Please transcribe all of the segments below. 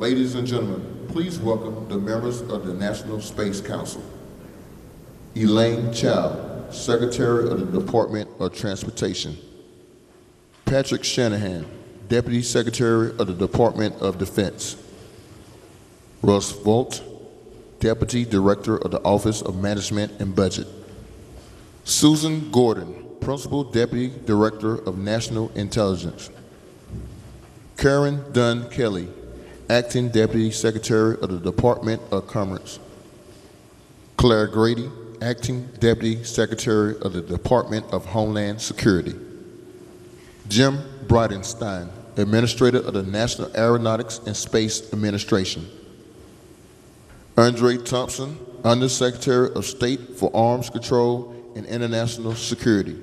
Ladies and gentlemen, please welcome the members of the National Space Council. Elaine Chow, Secretary of the Department of Transportation. Patrick Shanahan, Deputy Secretary of the Department of Defense. Russ Volt, Deputy Director of the Office of Management and Budget. Susan Gordon, Principal Deputy Director of National Intelligence. Karen Dunn Kelly, Acting Deputy Secretary of the Department of Commerce. Claire Grady, Acting Deputy Secretary of the Department of Homeland Security. Jim Bridenstine, Administrator of the National Aeronautics and Space Administration. Andre Thompson, Undersecretary of State for Arms Control and International Security.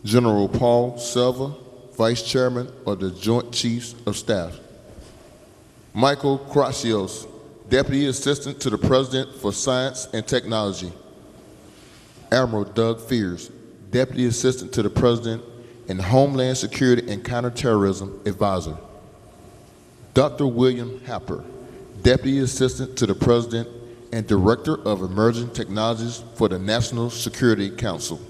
General Paul Selva, Vice Chairman of the Joint Chiefs of Staff. Michael Kratsios, Deputy Assistant to the President for Science and Technology. Admiral Doug Fears, Deputy Assistant to the President and Homeland Security and Counterterrorism Advisor. Dr. William Happer, Deputy Assistant to the President and Director of Emerging Technologies for the National Security Council.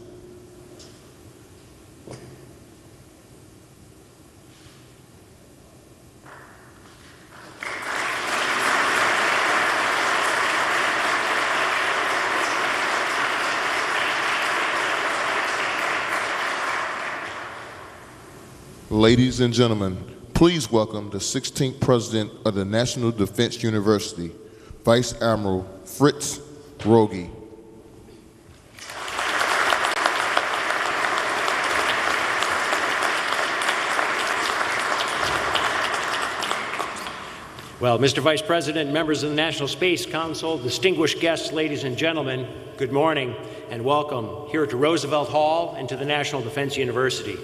Ladies and gentlemen, please welcome the 16th President of the National Defense University, Vice Admiral Fritz Rogi. Well, Mr. Vice President, members of the National Space Council, distinguished guests, ladies and gentlemen, good morning and welcome here to Roosevelt Hall and to the National Defense University.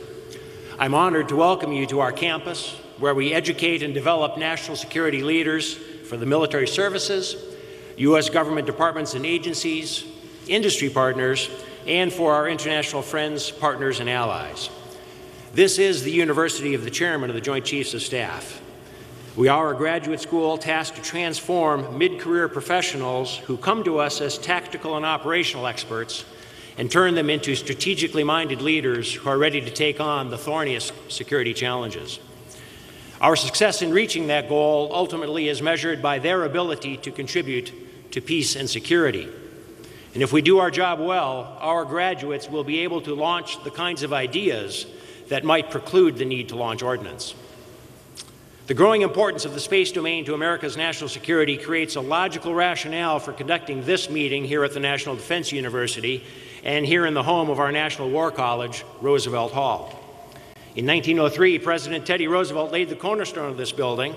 I'm honored to welcome you to our campus, where we educate and develop national security leaders for the military services, U.S. government departments and agencies, industry partners, and for our international friends, partners, and allies. This is the University of the Chairman of the Joint Chiefs of Staff. We are a graduate school tasked to transform mid-career professionals who come to us as tactical and operational experts and turn them into strategically minded leaders who are ready to take on the thorniest security challenges. Our success in reaching that goal ultimately is measured by their ability to contribute to peace and security. And if we do our job well, our graduates will be able to launch the kinds of ideas that might preclude the need to launch ordnance. The growing importance of the space domain to America's national security creates a logical rationale for conducting this meeting here at the National Defense University and here in the home of our National War College, Roosevelt Hall. In 1903, President Teddy Roosevelt laid the cornerstone of this building,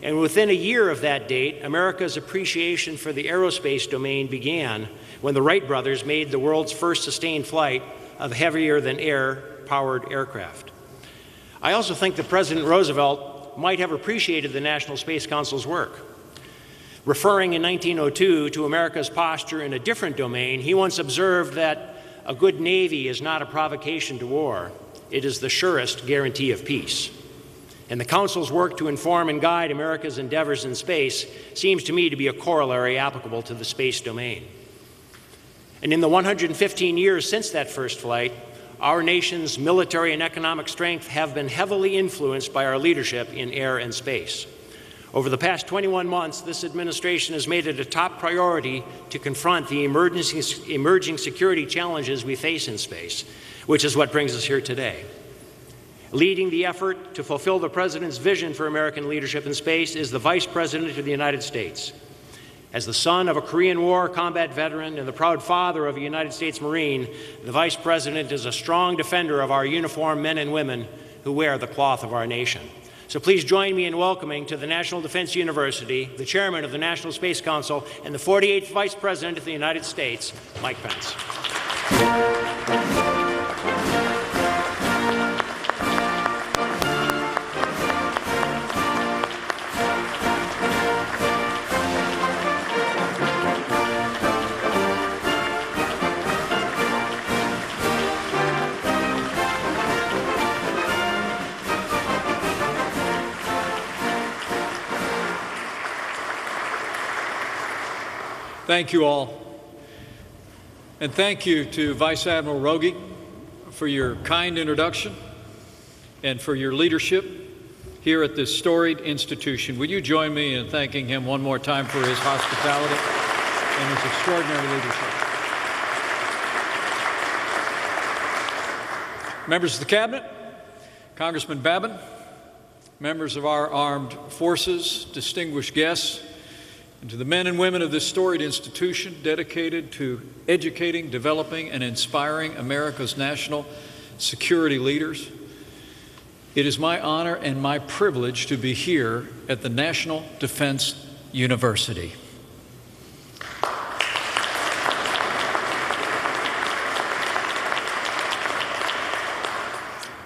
and within a year of that date, America's appreciation for the aerospace domain began when the Wright brothers made the world's first sustained flight of heavier-than-air powered aircraft. I also think that President Roosevelt might have appreciated the National Space Council's work. Referring in 1902 to America's posture in a different domain, he once observed that a good navy is not a provocation to war. It is the surest guarantee of peace. And the Council's work to inform and guide America's endeavors in space seems to me to be a corollary applicable to the space domain. And in the 115 years since that first flight, our nation's military and economic strength have been heavily influenced by our leadership in air and space. Over the past 21 months, this administration has made it a top priority to confront the emerging security challenges we face in space, which is what brings us here today. Leading the effort to fulfill the President's vision for American leadership in space is the Vice President of the United States. As the son of a Korean War combat veteran and the proud father of a United States Marine, the Vice President is a strong defender of our uniformed men and women who wear the cloth of our nation. So please join me in welcoming to the National Defense University the Chairman of the National Space Council and the 48th Vice President of the United States, Mike Pence. Thank you all. And thank you to Vice Admiral Rogi for your kind introduction and for your leadership here at this storied institution. Will you join me in thanking him one more time for his hospitality and his extraordinary leadership? Members of the Cabinet, Congressman Babin, members of our armed forces, distinguished guests, and to the men and women of this storied institution dedicated to educating, developing, and inspiring America's national security leaders, it is my honor and my privilege to be here at the National Defense University.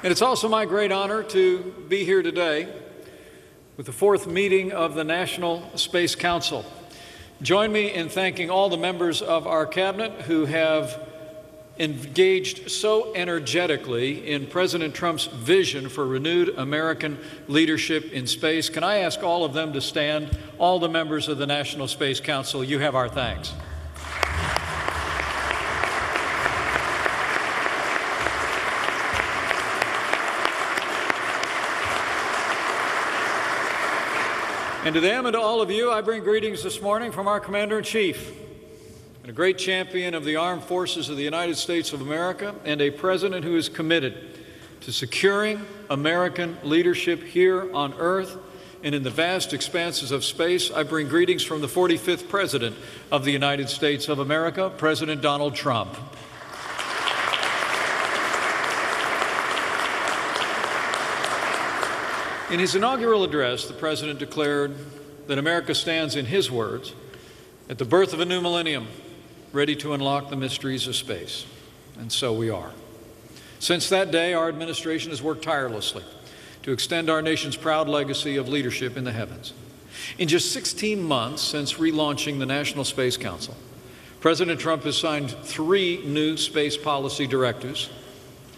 And it's also my great honor to be here today with the fourth meeting of the National Space Council. Join me in thanking all the members of our cabinet who have engaged so energetically in President Trump's vision for renewed American leadership in space. Can I ask all of them to stand? All the members of the National Space Council, you have our thanks. And to them and to all of you, I bring greetings this morning from our Commander-in-Chief, and a great champion of the armed forces of the United States of America, and a president who is committed to securing American leadership here on Earth and in the vast expanses of space. I bring greetings from the 45th President of the United States of America, President Donald Trump. In his inaugural address, the President declared that America stands, in his words, at the birth of a new millennium, ready to unlock the mysteries of space. And so we are. Since that day, our administration has worked tirelessly to extend our nation's proud legacy of leadership in the heavens. In just 16 months since relaunching the National Space Council, President Trump has signed 3 new space policy directives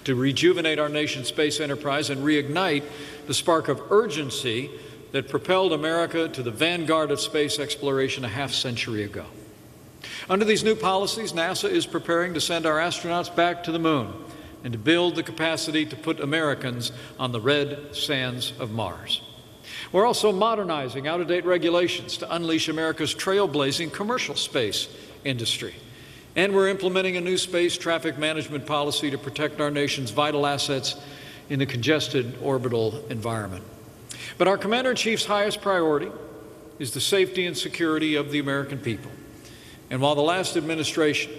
to rejuvenate our nation's space enterprise and reignite the spark of urgency that propelled America to the vanguard of space exploration a half-century ago. Under these new policies, NASA is preparing to send our astronauts back to the moon and to build the capacity to put Americans on the red sands of Mars. We're also modernizing out-of-date regulations to unleash America's trailblazing commercial space industry. And we're implementing a new space traffic management policy to protect our nation's vital assets in the congested orbital environment. But our Commander-in-Chief's highest priority is the safety and security of the American people. And while the last administration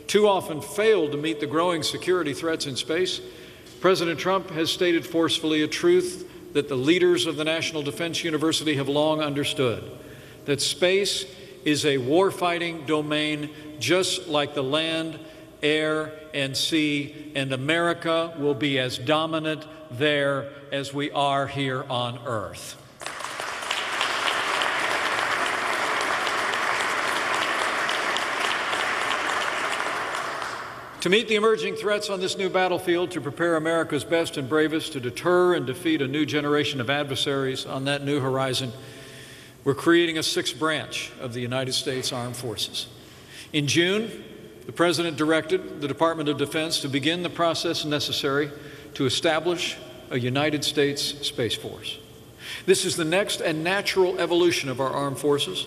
too often failed to meet the growing security threats in space, President Trump has stated forcefully a truth that the leaders of the National Defense University have long understood, that space is a warfighting domain just like the land, air, and sea, and America will be as dominant there as we are here on Earth. To meet the emerging threats on this new battlefield, to prepare America's best and bravest to deter and defeat a new generation of adversaries on that new horizon, we're creating a 6th branch of the United States Armed Forces. In June, the President directed the Department of Defense to begin the process necessary to establish a United States Space Force. This is the next and natural evolution of our armed forces,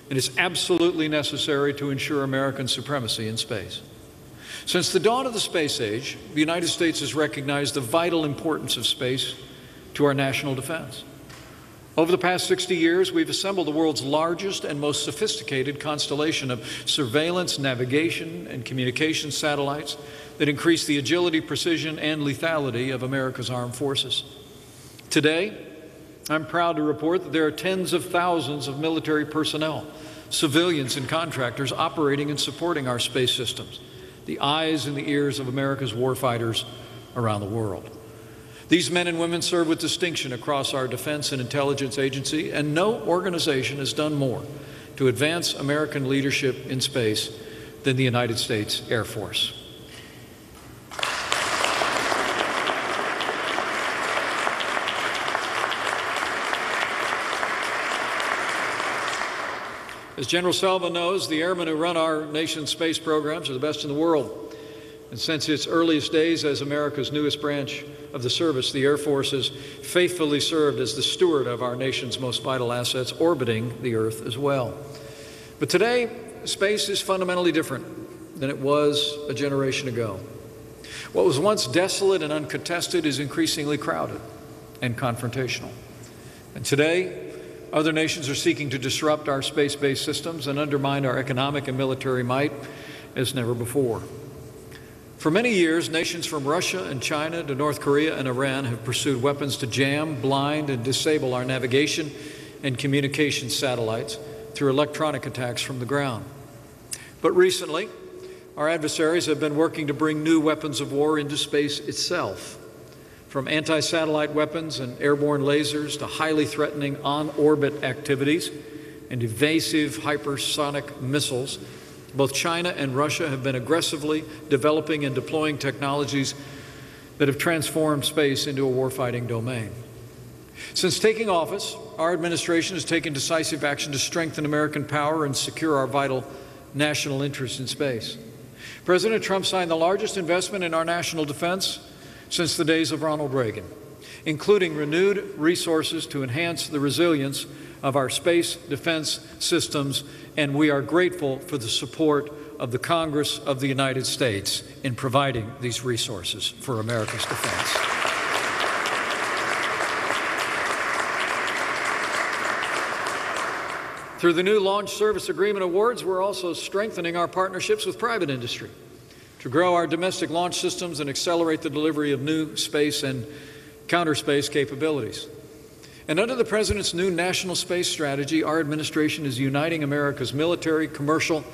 and is absolutely necessary to ensure American supremacy in space. Since the dawn of the space age, the United States has recognized the vital importance of space to our national defense. Over the past 60 years, we've assembled the world's largest and most sophisticated constellation of surveillance, navigation, and communication satellites that increase the agility, precision, and lethality of America's armed forces. Today, I'm proud to report that there are tens of thousands of military personnel, civilians, and contractors operating and supporting our space systems, the eyes and the ears of America's warfighters around the world. These men and women serve with distinction across our defense and intelligence agency, and no organization has done more to advance American leadership in space than the United States Air Force. As General Salva knows, the airmen who run our nation's space programs are the best in the world. And since its earliest days as America's newest branch of the service, the Air Force has faithfully served as the steward of our nation's most vital assets, orbiting the Earth as well. But today, space is fundamentally different than it was a generation ago. What was once desolate and uncontested is increasingly crowded and confrontational. And today, other nations are seeking to disrupt our space-based systems and undermine our economic and military might as never before. For many years, nations from Russia and China to North Korea and Iran have pursued weapons to jam, blind, and disable our navigation and communication satellites through electronic attacks from the ground. But recently, our adversaries have been working to bring new weapons of war into space itself. From anti-satellite weapons and airborne lasers to highly threatening on-orbit activities and evasive hypersonic missiles, both China and Russia have been aggressively developing and deploying technologies that have transformed space into a warfighting domain. Since taking office, our administration has taken decisive action to strengthen American power and secure our vital national interests in space. President Trump signed the largest investment in our national defense since the days of Ronald Reagan, including renewed resources to enhance the resilience of our space defense systems, and we are grateful for the support of the Congress of the United States in providing these resources for America's defense. Through the new Launch Service Agreement awards, we're also strengthening our partnerships with private industry to grow our domestic launch systems and accelerate the delivery of new space and counter-space capabilities. And under the President's new national space strategy, our administration is uniting America's military, commercial,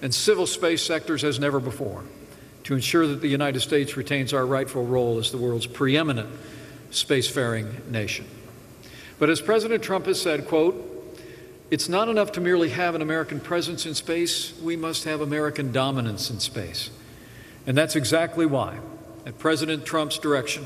and civil space sectors as never before to ensure that the United States retains our rightful role as the world's preeminent spacefaring nation. But as President Trump has said, quote, "It's not enough to merely have an American presence in space, we must have American dominance in space." And that's exactly why, at President Trump's direction,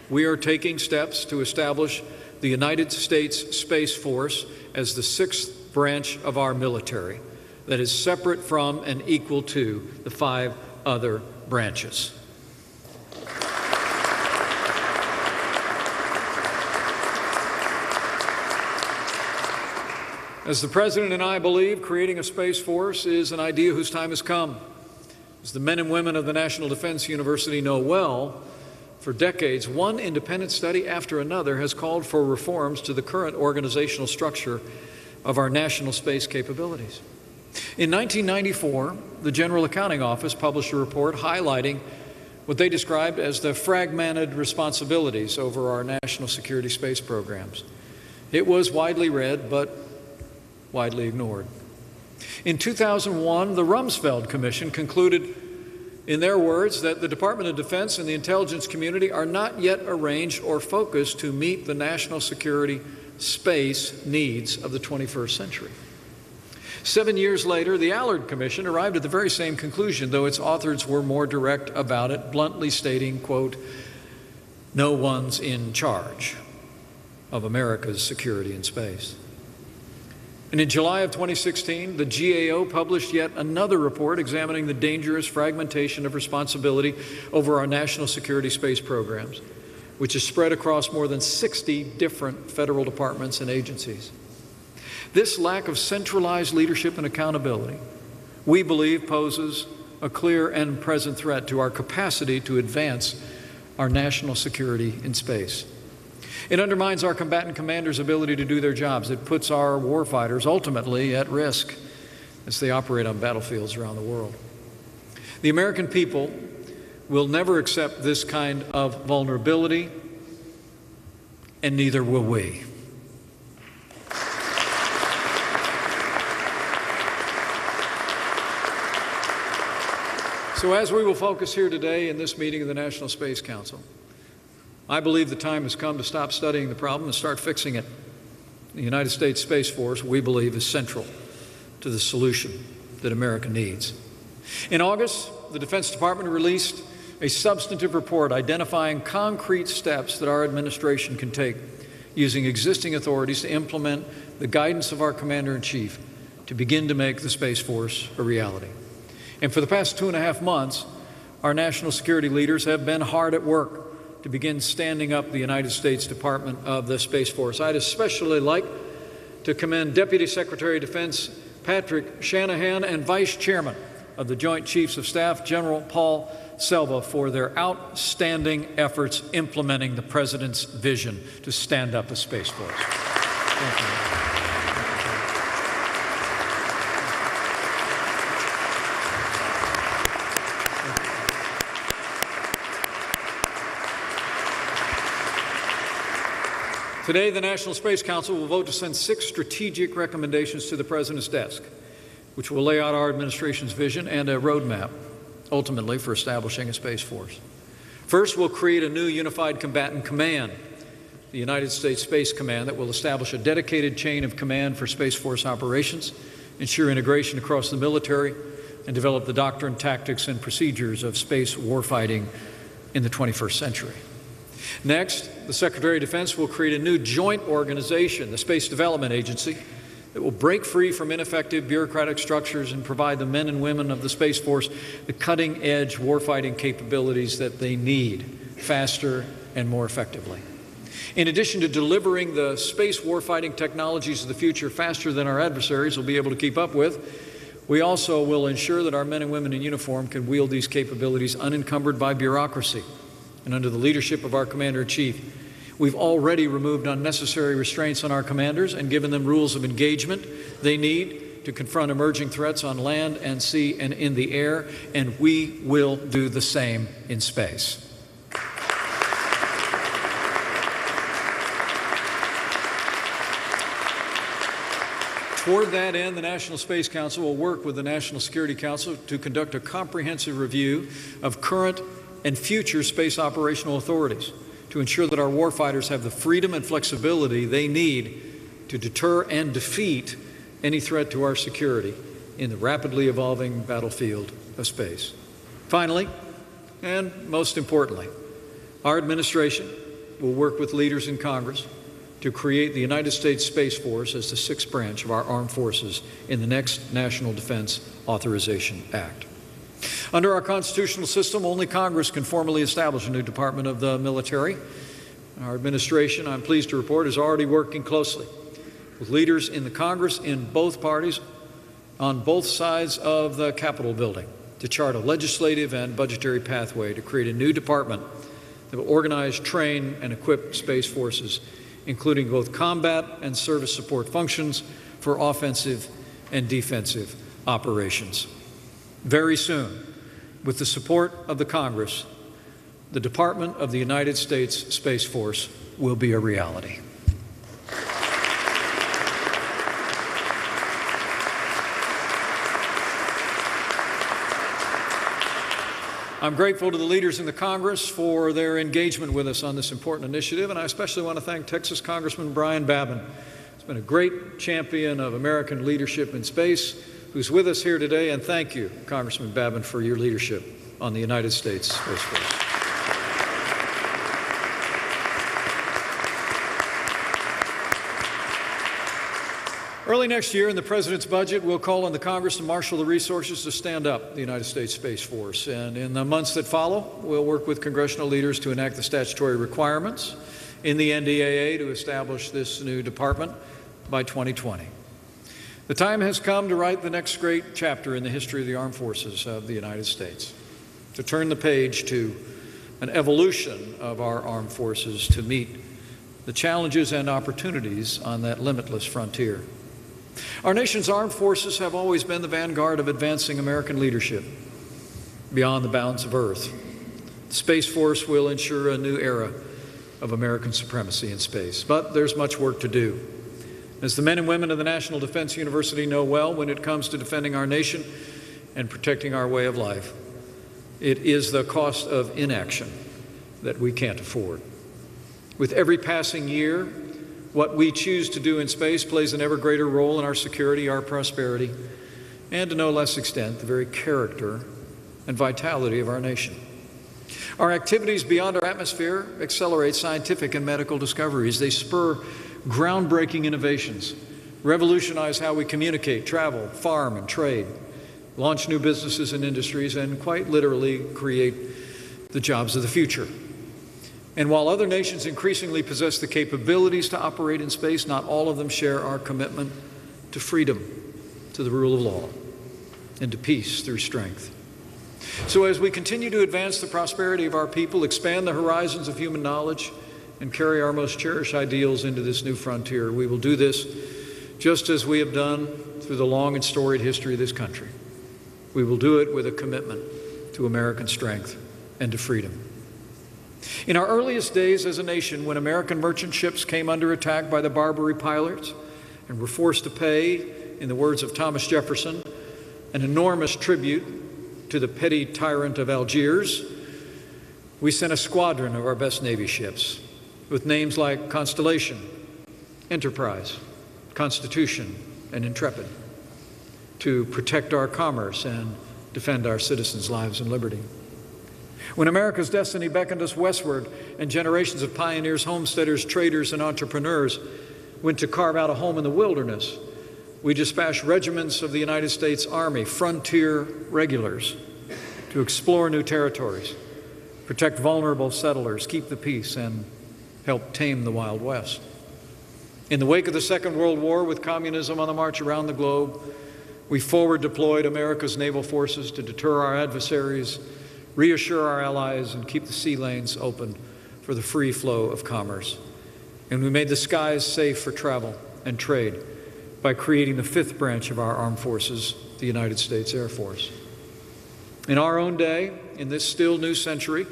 we are taking steps to establish the United States Space Force as the sixth branch of our military that is separate from and equal to the 5 other branches. As the President and I believe, creating a Space Force is an idea whose time has come. As the men and women of the National Defense University know well, for decades, one independent study after another has called for reforms to the current organizational structure of our national space capabilities. In 1994, the General Accounting Office published a report highlighting what they described as the fragmented responsibilities over our national security space programs. It was widely read, but widely ignored. In 2001, the Rumsfeld Commission concluded, in their words, that the Department of Defense and the intelligence community are not yet arranged or focused to meet the national security space needs of the 21st century. 7 years later, the Allard Commission arrived at the very same conclusion, though its authors were more direct about it, bluntly stating, quote, "No one's in charge of America's security in space." And in July of 2016, the GAO published yet another report examining the dangerous fragmentation of responsibility over our national security space programs, which is spread across more than 60 different federal departments and agencies. This lack of centralized leadership and accountability, we believe, poses a clear and present threat to our capacity to advance our national security in space. It undermines our combatant commanders' ability to do their jobs. It puts our warfighters ultimately at risk as they operate on battlefields around the world. The American people will never accept this kind of vulnerability, and neither will we. So as we will focus here today in this meeting of the National Space Council, I believe the time has come to stop studying the problem and start fixing it. The United States Space Force, we believe, is central to the solution that America needs. In August, the Defense Department released a substantive report identifying concrete steps that our administration can take using existing authorities to implement the guidance of our Commander-in-Chief to begin to make the Space Force a reality. And for the past 2.5 months, our national security leaders have been hard at work to begin standing up the United States Department of the Space Force. I'd especially like to commend Deputy Secretary of Defense Patrick Shanahan and Vice Chairman of the Joint Chiefs of Staff, General Paul Selva, for their outstanding efforts implementing the President's vision to stand up a Space Force. Thank you. Today, the National Space Council will vote to send 6 strategic recommendations to the President's desk, which will lay out our administration's vision and a roadmap, ultimately, for establishing a Space Force. First, we'll create a new unified combatant command, the United States Space Command, that will establish a dedicated chain of command for Space Force operations, ensure integration across the military, and develop the doctrine, tactics, and procedures of space warfighting in the 21st century. Next, the Secretary of Defense will create a new joint organization, the Space Development Agency, that will break free from ineffective bureaucratic structures and provide the men and women of the Space Force the cutting-edge warfighting capabilities that they need faster and more effectively. In addition to delivering the space warfighting technologies of the future faster than our adversaries will be able to keep up with, we also will ensure that our men and women in uniform can wield these capabilities unencumbered by bureaucracy. And under the leadership of our Commander-in-Chief, we've already removed unnecessary restraints on our commanders and given them rules of engagement they need to confront emerging threats on land and sea and in the air, and we will do the same in space. Toward that end, the National Space Council will work with the National Security Council to conduct a comprehensive review of current and future space operational authorities to ensure that our warfighters have the freedom and flexibility they need to deter and defeat any threat to our security in the rapidly evolving battlefield of space. Finally, and most importantly, our administration will work with leaders in Congress to create the United States Space Force as the 6th branch of our armed forces in the next National Defense Authorization Act. Under our constitutional system, only Congress can formally establish a new department of the military. Our administration, I'm pleased to report, is already working closely with leaders in the Congress in both parties on both sides of the Capitol building to chart a legislative and budgetary pathway to create a new department that will organize, train, and equip space forces, including both combat and service support functions for offensive and defensive operations. Very soon, with the support of the Congress, the Department of the United States Space Force will be a reality. I'm grateful to the leaders in the Congress for their engagement with us on this important initiative, and I especially want to thank Texas Congressman Brian Babin. He's been a great champion of American leadership in space, who's with us here today, and thank you, Congressman Babin, for your leadership on the United States Space Force. Early next year, in the President's budget, we'll call on the Congress to marshal the resources to stand up the United States Space Force. And in the months that follow, we'll work with congressional leaders to enact the statutory requirements in the NDAA to establish this new department by 2020. The time has come to write the next great chapter in the history of the armed forces of the United States, to turn the page to an evolution of our armed forces to meet the challenges and opportunities on that limitless frontier. Our nation's armed forces have always been the vanguard of advancing American leadership beyond the bounds of Earth. The Space Force will ensure a new era of American supremacy in space, but there's much work to do. As the men and women of the National Defense University know well, when it comes to defending our nation and protecting our way of life, it is the cost of inaction that we can't afford. With every passing year, what we choose to do in space plays an ever greater role in our security, our prosperity, and to no less extent, the very character and vitality of our nation. Our activities beyond our atmosphere accelerate scientific and medical discoveries. They spur groundbreaking innovations revolutionize how we communicate, travel, farm, and trade, launch new businesses and industries, and quite literally create the jobs of the future. And while other nations increasingly possess the capabilities to operate in space, not all of them share our commitment to freedom, to the rule of law, and to peace through strength. So as we continue to advance the prosperity of our people, expand the horizons of human knowledge, and carry our most cherished ideals into this new frontier, we will do this just as we have done through the long and storied history of this country. We will do it with a commitment to American strength and to freedom. In our earliest days as a nation, when American merchant ships came under attack by the Barbary pirates and were forced to pay, in the words of Thomas Jefferson, an enormous tribute to the petty tyrant of Algiers, we sent a squadron of our best Navy ships with names like Constellation, Enterprise, Constitution, and Intrepid to protect our commerce and defend our citizens' lives and liberty. When America's destiny beckoned us westward and generations of pioneers, homesteaders, traders, and entrepreneurs went to carve out a home in the wilderness, we dispatched regiments of the United States Army, frontier regulars, to explore new territories, protect vulnerable settlers, keep the peace, and help tame the Wild West. In the wake of the Second World War, with communism on the march around the globe, we forward deployed America's naval forces to deter our adversaries, reassure our allies, and keep the sea lanes open for the free flow of commerce. And we made the skies safe for travel and trade by creating the fifth branch of our armed forces, the United States Air Force. In our own day, in this still new century,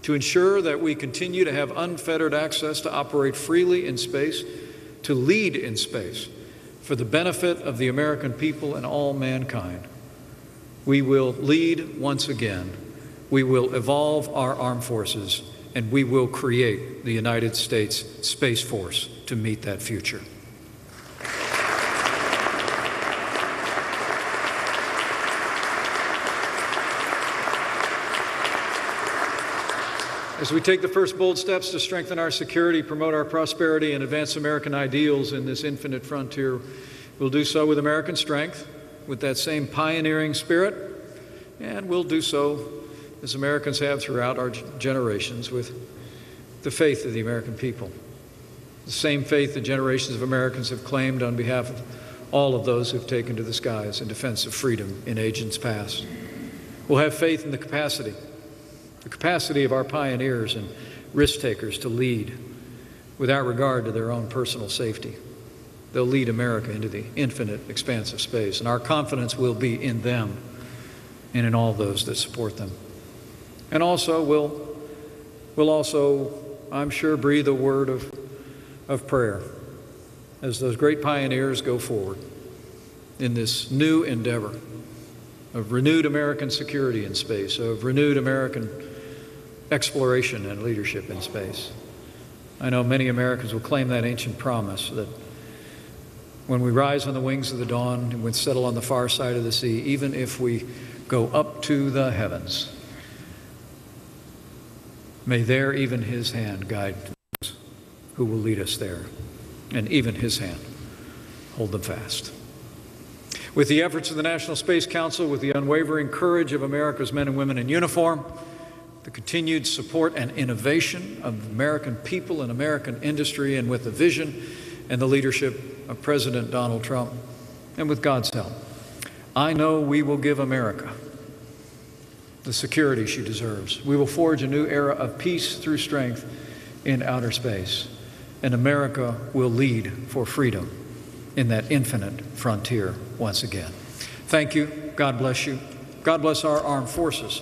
to ensure that we continue to have unfettered access to operate freely in space, to lead in space for the benefit of the American people and all mankind, we will lead once again. We will evolve our armed forces, and we will create the United States Space Force to meet that future. As we take the first bold steps to strengthen our security, promote our prosperity, and advance American ideals in this infinite frontier, we'll do so with American strength, with that same pioneering spirit, and we'll do so as Americans have throughout our generations, with the faith of the American people. The same faith that generations of Americans have claimed on behalf of all of those who've taken to the skies in defense of freedom in ages past. We'll have faith in the capacity of our pioneers and risk takers to lead without regard to their own personal safety. They'll lead America into the infinite expanse of space, and our confidence will be in them and in all those that support them. And also, we'll also, I'm sure, breathe a word of prayer as those great pioneers go forward in this new endeavor of renewed American security in space, of renewed American exploration and leadership in space. I know many Americans will claim that ancient promise that when we rise on the wings of the dawn and we settle on the far side of the sea, even if we go up to the heavens, may there even His hand guide those who will lead us there, and even His hand hold them fast. With the efforts of the National Space Council, with the unwavering courage of America's men and women in uniform, the continued support and innovation of American people and American industry, and with the vision and the leadership of President Donald Trump, and with God's help, I know we will give America the security she deserves. We will forge a new era of peace through strength in outer space, and America will lead for freedom in that infinite frontier once again. Thank you. God bless you. God bless our armed forces,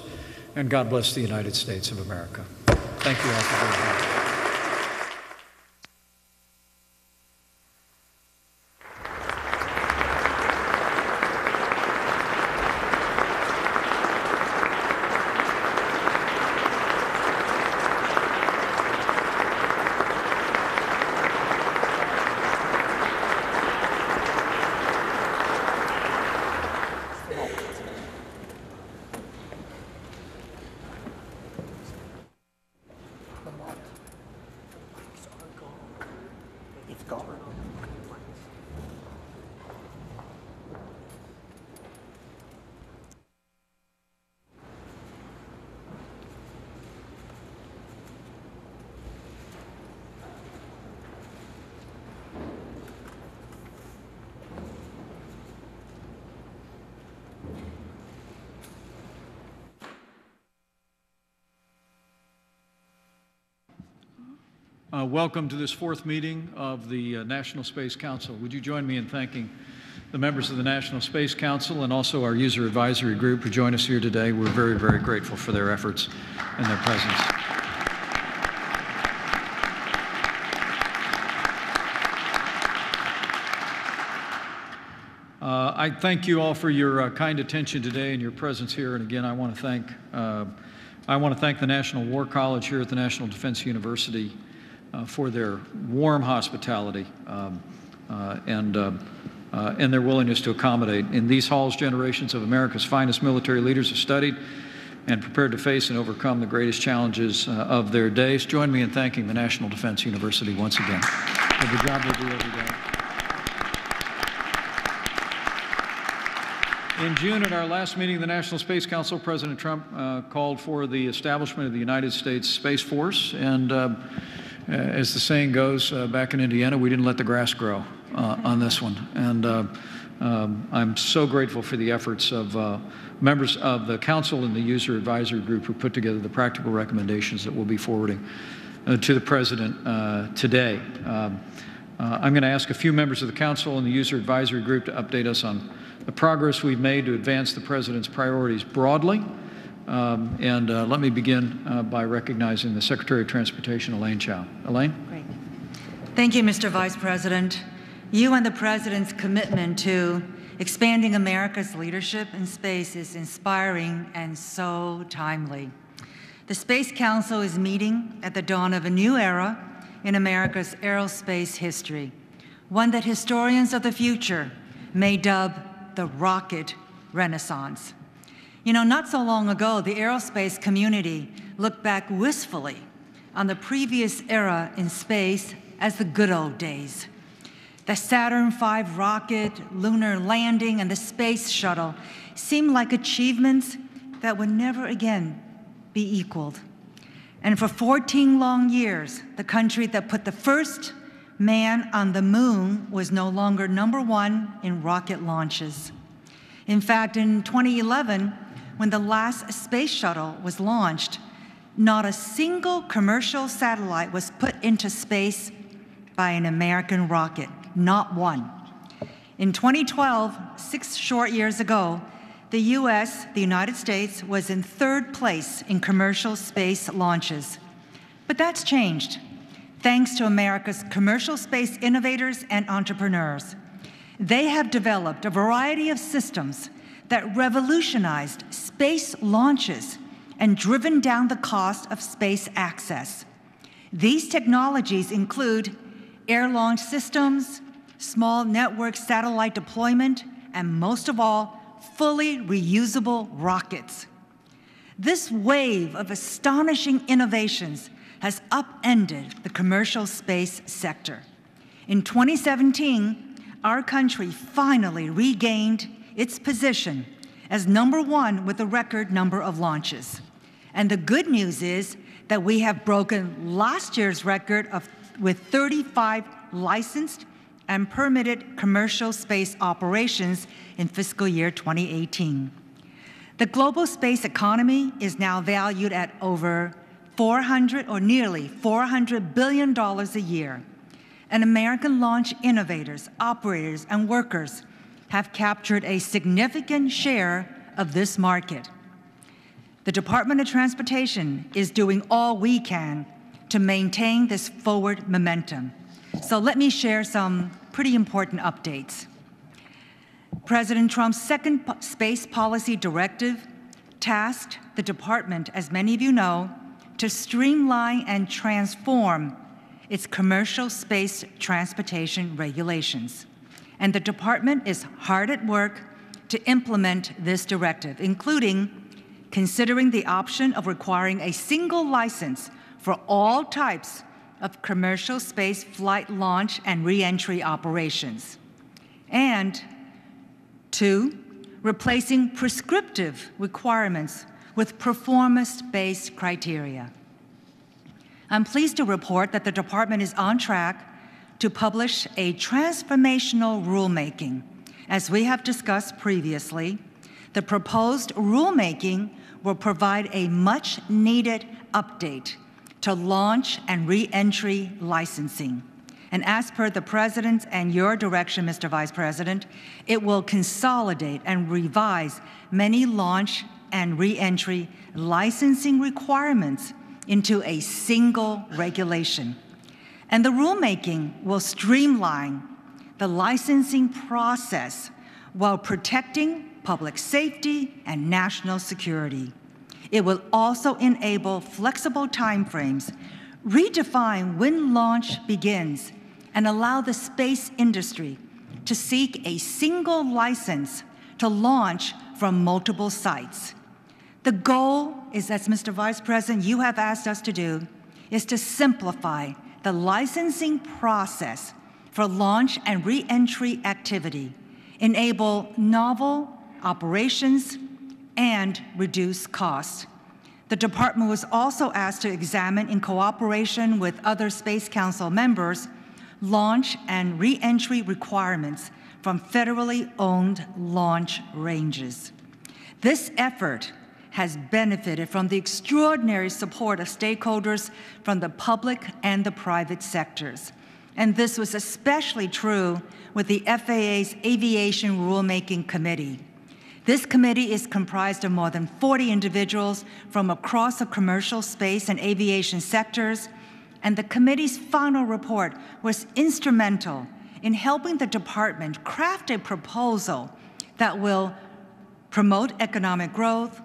and God bless the United States of America. Thank you all for being here. Welcome to this fourth meeting of the National Space Council. Would you join me in thanking the members of the National Space Council and also our user advisory group who join us here today. We're very, very grateful for their efforts and their presence. I thank you all for your kind attention today and your presence here. And again, I want to thank the National War College here at the National Defense University for their warm hospitality and their willingness to accommodate. In these halls, generations of America's finest military leaders have studied and prepared to face and overcome the greatest challenges of their days. Join me in thanking the National Defense University once again for the job they do every day. In June, at our last meeting of the National Space Council, President Trump called for the establishment of the United States Space Force. And as the saying goes, back in Indiana, we didn't let the grass grow on this one. And I'm so grateful for the efforts of members of the Council and the User Advisory Group who put together the practical recommendations that we'll be forwarding to the President today. I'm going to ask a few members of the Council and the User Advisory Group to update us on the progress we've made to advance the President's priorities broadly. Let me begin by recognizing the Secretary of Transportation, Elaine Chao. Elaine? Great. Thank you, Mr. Vice President. You and the President's commitment to expanding America's leadership in space is inspiring and so timely. The Space Council is meeting at the dawn of a new era in America's aerospace history, one that historians of the future may dub the rocket renaissance. You know, not so long ago, the aerospace community looked back wistfully on the previous era in space as the good old days. The Saturn V rocket, lunar landing, and the space shuttle seemed like achievements that would never again be equaled. And for 14 long years, the country that put the first man on the moon was no longer #1 in rocket launches. In fact, in 2011, when the last space shuttle was launched, not a single commercial satellite was put into space by an American rocket, not one. In 2012, 6 short years ago, the United States, was in 3rd place in commercial space launches. But that's changed, thanks to America's commercial space innovators and entrepreneurs. They have developed a variety of systems that revolutionized space launches and driven down the cost of space access. These technologies include air launch systems, small network satellite deployment, and most of all, fully reusable rockets. This wave of astonishing innovations has upended the commercial space sector. In 2017, our country finally regained its position as #1 with a record number of launches. And the good news is that we have broken last year's record with 35 licensed and permitted commercial space operations in fiscal year 2018. The global space economy is now valued at over nearly $400 billion a year. And American launch innovators, operators, and workers have captured a significant share of this market. The Department of Transportation is doing all we can to maintain this forward momentum. So let me share some pretty important updates. President Trump's second space policy directive tasked the department, as many of you know, to streamline and transform its commercial space transportation regulations. And the department is hard at work to implement this directive, including considering the option of requiring a single license for all types of commercial space flight launch and re-entry operations. And 2, replacing prescriptive requirements with performance-based criteria. I'm pleased to report that the department is on track to publish a transformational rulemaking. As we have discussed previously, the proposed rulemaking will provide a much-needed update to launch and re-entry licensing. And as per the President's and your direction, Mr. Vice President, it will consolidate and revise many launch and re-entry licensing requirements into a single regulation. And the rulemaking will streamline the licensing process while protecting public safety and national security. It will also enable flexible timeframes, redefine when launch begins, and allow the space industry to seek a single license to launch from multiple sites. The goal is, as Mr. Vice President, you have asked us to do, is to simplify the licensing process for launch and re-entry activity, enable novel operations, and reduce costs. The Department was also asked to examine, in cooperation with other Space Council members, launch and re-entry requirements from federally owned launch ranges. This effort has benefited from the extraordinary support of stakeholders from the public and the private sectors. And this was especially true with the FAA's Aviation Rulemaking Committee. This committee is comprised of more than 40 individuals from across the commercial space and aviation sectors, and the committee's final report was instrumental in helping the department craft a proposal that will promote economic growth,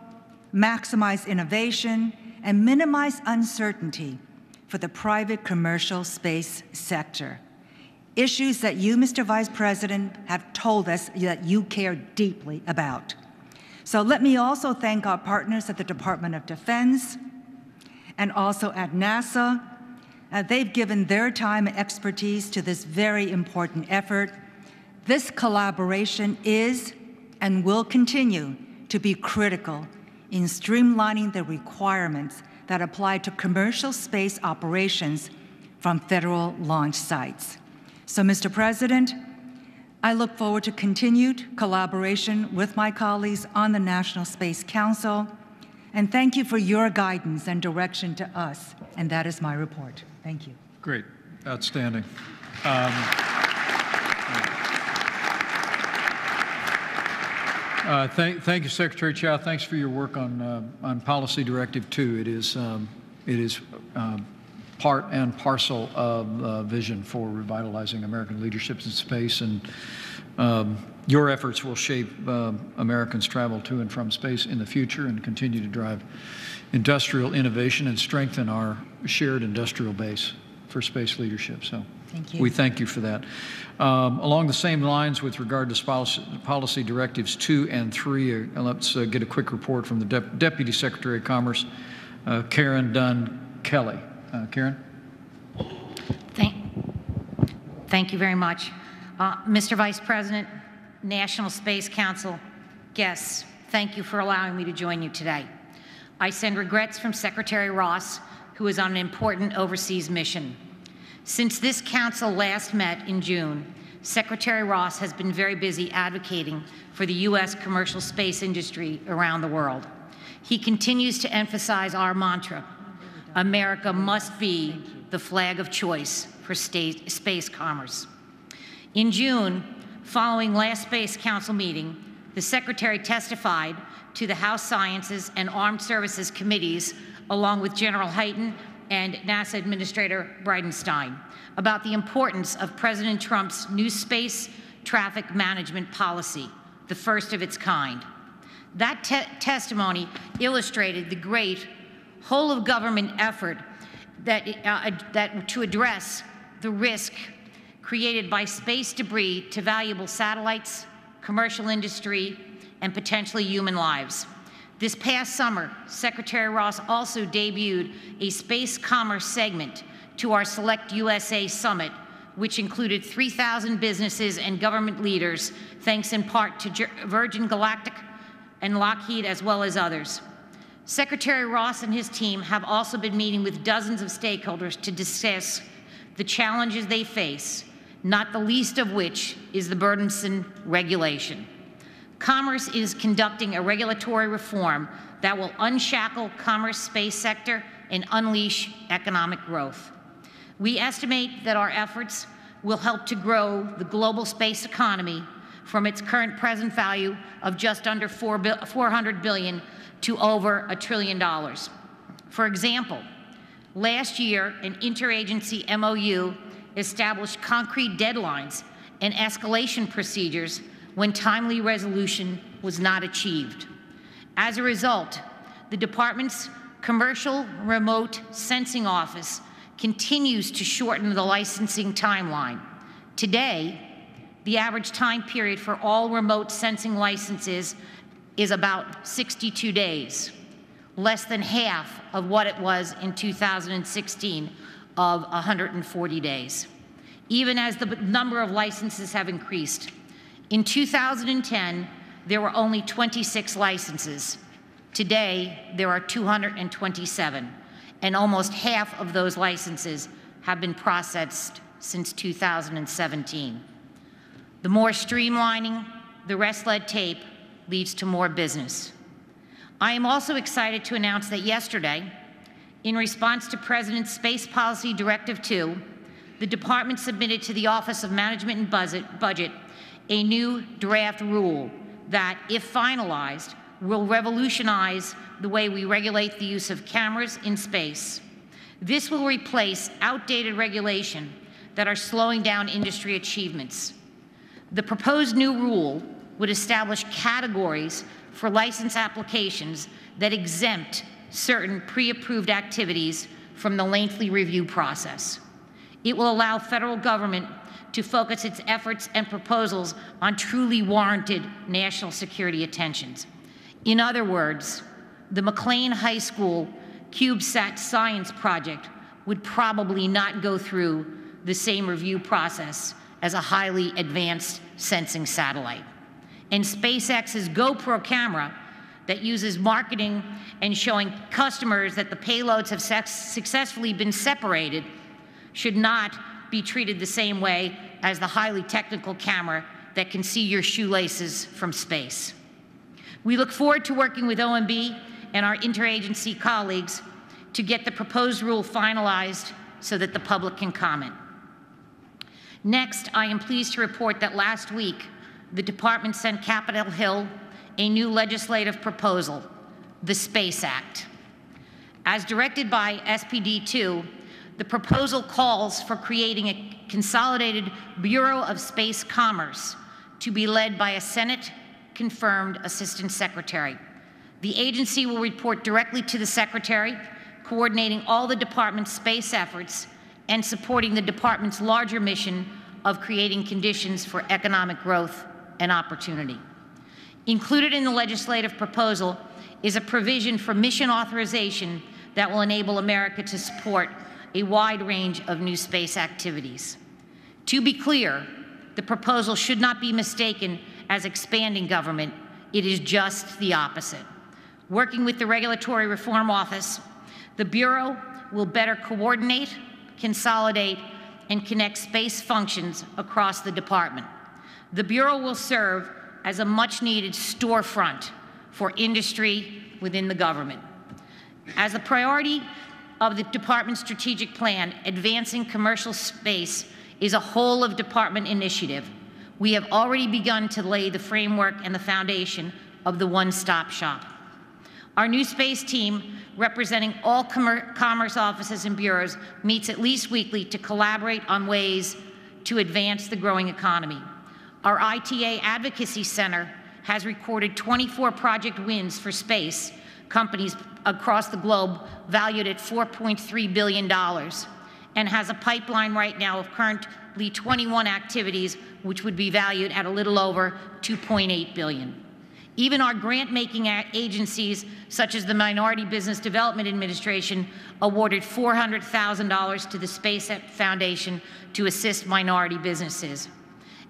maximize innovation, and minimize uncertainty for the private commercial space sector. Issues that you, Mr. Vice President, have told us that you care deeply about. So let me also thank our partners at the Department of Defense and also at NASA. They've given their time and expertise to this very important effort. This collaboration is and will continue to be critical in streamlining the requirements that apply to commercial space operations from federal launch sites. So, Mr. President, I look forward to continued collaboration with my colleagues on the National Space Council, and thank you for your guidance and direction to us, and that is my report. Thank you. Great. Outstanding. Thank you, Secretary Chow. Thanks for your work on Policy Directive 2. It is part and parcel of vision for revitalizing American leadership in space, and your efforts will shape Americans' travel to and from space in the future and continue to drive industrial innovation and strengthen our shared industrial base for space leadership. So thank you. We thank you for that. Along the same lines with regard to policy directives 2 and 3, let's get a quick report from the Deputy Secretary of Commerce, Karen Dunn Kelly. Karen? Thank you very much. Mr. Vice President, National Space Council, guests, thank you for allowing me to join you today. I send regrets from Secretary Ross, who is on an important overseas mission. Since this council last met in June, Secretary Ross has been very busy advocating for the U.S. commercial space industry around the world. He continues to emphasize our mantra, America must be the flag of choice for space commerce. In June, following last Space Council meeting, the Secretary testified to the House Sciences and Armed Services Committees, along with General Hyten and NASA Administrator Bridenstine, about the importance of President Trump's new space traffic management policy, the first of its kind. That testimony illustrated the great whole-of-government effort to address the risk created by space debris to valuable satellites, commercial industry, and potentially human lives. This past summer, Secretary Ross also debuted a space commerce segment to our Select USA Summit, which included 3,000 businesses and government leaders, thanks in part to Virgin Galactic and Lockheed, as well as others. Secretary Ross and his team have also been meeting with dozens of stakeholders to discuss the challenges they face, not the least of which is the burdensome regulation. Commerce is conducting a regulatory reform that will unshackle commerce space sector and unleash economic growth. We estimate that our efforts will help to grow the global space economy from its current present value of just under $400 billion to over $1 trillion. For example, last year, an interagency MOU established concrete deadlines and escalation procedures when timely resolution was not achieved. As a result, the department's Commercial Remote Sensing Office continues to shorten the licensing timeline. Today, the average time period for all remote sensing licenses is about 62 days, less than half of what it was in 2016 of 140 days, even as the number of licenses have increased. In 2010, there were only 26 licenses. Today, there are 227, and almost half of those licenses have been processed since 2017. The more streamlining, the less red tape leads to more business. I am also excited to announce that yesterday, in response to President's Space Policy Directive 2, the department submitted to the Office of Management and Budget a new draft rule that, if finalized, will revolutionize the way we regulate the use of cameras in space. This will replace outdated regulation that are slowing down industry achievements. The proposed new rule would establish categories for license applications that exempt certain pre-approved activities from the lengthy review process. It will allow federal government to focus its efforts and proposals on truly warranted national security attentions. In other words, the McLean High School CubeSat science project would probably not go through the same review process as a highly advanced sensing satellite. And SpaceX's GoPro camera that uses marketing and showing customers that the payloads have successfully been separated should not be treated the same way as the highly technical camera that can see your shoelaces from space. We look forward to working with OMB and our interagency colleagues to get the proposed rule finalized so that the public can comment. Next, I am pleased to report that last week, the department sent Capitol Hill a new legislative proposal, the Space Act. As directed by SPD 2, the proposal calls for creating a consolidated Bureau of Space Commerce to be led by a Senate-confirmed Assistant Secretary. The agency will report directly to the Secretary, coordinating all the department's space efforts and supporting the department's larger mission of creating conditions for economic growth and opportunity. Included in the legislative proposal is a provision for mission authorization that will enable America to support a wide range of new space activities. To be clear, the proposal should not be mistaken as expanding government. It is just the opposite. Working with the Regulatory Reform Office, the Bureau will better coordinate, consolidate, and connect space functions across the department. The Bureau will serve as a much-needed storefront for industry within the government. As a priority of the department's strategic plan, advancing commercial space is a whole-of-department initiative. We have already begun to lay the framework and the foundation of the one-stop shop. Our new space team, representing all commerce offices and bureaus, meets at least weekly to collaborate on ways to advance the growing economy. Our ITA Advocacy Center has recorded 24 project wins for space companies across the globe valued at $4.3 billion, and has a pipeline right now of currently 21 activities which would be valued at a little over $2.8 billion. Even our grant-making agencies, such as the Minority Business Development Administration, awarded $400,000 to the Space Foundation to assist minority businesses.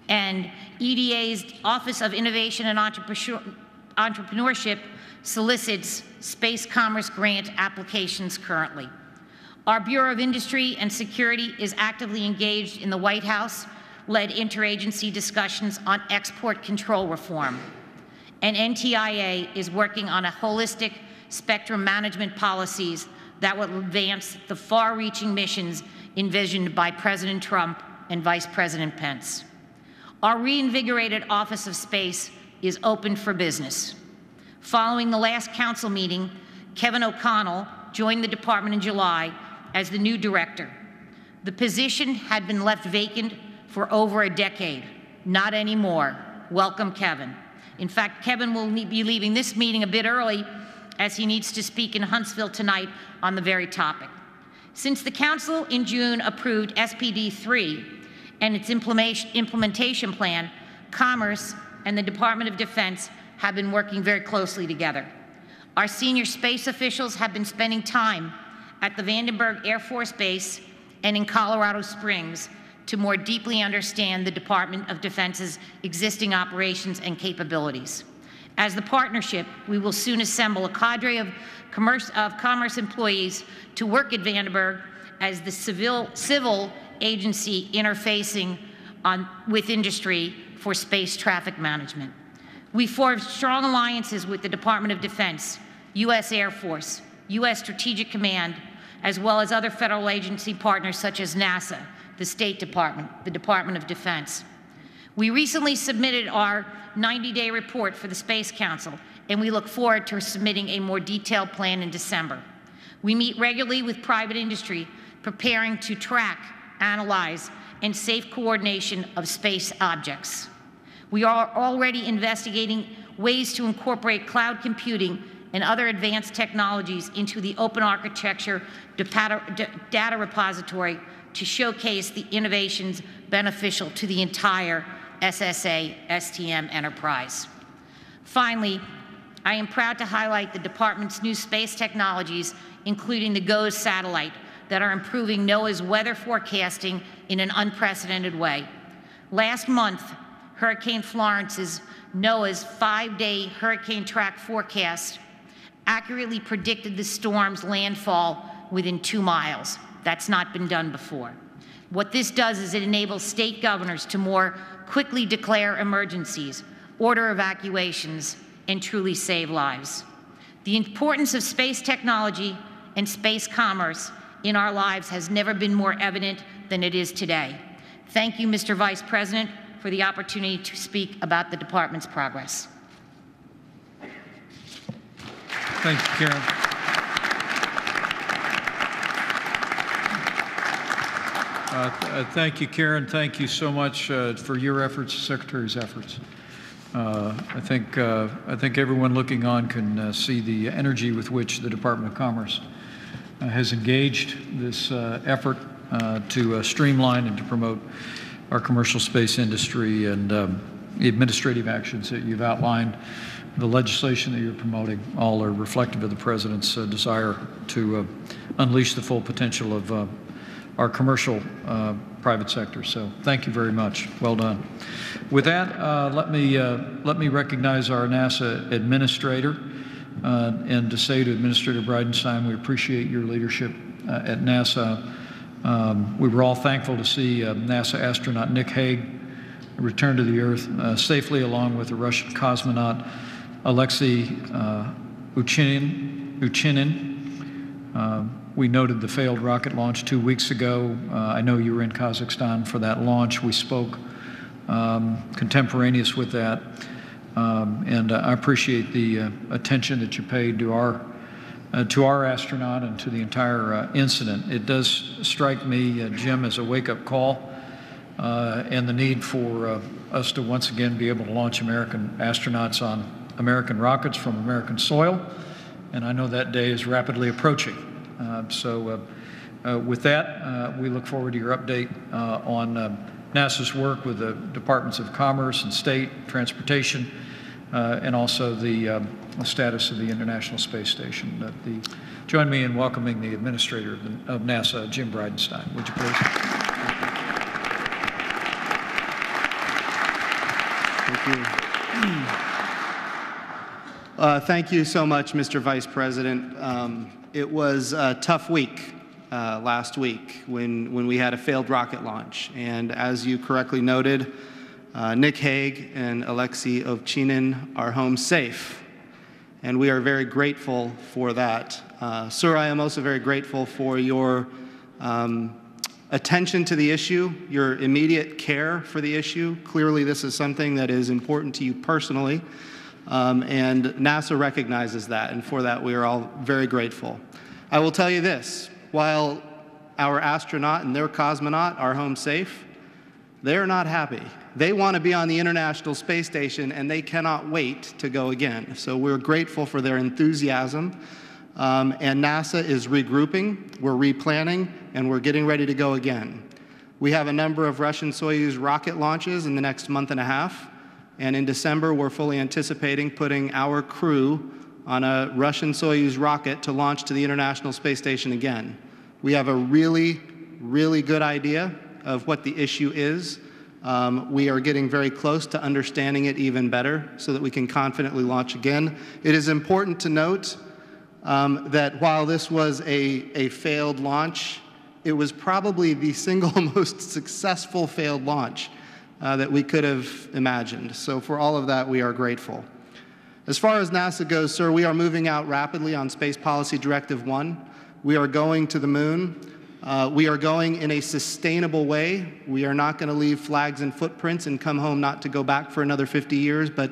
And EDA's Office of Innovation and Entrepreneurship solicits space commerce grant applications currently. Our Bureau of Industry and Security is actively engaged in the White House-led interagency discussions on export control reform. And NTIA is working on a holistic spectrum management policies that will advance the far-reaching missions envisioned by President Trump and Vice President Pence. Our reinvigorated Office of Space is open for business. Following the last council meeting, Kevin O'Connell joined the department in July as the new director. The position had been left vacant for over a decade. Not anymore. Welcome, Kevin. In fact, Kevin will be leaving this meeting a bit early as he needs to speak in Huntsville tonight on the very topic. Since the Council in June approved SPD 3 and its implementation plan, Commerce and the Department of Defense have been working very closely together. Our senior space officials have been spending time at the Vandenberg Air Force Base and in Colorado Springs to more deeply understand the Department of Defense's existing operations and capabilities. As the partnership, we will soon assemble a cadre of Commerce employees to work at Vandenberg as the civil agency interfacing with industry for space traffic management. We forged strong alliances with the Department of Defense, U.S. Air Force, U.S. Strategic Command, as well as other federal agency partners such as NASA, the State Department, the Department of Defense. We recently submitted our 90-day report for the Space Council, and we look forward to submitting a more detailed plan in December. We meet regularly with private industry, preparing to track, analyze, and safe coordination of space objects. We are already investigating ways to incorporate cloud computing and other advanced technologies into the open architecture data repository to showcase the innovations beneficial to the entire SSA-STM enterprise. Finally, I am proud to highlight the department's new space technologies, including the GOES satellite, that are improving NOAA's weather forecasting in an unprecedented way. Last month, Hurricane Florence's NOAA's 5-day hurricane track forecast accurately predicted the storm's landfall within 2 miles. That's not been done before. What this does is it enables state governors to more quickly declare emergencies, order evacuations, and truly save lives. The importance of space technology and space commerce in our lives has never been more evident than it is today. Thank you, Mr. Vice President, for the opportunity to speak about the department's progress. Thank you, Karen. Thank you, Karen. Thank you so much for your efforts, Secretary's efforts. I think everyone looking on can see the energy with which the Department of Commerce has engaged this effort to streamline and to promote our commercial space industry, and the administrative actions that you've outlined, the legislation that you're promoting, all are reflective of the President's desire to unleash the full potential of our commercial private sector. So thank you very much. Well done. With that, let me recognize our NASA administrator and to say to Administrator Bridenstine, we appreciate your leadership at NASA. We were all thankful to see NASA astronaut Nick Hague return to the Earth safely, along with the Russian cosmonaut Alexei Uchinin. We noted the failed rocket launch 2 weeks ago. I know you were in Kazakhstan for that launch. We spoke contemporaneous with that. And I appreciate the attention that you paid to our astronaut and to the entire incident. It does strike me, Jim, as a wake-up call and the need for us to once again be able to launch American astronauts on American rockets from American soil. And I know that day is rapidly approaching. With that, we look forward to your update on NASA's work with the Departments of Commerce and State, Transportation, and also the status of the International Space Station. Join me in welcoming the Administrator of NASA, Jim Bridenstine. Would you please? Thank you. Thank you so much, Mr. Vice President. It was a tough week last week when we had a failed rocket launch. And as you correctly noted, Nick Hague and Alexei Ovchinin are home safe. And we are very grateful for that. Sir, I am also very grateful for your attention to the issue, your immediate care for the issue. Clearly, this is something that is important to you personally, and NASA recognizes that, and for that we are all very grateful. I will tell you this, while our astronaut and their cosmonaut are home safe, they're not happy. They want to be on the International Space Station, and they cannot wait to go again. So we're grateful for their enthusiasm. And NASA is regrouping, we're replanning, and we're getting ready to go again. We have a number of Russian Soyuz rocket launches in the next month and a half, and in December we're fully anticipating putting our crew on a Russian Soyuz rocket to launch to the International Space Station again. We have a really, really good idea of what the issue is. We are getting very close to understanding it even better so that we can confidently launch again. It is important to note that while this was a failed launch, it was probably the single most successful failed launch that we could have imagined. So for all of that, we are grateful. As far as NASA goes, sir, we are moving out rapidly on Space Policy Directive 1. We are going to the moon. We are going in a sustainable way. We are not going to leave flags and footprints and come home not to go back for another 50 years, but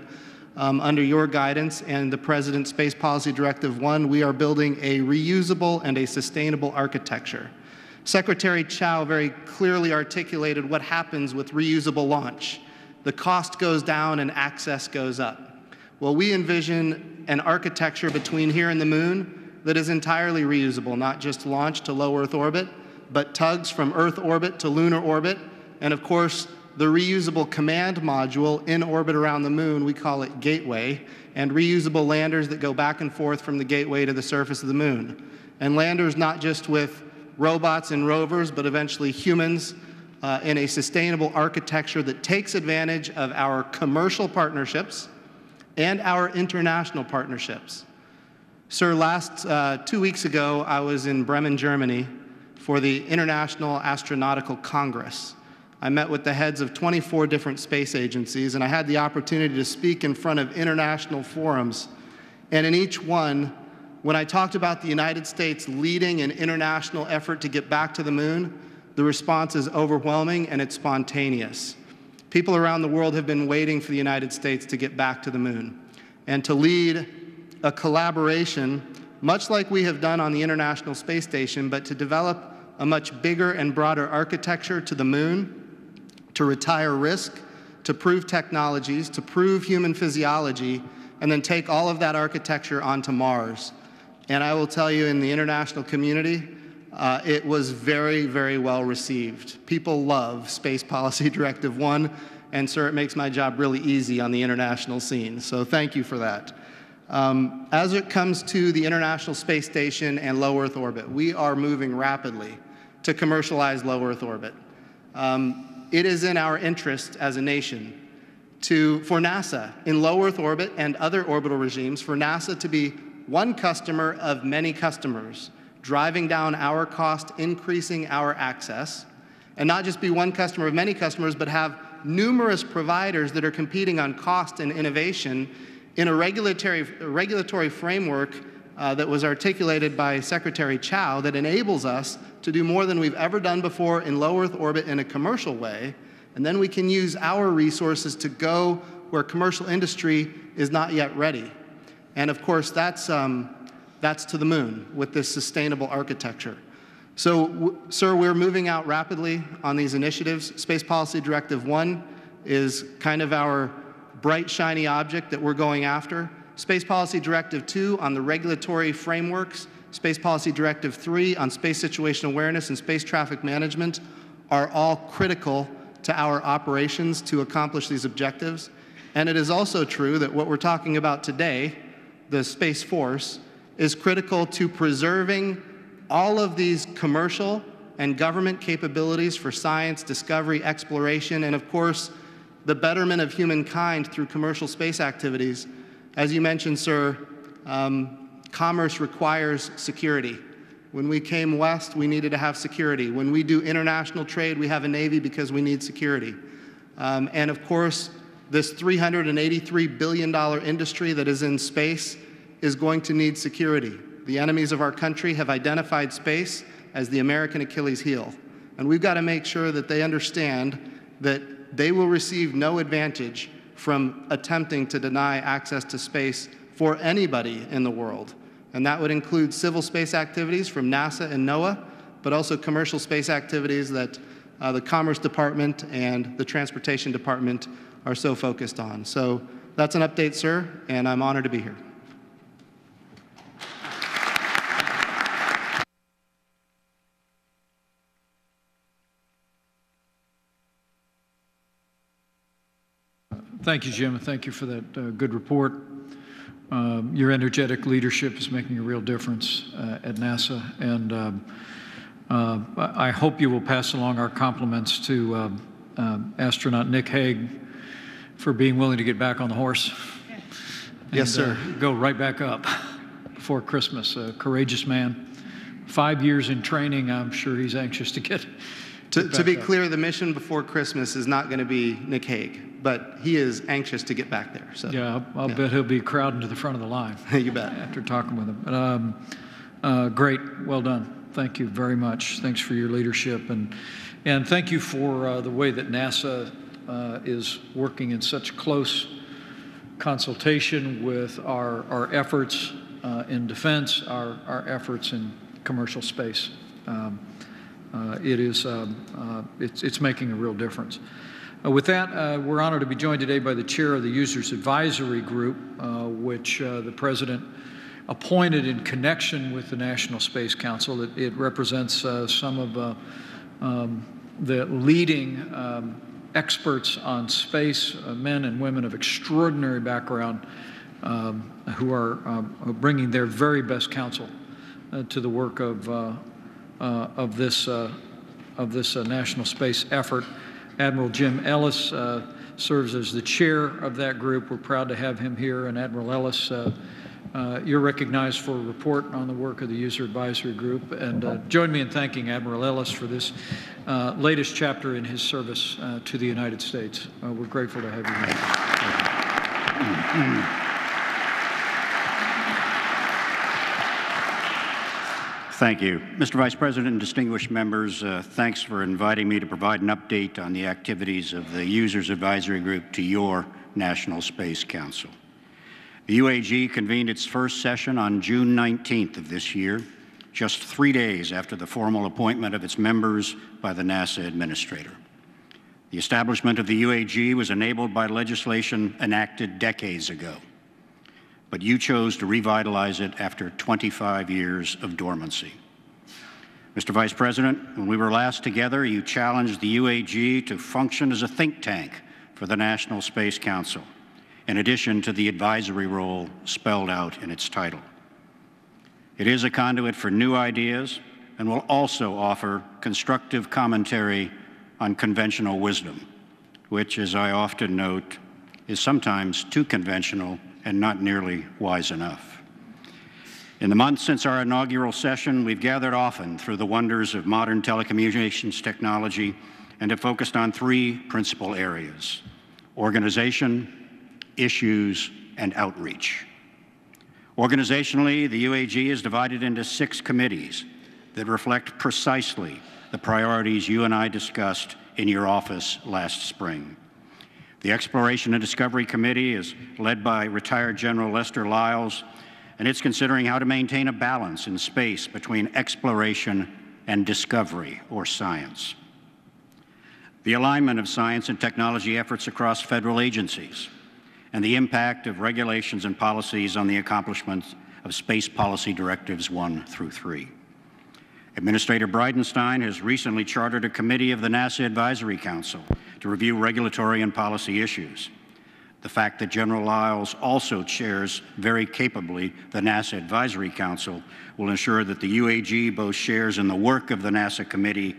under your guidance and the President's Space Policy Directive 1, we are building a reusable and a sustainable architecture. Secretary Chow very clearly articulated what happens with reusable launch. The cost goes down and access goes up. Well, we envision an architecture between here and the moon that is entirely reusable, not just launch to low Earth orbit, but tugs from Earth orbit to lunar orbit, and of course, the reusable command module in orbit around the moon, we call it Gateway, and reusable landers that go back and forth from the Gateway to the surface of the moon. And landers not just with robots and rovers, but eventually humans in a sustainable architecture that takes advantage of our commercial partnerships and our international partnerships. Sir, last 2 weeks ago, I was in Bremen, Germany for the International Astronautical Congress. I met with the heads of 24 different space agencies, and I had the opportunity to speak in front of international forums. And in each one, when I talked about the United States leading an international effort to get back to the moon, the response is overwhelming and it's spontaneous. People around the world have been waiting for the United States to get back to the moon and to lead a collaboration, much like we have done on the International Space Station, but to develop a much bigger and broader architecture to the moon, to retire risk, to prove technologies, to prove human physiology, and then take all of that architecture onto Mars. And I will tell you, in the international community, it was very, very well received. People love Space Policy Directive 1, and sir, it makes my job really easy on the international scene. So thank you for that. As it comes to the International Space Station and low Earth orbit, we are moving rapidly to commercialize low Earth orbit. It is in our interest as a nation for NASA in low Earth orbit and other orbital regimes, for NASA to be one customer of many customers, driving down our cost, increasing our access, and not just be one customer of many customers, but have numerous providers that are competing on cost and innovation in a regulatory framework that was articulated by Secretary Chow that enables us to do more than we've ever done before in low Earth orbit in a commercial way, and then we can use our resources to go where commercial industry is not yet ready. And of course, that's to the moon with this sustainable architecture. So, sir, we're moving out rapidly on these initiatives. Space Policy Directive 1 is kind of our bright, shiny object that we're going after. Space Policy Directive 2 on the regulatory frameworks, Space Policy Directive 3 on space situational awareness and space traffic management are all critical to our operations to accomplish these objectives. And it is also true that what we're talking about today, the Space Force, is critical to preserving all of these commercial and government capabilities for science, discovery, exploration, and of course, the betterment of humankind through commercial space activities. As you mentioned, sir, commerce requires security. When we came west, we needed to have security. When we do international trade, we have a Navy because we need security. And of course, this $383 billion industry that is in space is going to need security. the enemies of our country have identified space as the American Achilles heel. And we've got to make sure that they understand that they will receive no advantage from attempting to deny access to space for anybody in the world. And that would include civil space activities from NASA and NOAA, but also commercial space activities that the Commerce Department and the Transportation Department are so focused on. So that's an update, sir, and I'm honored to be here. Thank you, Jim, and thank you for that good report. Your energetic leadership is making a real difference at NASA, and I hope you will pass along our compliments to astronaut Nick Hague for being willing to get back on the horse. Yes, sir. Go right back up before Christmas. A courageous man. 5 years in training. I'm sure he's anxious to get To be clear, the mission before Christmas is not going to be Nick Hague, but he is anxious to get back there. So yeah, I'll bet he'll be crowding to the front of the line. You bet. After talking with him. But, great, well done. Thank you very much. Thanks for your leadership, and thank you for the way that NASA is working in such close consultation with our efforts in defense, our efforts in commercial space. It's making a real difference. With that, we're honored to be joined today by the chair of the Users Advisory Group, which the President appointed in connection with the National Space Council. It represents some of the leading experts on space, men and women of extraordinary background who are bringing their very best counsel to the work of this national space effort. Admiral Jim Ellis serves as the chair of that group. We're proud to have him here. And Admiral Ellis, you're recognized for a report on the work of the User Advisory Group. And join me in thanking Admiral Ellis for this latest chapter in his service to the United States. We're grateful to have you here. Thank you. Mr. Vice President and distinguished members, thanks for inviting me to provide an update on the activities of the Users Advisory Group to your National Space Council. The UAG convened its first session on June 19th of this year, just 3 days after the formal appointment of its members by the NASA administrator. The establishment of the UAG was enabled by legislation enacted decades ago, but you chose to revitalize it after 25 years of dormancy. Mr. Vice President, when we were last together, you challenged the UAG to function as a think tank for the National Space Council, in addition to the advisory role spelled out in its title. It is a conduit for new ideas and will also offer constructive commentary on conventional wisdom, which, as I often note, is sometimes too conventional and not nearly wise enough. In the months since our inaugural session, we've gathered often through the wonders of modern telecommunications technology and have focused on three principal areas: organization, issues, and outreach. Organizationally, the UAG is divided into 6 committees that reflect precisely the priorities you and I discussed in your office last spring. The Exploration and Discovery Committee is led by retired General Lester Lyles, and it's considering how to maintain a balance in space between exploration and discovery, or science. The alignment of science and technology efforts across federal agencies, and the impact of regulations and policies on the accomplishment of Space Policy Directives 1 through 3. Administrator Bridenstine has recently chartered a committee of the NASA Advisory Council to review regulatory and policy issues. The fact that General Lyles also chairs very capably the NASA Advisory Council will ensure that the UAG both shares in the work of the NASA committee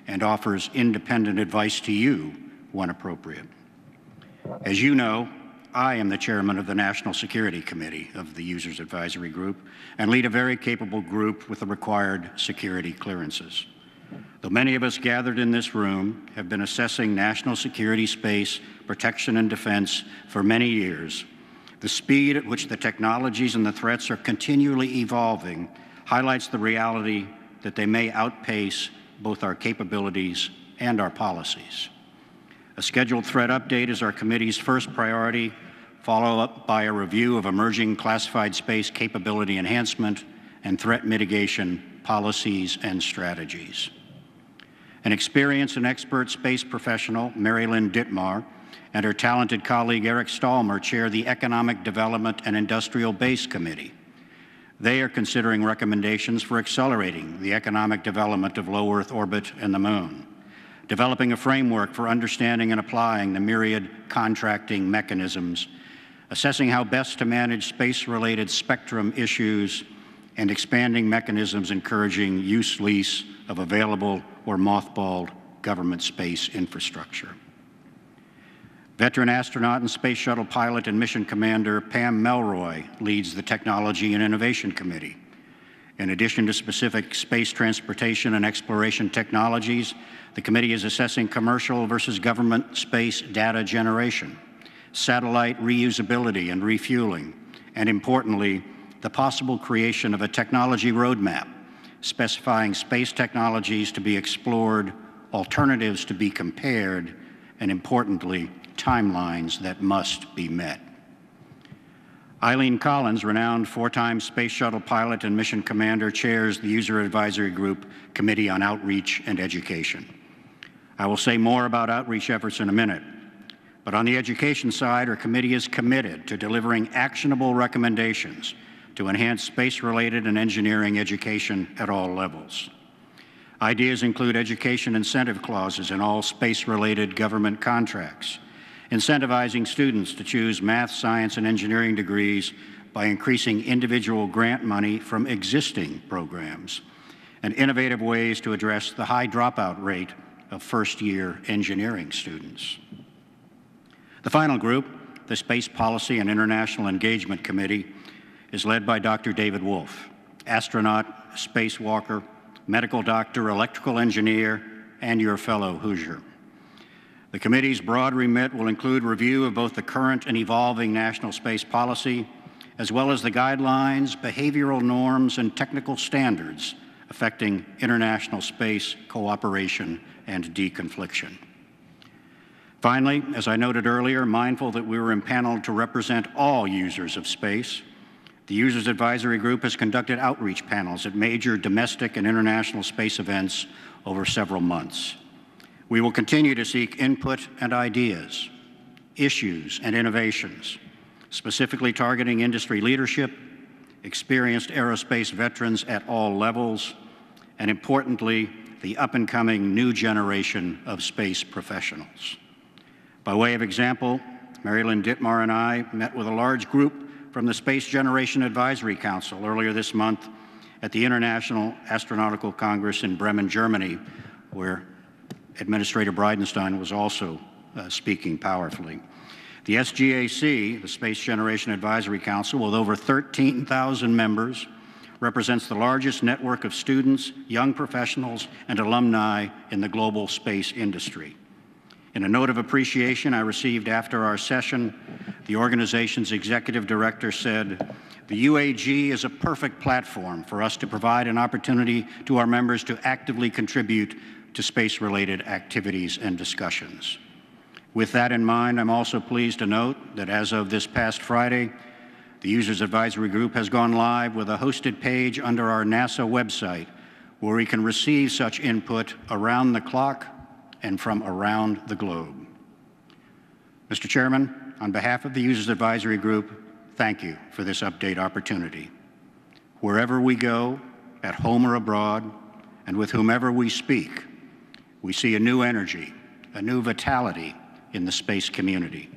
and offers independent advice to you when appropriate. As you know, I am the chairman of the National Security Committee of the Users Advisory Group and lead a very capable group with the required security clearances. Though many of us gathered in this room have been assessing national security, space, protection, and defense for many years, The speed at which the technologies and the threats are continually evolving highlights the reality that they may outpace both our capabilities and our policies. A scheduled threat update is our committee's first priority, followed up by a review of emerging classified space capability enhancement and threat mitigation policies and strategies. An experienced and expert space professional, Mary Lynn Dittmar, and her talented colleague Eric Stallmer chair the Economic Development and Industrial Base Committee. They are considering recommendations for accelerating the economic development of low Earth orbit and the Moon, developing a framework for understanding and applying the myriad contracting mechanisms, assessing how best to manage space-related spectrum issues, and expanding mechanisms encouraging use lease of available or mothballed government space infrastructure. Veteran astronaut and Space Shuttle pilot and mission commander Pam Melroy leads the Technology and Innovation Committee. In addition to specific space transportation and exploration technologies, the committee is assessing commercial versus government space data generation, satellite reusability and refueling, and importantly, the possible creation of a technology roadmap specifying space technologies to be explored, alternatives to be compared, and importantly, timelines that must be met. Eileen Collins, renowned four-time Space Shuttle pilot and mission commander, chairs the User Advisory Group Committee on Outreach and Education. I will say more about outreach efforts in a minute, but on the education side, our committee is committed to delivering actionable recommendations to enhance space-related and engineering education at all levels. Ideas include education incentive clauses in all space-related government contracts, incentivizing students to choose math, science, and engineering degrees by increasing individual grant money from existing programs, and innovative ways to address the high dropout rate of first-year engineering students. The final group, the Space Policy and International Engagement Committee, is led by Dr. David Wolf, astronaut, spacewalker, medical doctor, electrical engineer, and your fellow Hoosier. The committee's broad remit will include review of both the current and evolving national space policy, as well as the guidelines, behavioral norms, and technical standards affecting international space cooperation and deconfliction. Finally, as I noted earlier, mindful that we were impaneled to represent all users of space, the Users Advisory Group has conducted outreach panels at major domestic and international space events over several months. We will continue to seek input and ideas, issues and innovations, specifically targeting industry leadership, experienced aerospace veterans at all levels, and importantly, the up-and-coming new generation of space professionals. By way of example, Mary Lynn Dittmar and I met with a large group from the Space Generation Advisory Council earlier this month at the International Astronautical Congress in Bremen, Germany, where Administrator Bridenstine was also speaking powerfully. The SGAC, the Space Generation Advisory Council, with over 13,000 members, represents the largest network of students, young professionals, and alumni in the global space industry. In a note of appreciation I received after our session, the organization's executive director said, "The UAG is a perfect platform for us to provide an opportunity to our members to actively contribute to space-related activities and discussions." With that in mind, I'm also pleased to note that as of this past Friday, the Users Advisory Group has gone live with a hosted page under our NASA website where we can receive such input around the clock and from around the globe. Mr. Chairman, on behalf of the Users Advisory Group, thank you for this update opportunity. Wherever we go, at home or abroad, and with whomever we speak, we see a new energy, a new vitality in the space community.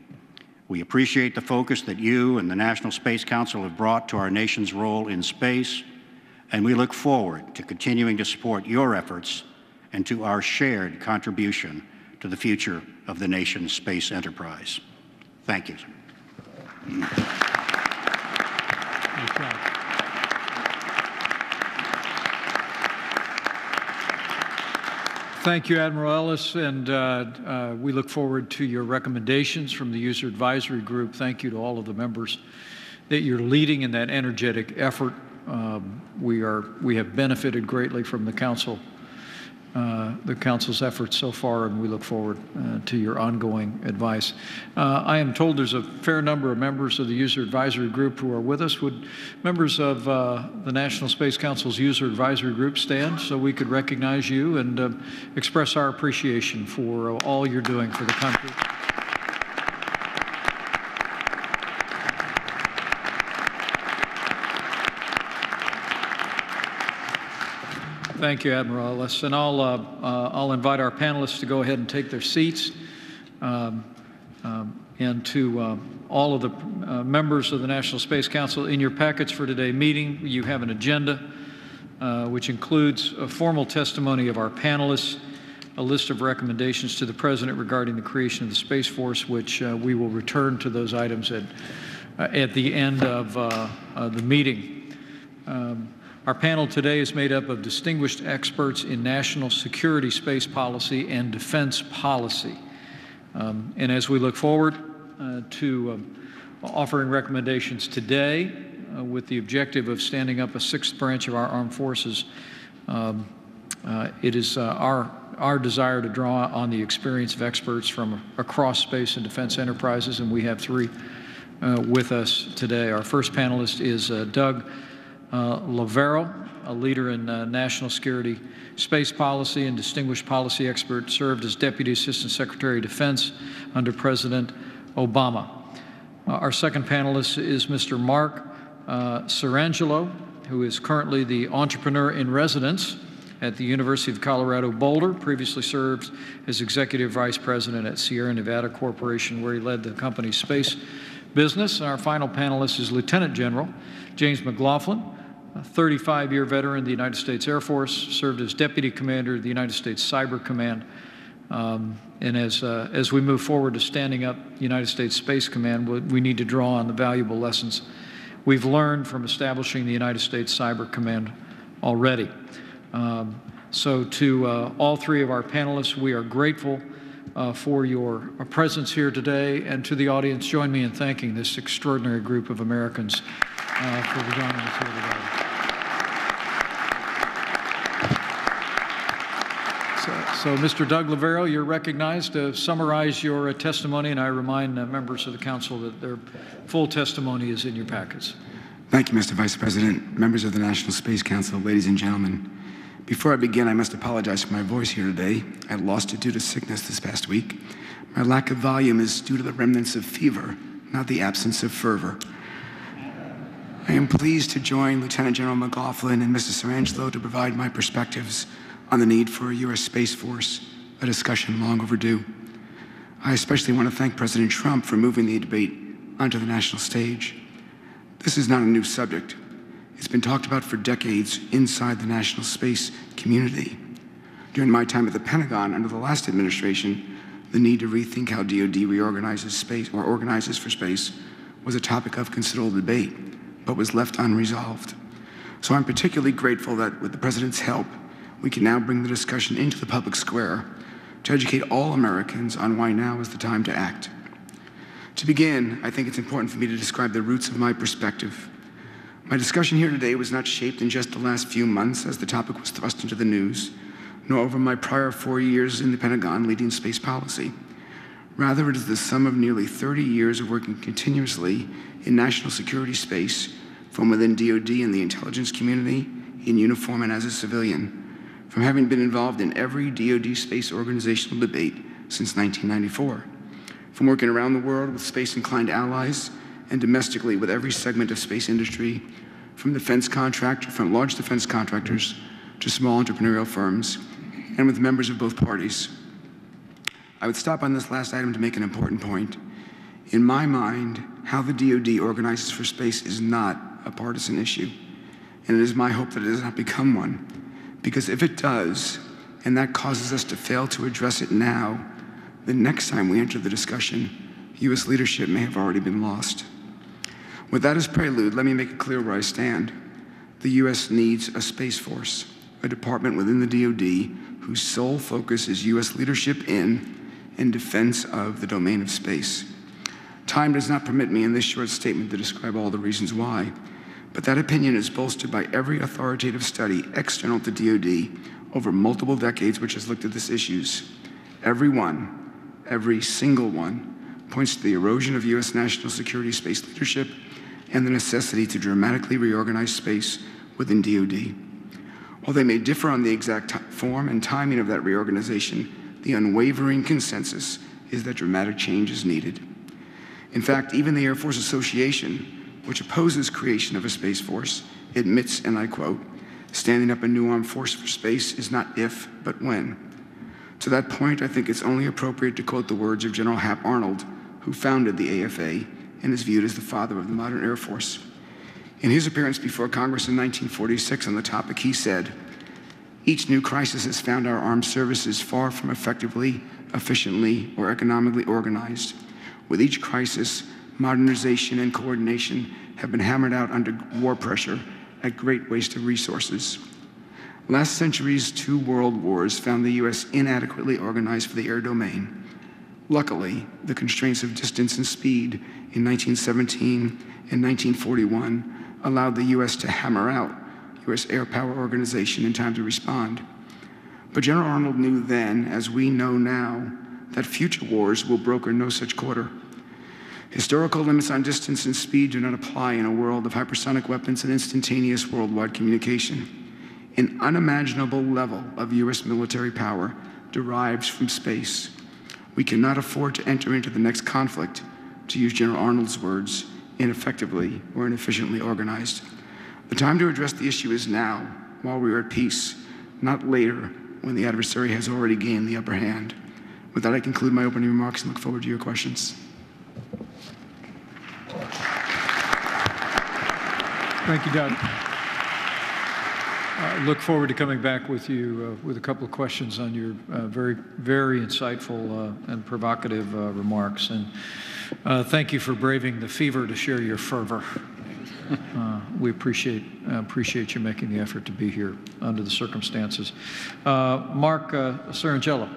We appreciate the focus that you and the National Space Council have brought to our nation's role in space, and we look forward to continuing to support your efforts and to our shared contribution to the future of the nation's space enterprise. Thank you. Thank you, Admiral Ellis, and we look forward to your recommendations from the User Advisory Group. Thank you to all of the members that you're leading in that energetic effort. We have benefited greatly from the Council's efforts so far, and we look forward to your ongoing advice. I am told there's a fair number of members of the User Advisory Group who are with us. Would members of the National Space Council's User Advisory Group stand so we could recognize you and express our appreciation for all you're doing for the country? Thank you, Admiral Ellis. And I'll invite our panelists to go ahead and take their seats. And to all of the members of the National Space Council, in your packets for today's meeting, you have an agenda which includes a formal testimony of our panelists, a list of recommendations to the President regarding the creation of the Space Force, which we will return to those items at the end of the meeting. Our panel today is made up of distinguished experts in national security, space policy, and defense policy. And as we look forward to offering recommendations today with the objective of standing up a sixth branch of our armed forces, it is our desire to draw on the experience of experts from across space and defense enterprises, and we have three with us today. Our first panelist is Doug Lavero, a leader in national security, space policy, and distinguished policy expert, served as Deputy Assistant Secretary of Defense under President Obama. Our second panelist is Mr. Mark Sarangelo, who is currently the Entrepreneur in Residence at the University of Colorado Boulder, previously served as Executive Vice President at Sierra Nevada Corporation, where he led the company's space business. And our final panelist is Lieutenant General James McLaughlin, a 35-year veteran of the United States Air Force, served as Deputy Commander of the United States Cyber Command. And as we move forward to standing up the United States Space Command, we need to draw on the valuable lessons we've learned from establishing the United States Cyber Command already. So to all three of our panelists, we are grateful for your presence here today, and to the audience, join me in thanking this extraordinary group of Americans for joining us here today. So Mr. Doug Lavero, you're recognized to summarize your testimony, and I remind members of the Council that their full testimony is in your packets. Thank you, Mr. Vice President, members of the National Space Council, ladies and gentlemen. Before I begin, I must apologize for my voice here today. I lost it due to sickness this past week. My lack of volume is due to the remnants of fever, not the absence of fervor. I am pleased to join Lieutenant General McLaughlin and Mr. Sarangelo to provide my perspectives on the need for a U.S. Space Force, a discussion long overdue. I especially want to thank President Trump for moving the debate onto the national stage. This is not a new subject. It's been talked about for decades inside the national space community. During my time at the Pentagon under the last administration, the need to rethink how DoD reorganizes space or organizes for space was a topic of considerable debate, but was left unresolved. So I'm particularly grateful that with the President's help, we can now bring the discussion into the public square to educate all Americans on why now is the time to act. To begin, I think it's important for me to describe the roots of my perspective. My discussion here today was not shaped in just the last few months as the topic was thrust into the news, nor over my prior 4 years in the Pentagon leading space policy. Rather, it is the sum of nearly 30 years of working continuously in national security space from within DoD and the intelligence community, in uniform and as a civilian, from having been involved in every DoD space organizational debate since 1994, from working around the world with space-inclined allies and domestically with every segment of space industry, from large defense contractors to small entrepreneurial firms, and with members of both parties. I would stop on this last item to make an important point. In my mind, how the DoD organizes for space is not a partisan issue, and it is my hope that it does not become one. Because if it does, and that causes us to fail to address it now, the next time we enter the discussion, U.S. leadership may have already been lost. With that as prelude, let me make it clear where I stand. The U.S. needs a Space Force, a department within the DoD whose sole focus is U.S. leadership in and defense of the domain of space. Time does not permit me in this short statement to describe all the reasons why, but that opinion is bolstered by every authoritative study external to DoD over multiple decades which has looked at these issues. Every single one, points to the erosion of U.S. national security space leadership and the necessity to dramatically reorganize space within DoD. While they may differ on the exact form and timing of that reorganization, the unwavering consensus is that dramatic change is needed. In fact, even the Air Force Association, which opposes creation of a Space Force, admits, and I quote, "Standing up a new armed force for space is not if, but when." To that point, I think it's only appropriate to quote the words of General Hap Arnold, who founded the AFA and is viewed as the father of the modern Air Force. In his appearance before Congress in 1946 on the topic, he said, "Each new crisis has found our armed services far from effectively, efficiently, or economically organized. With each crisis, modernization and coordination have been hammered out under war pressure at great waste of resources. Last century's 2 world wars found the U.S. inadequately organized for the air domain. Luckily, the constraints of distance and speed in 1917 and 1941 allowed the U.S. to hammer out U.S. air power organization in time to respond. But General Arnold knew then, as we know now, that future wars will broker no such quarter. Historical limits on distance and speed do not apply in a world of hypersonic weapons and instantaneous worldwide communication. An unimaginable level of U.S. military power derives from space. We cannot afford to enter into the next conflict, to use General Arnold's words, ineffectively or inefficiently organized. The time to address the issue is now, while we are at peace, not later, when the adversary has already gained the upper hand. With that, I conclude my opening remarks and look forward to your questions. Thank you, Doug. I look forward to coming back with you with a couple of questions on your very, very insightful and provocative remarks. And thank you for braving the fever to share your fervor. We appreciate you making the effort to be here under the circumstances. Mark Cerangelo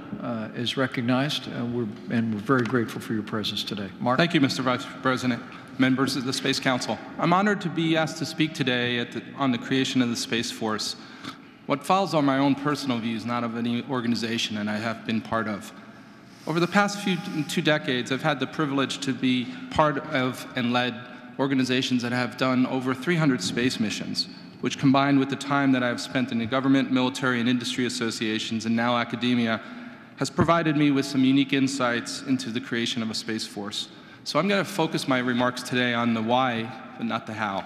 is recognized, and we're very grateful for your presence today. Mark. Thank you, Mr. Vice President. Members of the Space Council. I'm honored to be asked to speak today on the creation of the Space Force. What follows are my own personal views, not of any organization, and I have been part of. Over the past 2 decades, I've had the privilege to be part of and led organizations that have done over 300 space missions, which combined with the time that I've spent in the government, military, and industry associations, and now academia, has provided me with some unique insights into the creation of a Space Force. So I'm going to focus my remarks today on the why, but not the how.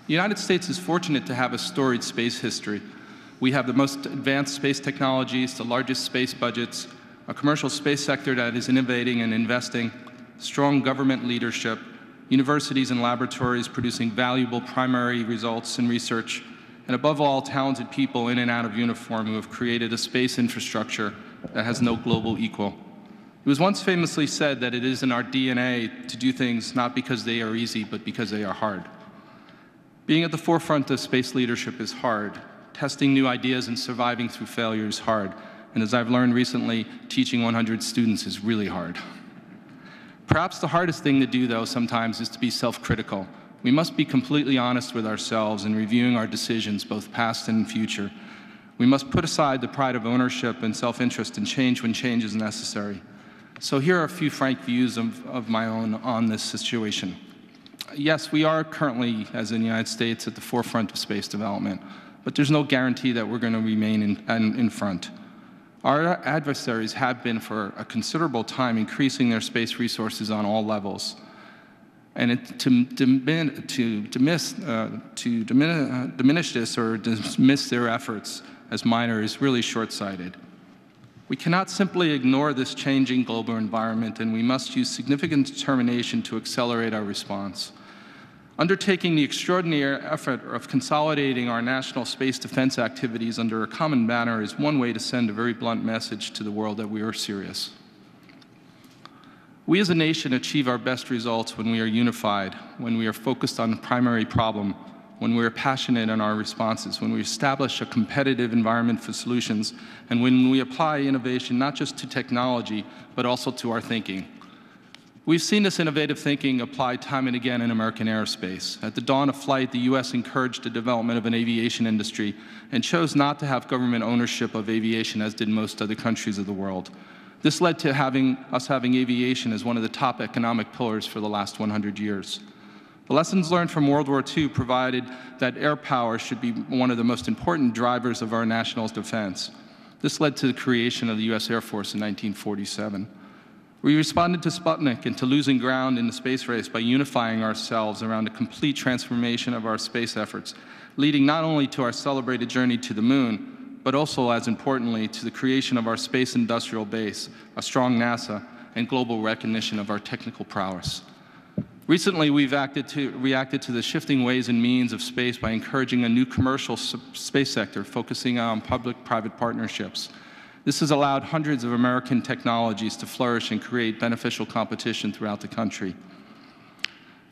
The United States is fortunate to have a storied space history. We have the most advanced space technologies, the largest space budgets, a commercial space sector that is innovating and investing, strong government leadership, universities and laboratories producing valuable primary results in research, and above all, talented people in and out of uniform who have created a space infrastructure that has no global equal. It was once famously said that it is in our DNA to do things not because they are easy, but because they are hard. Being at the forefront of space leadership is hard. Testing new ideas and surviving through failure is hard. And as I've learned recently, teaching 100 students is really hard. Perhaps the hardest thing to do, though, sometimes is to be self-critical. We must be completely honest with ourselves in reviewing our decisions, both past and future. We must put aside the pride of ownership and self-interest and change when change is necessary. So here are a few frank views of my own on this situation. Yes, we are currently, as in the United States, at the forefront of space development, but there's no guarantee that we're going to remain in front. Our adversaries have been for a considerable time increasing their space resources on all levels. And to diminish this or dismiss their efforts as minor is really short-sighted. We cannot simply ignore this changing global environment, and we must use significant determination to accelerate our response. Undertaking the extraordinary effort of consolidating our national space defense activities under a common banner is one way to send a very blunt message to the world that we are serious. We as a nation achieve our best results when we are unified, when we are focused on the primary problem, when we're passionate in our responses, when we establish a competitive environment for solutions, and when we apply innovation not just to technology, but also to our thinking. We've seen this innovative thinking applied time and again in American aerospace. At the dawn of flight, the U.S. encouraged the development of an aviation industry and chose not to have government ownership of aviation, as did most other countries of the world. This led to us having aviation as one of the top economic pillars for the last 100 years. The lessons learned from World War II provided that air power should be one of the most important drivers of our national defense. This led to the creation of the U.S. Air Force in 1947. We responded to Sputnik and to losing ground in the space race by unifying ourselves around a complete transformation of our space efforts, leading not only to our celebrated journey to the moon, but also, as importantly, to the creation of our space industrial base, a strong NASA, and global recognition of our technical prowess. Recently, we've reacted to the shifting ways and means of space by encouraging a new commercial space sector focusing on public-private partnerships. This has allowed hundreds of American technologies to flourish and create beneficial competition throughout the country.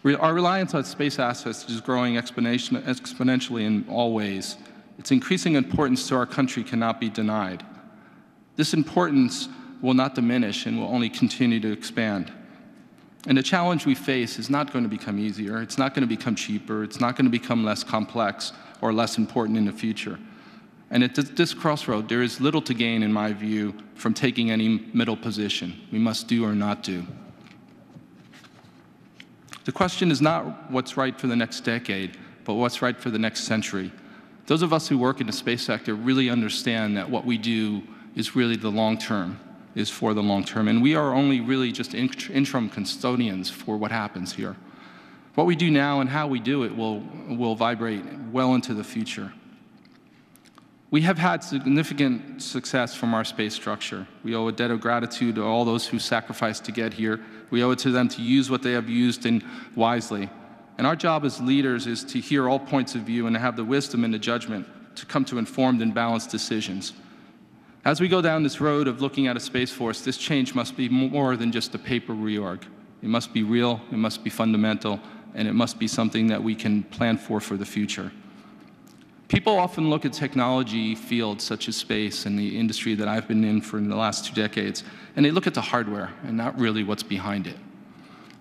Our reliance on space assets is growing exponentially in all ways. Its increasing importance to our country cannot be denied. This importance will not diminish and will only continue to expand. And the challenge we face is not going to become easier, it's not going to become cheaper, it's not going to become less complex or less important in the future. And at this crossroad, there is little to gain, in my view, from taking any middle position. We must do or not do. The question is not what's right for the next decade, but what's right for the next century. Those of us who work in the space sector really understand that what we do is really the long term, is for the long term, and we are only really just interim custodians for what happens here. What we do now and how we do it will vibrate well into the future. We have had significant success from our space structure. We owe a debt of gratitude to all those who sacrificed to get here. We owe it to them to use what they have used wisely. And our job as leaders is to hear all points of view and to have the wisdom and the judgment to come to informed and balanced decisions. As we go down this road of looking at a Space Force, this change must be more than just a paper reorg. It must be real, it must be fundamental, and it must be something that we can plan for the future. People often look at technology fields such as space and the industry that I've been in for the last 2 decades, and they look at the hardware and not really what's behind it.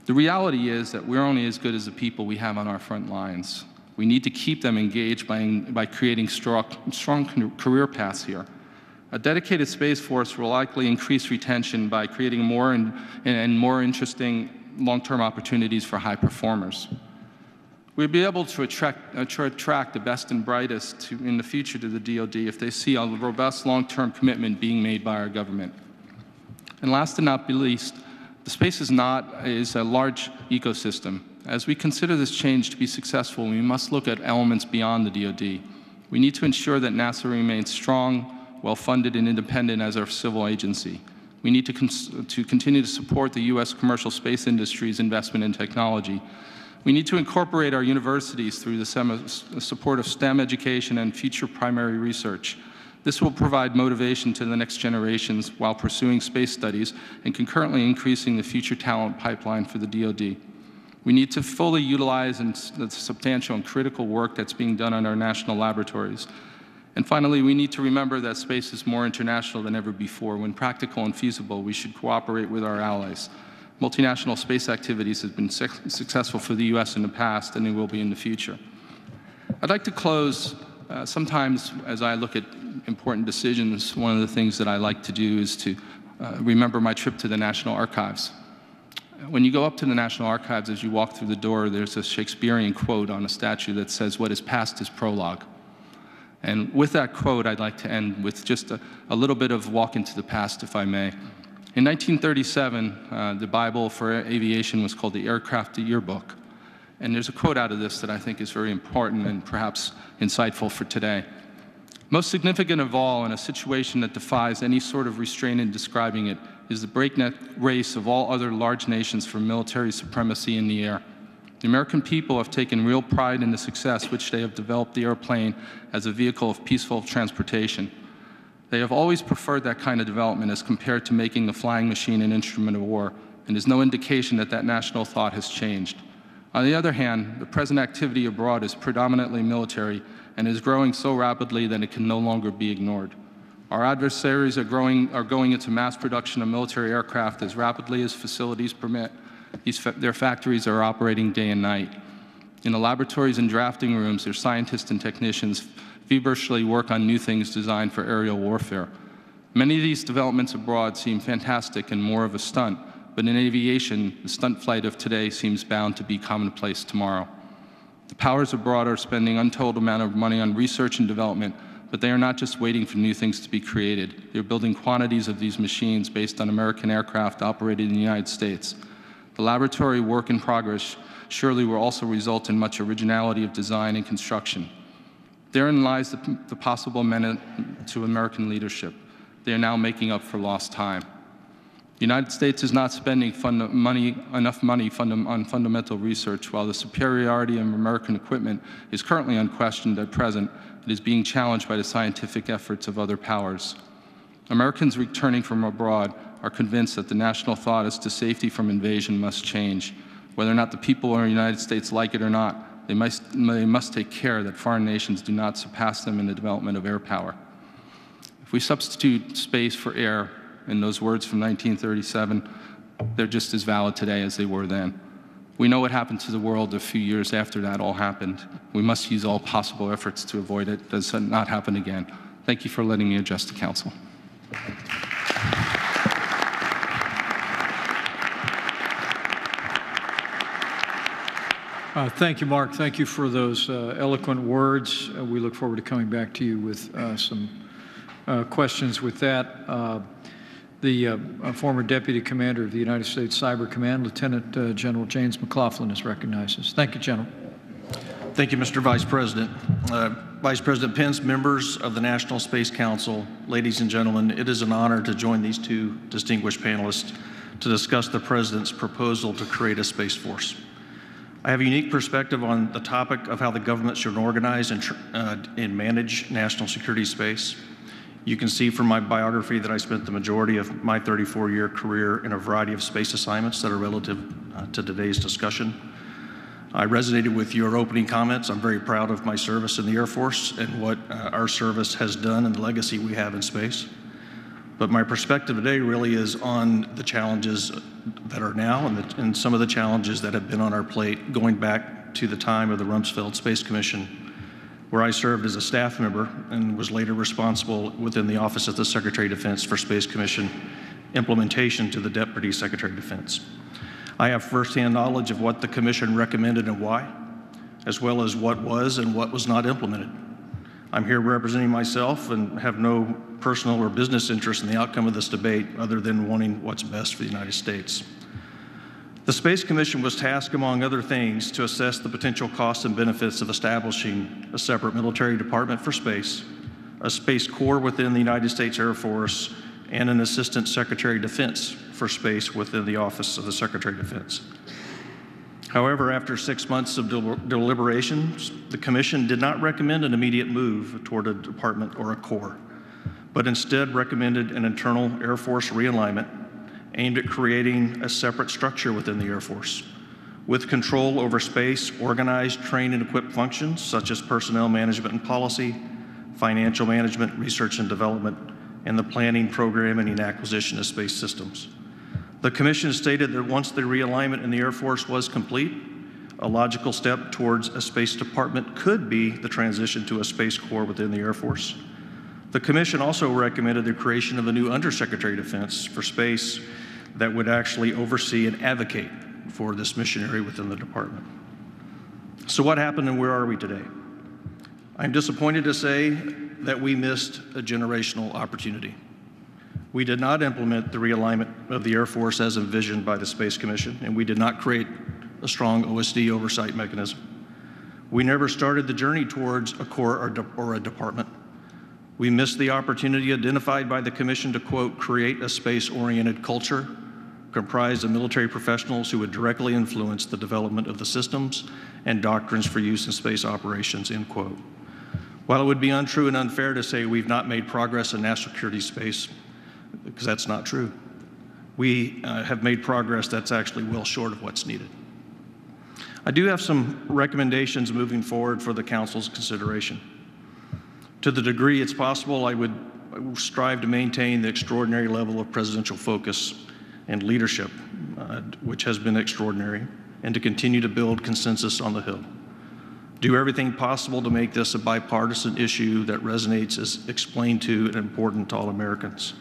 The reality is that we're only as good as the people we have on our front lines. We need to keep them engaged by creating strong career paths here. A dedicated Space Force will likely increase retention by creating more and more interesting long-term opportunities for high performers. We'll be able to attract the best and brightest in the future to the DoD if they see a robust long-term commitment being made by our government. And last and not least, the space is a large ecosystem. As we consider this change to be successful, we must look at elements beyond the DoD. We need to ensure that NASA remains strong, well-funded, and independent as our civil agency. We need to continue to support the U.S. commercial space industry's investment in technology. We need to incorporate our universities through the support of STEM education and future primary research. This will provide motivation to the next generations while pursuing space studies and concurrently increasing the future talent pipeline for the DoD. We need to fully utilize the substantial and critical work that's being done in our national laboratories. And finally, we need to remember that space is more international than ever before. When practical and feasible, we should cooperate with our allies. Multinational space activities have been successful for the U.S. in the past, and they will be in the future. I'd like to close. Sometimes, as I look at important decisions, one of the things that I like to do is to remember my trip to the National Archives. When you go up to the National Archives, as you walk through the door, there's a Shakespearean quote on a statue that says, "What is past is prologue." And with that quote, I'd like to end with just a little bit of walk into the past, if I may. In 1937, the Bible for aviation was called the Aircraft Yearbook. And there's a quote out of this that I think is very important and perhaps insightful for today. Most significant of all, in a situation that defies any sort of restraint in describing it, is the breakneck race of all other large nations for military supremacy in the air. The American people have taken real pride in the success which they have developed the airplane as a vehicle of peaceful transportation. They have always preferred that kind of development as compared to making the flying machine an instrument of war, and there's no indication that that national thought has changed. On the other hand, the present activity abroad is predominantly military and is growing so rapidly that it can no longer be ignored. Our adversaries are going into mass production of military aircraft as rapidly as facilities permit. Their factories are operating day and night. In the laboratories and drafting rooms, their scientists and technicians feverishly work on new things designed for aerial warfare. Many of these developments abroad seem fantastic and more of a stunt, but in aviation, the stunt flight of today seems bound to be commonplace tomorrow. The powers abroad are spending untold amount of money on research and development, but they are not just waiting for new things to be created. They're building quantities of these machines based on American aircraft operated in the United States. The laboratory work in progress surely will also result in much originality of design and construction. Therein lies the possible menace to American leadership. They are now making up for lost time. The United States is not spending enough money on fundamental research. While the superiority of American equipment is currently unquestioned at present, it is being challenged by the scientific efforts of other powers. Americans returning from abroad are convinced that the national thought as to safety from invasion must change. Whether or not the people of the United States like it or not, they must take care that foreign nations do not surpass them in the development of air power. If we substitute space for air, in those words from 1937, they're just as valid today as they were then. We know what happened to the world a few years after that all happened. We must use all possible efforts to avoid it. Does not happen again. Thank you for letting me address the Council. Thank you, Mark. Thank you for those eloquent words. We look forward to coming back to you with some questions with that. The former Deputy Commander of the United States Cyber Command, Lieutenant General James McLaughlin, is recognized. Thank you, General. Thank you, Mr. Vice President. Vice President Pence, members of the National Space Council, ladies and gentlemen, it is an honor to join these two distinguished panelists to discuss the President's proposal to create a Space Force. I have a unique perspective on the topic of how the government should organize and manage national security space. You can see from my biography that I spent the majority of my 34-year career in a variety of space assignments that are relative to today's discussion. I resonated with your opening comments. I'm very proud of my service in the Air Force and what our service has done and the legacy we have in space. But my perspective today really is on the challenges that are now and some of the challenges that have been on our plate going back to the time of the Rumsfeld Space Commission, where I served as a staff member and was later responsible within the Office of the Secretary of Defense for Space Commission implementation to the Deputy Secretary of Defense. I have firsthand knowledge of what the Commission recommended and why, as well as what was and what was not implemented. I'm here representing myself and have no personal or business interest in the outcome of this debate other than wanting what's best for the United States. The Space Commission was tasked, among other things, to assess the potential costs and benefits of establishing a separate military department for space, a Space Corps within the United States Air Force, and an Assistant Secretary of Defense for space within the Office of the Secretary of Defense. However, after 6 months of deliberations, the Commission did not recommend an immediate move toward a department or a corps, but instead recommended an internal Air Force realignment aimed at creating a separate structure within the Air Force, with control over space, organized, trained, and equipped functions such as personnel management and policy, financial management, research and development, and the planning, programming, and acquisition of space systems. The Commission stated that once the realignment in the Air Force was complete, a logical step towards a Space Department could be the transition to a Space Corps within the Air Force. The Commission also recommended the creation of a new Undersecretary of Defense for space that would actually oversee and advocate for this missionary within the department. So what happened and where are we today? I'm disappointed to say that we missed a generational opportunity. We did not implement the realignment of the Air Force as envisioned by the Space Commission, and we did not create a strong OSD oversight mechanism. We never started the journey towards a corps or a department. We missed the opportunity identified by the Commission to, quote, create a space-oriented culture comprised of military professionals who would directly influence the development of the systems and doctrines for use in space operations, end quote. While it would be untrue and unfair to say we've not made progress in national security space, because that's not true, we have made progress that's actually well short of what's needed. I do have some recommendations moving forward for the Council's consideration. To the degree it's possible, I would strive to maintain the extraordinary level of presidential focus and leadership, which has been extraordinary, and to continue to build consensus on the Hill. Do everything possible to make this a bipartisan issue that resonates as explained to and important to all Americans.